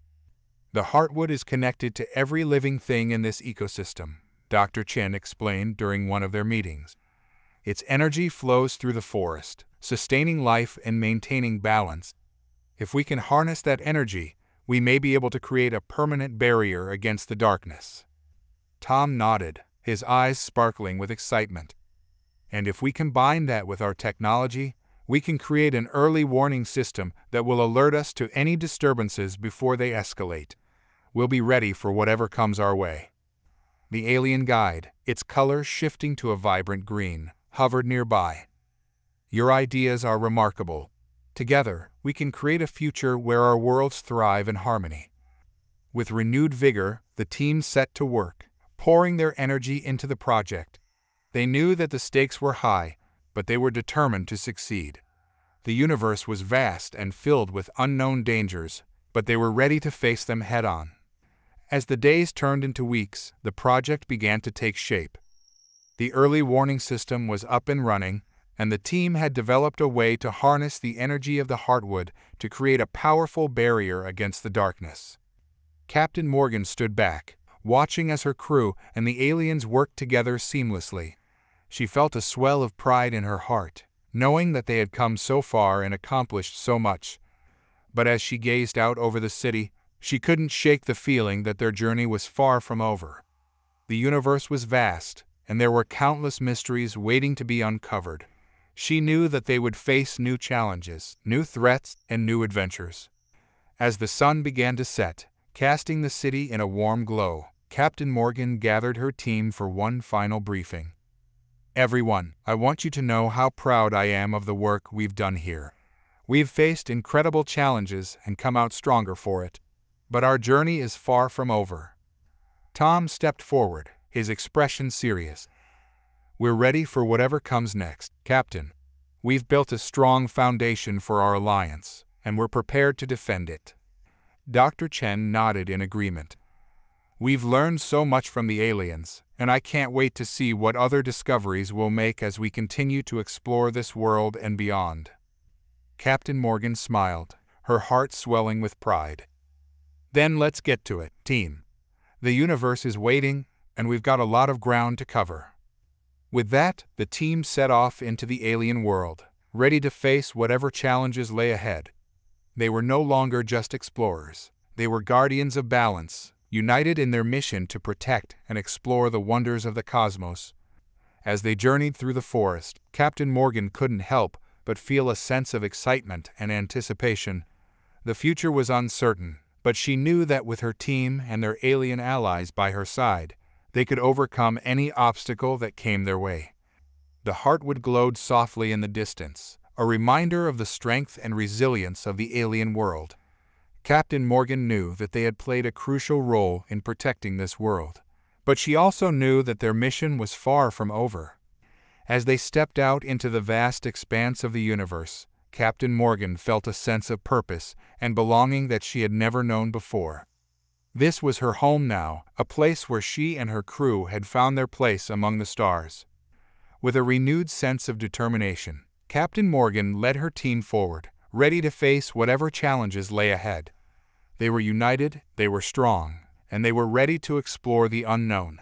"The Heartwood is connected to every living thing in this ecosystem," Dr. Chen explained during one of their meetings. "Its energy flows through the forest, sustaining life and maintaining balance. If we can harness that energy, we may be able to create a permanent barrier against the darkness." Tom nodded, his eyes sparkling with excitement. "And if we combine that with our technology, we can create an early warning system that will alert us to any disturbances before they escalate. We'll be ready for whatever comes our way." The alien guide, its color shifting to a vibrant green, hovered nearby. "Your ideas are remarkable. Together, we can create a future where our worlds thrive in harmony." With renewed vigor, the team set to work, pouring their energy into the project. They knew that the stakes were high, but they were determined to succeed. The universe was vast and filled with unknown dangers, but they were ready to face them head-on. As the days turned into weeks, the project began to take shape. The early warning system was up and running, and the team had developed a way to harness the energy of the Heartwood to create a powerful barrier against the darkness. Captain Morgan stood back, watching as her crew and the aliens worked together seamlessly. She felt a swell of pride in her heart, knowing that they had come so far and accomplished so much. But as she gazed out over the city, she couldn't shake the feeling that their journey was far from over. The universe was vast, and there were countless mysteries waiting to be uncovered. She knew that they would face new challenges, new threats, and new adventures. As the sun began to set, casting the city in a warm glow, Captain Morgan gathered her team for one final briefing. "Everyone, I want you to know how proud I am of the work we've done here. We've faced incredible challenges and come out stronger for it. But our journey is far from over." Tom stepped forward, his expression serious. "We're ready for whatever comes next, Captain. We've built a strong foundation for our alliance, and we're prepared to defend it." Dr. Chen nodded in agreement. "We've learned so much from the aliens, and I can't wait to see what other discoveries we'll make as we continue to explore this world and beyond." Captain Morgan smiled, her heart swelling with pride. "Then let's get to it, team. The universe is waiting, and we've got a lot of ground to cover." With that, the team set off into the alien world, ready to face whatever challenges lay ahead. They were no longer just explorers. They were guardians of balance, united in their mission to protect and explore the wonders of the cosmos. As they journeyed through the forest, Captain Morgan couldn't help but feel a sense of excitement and anticipation. The future was uncertain, but she knew that with her team and their alien allies by her side, they could overcome any obstacle that came their way. The heartwood glowed softly in the distance, a reminder of the strength and resilience of the alien world. Captain Morgan knew that they had played a crucial role in protecting this world, but she also knew that their mission was far from over. As they stepped out into the vast expanse of the universe, Captain Morgan felt a sense of purpose and belonging that she had never known before. This was her home now, a place where she and her crew had found their place among the stars. With a renewed sense of determination, Captain Morgan led her team forward, ready to face whatever challenges lay ahead. They were united, they were strong, and they were ready to explore the unknown.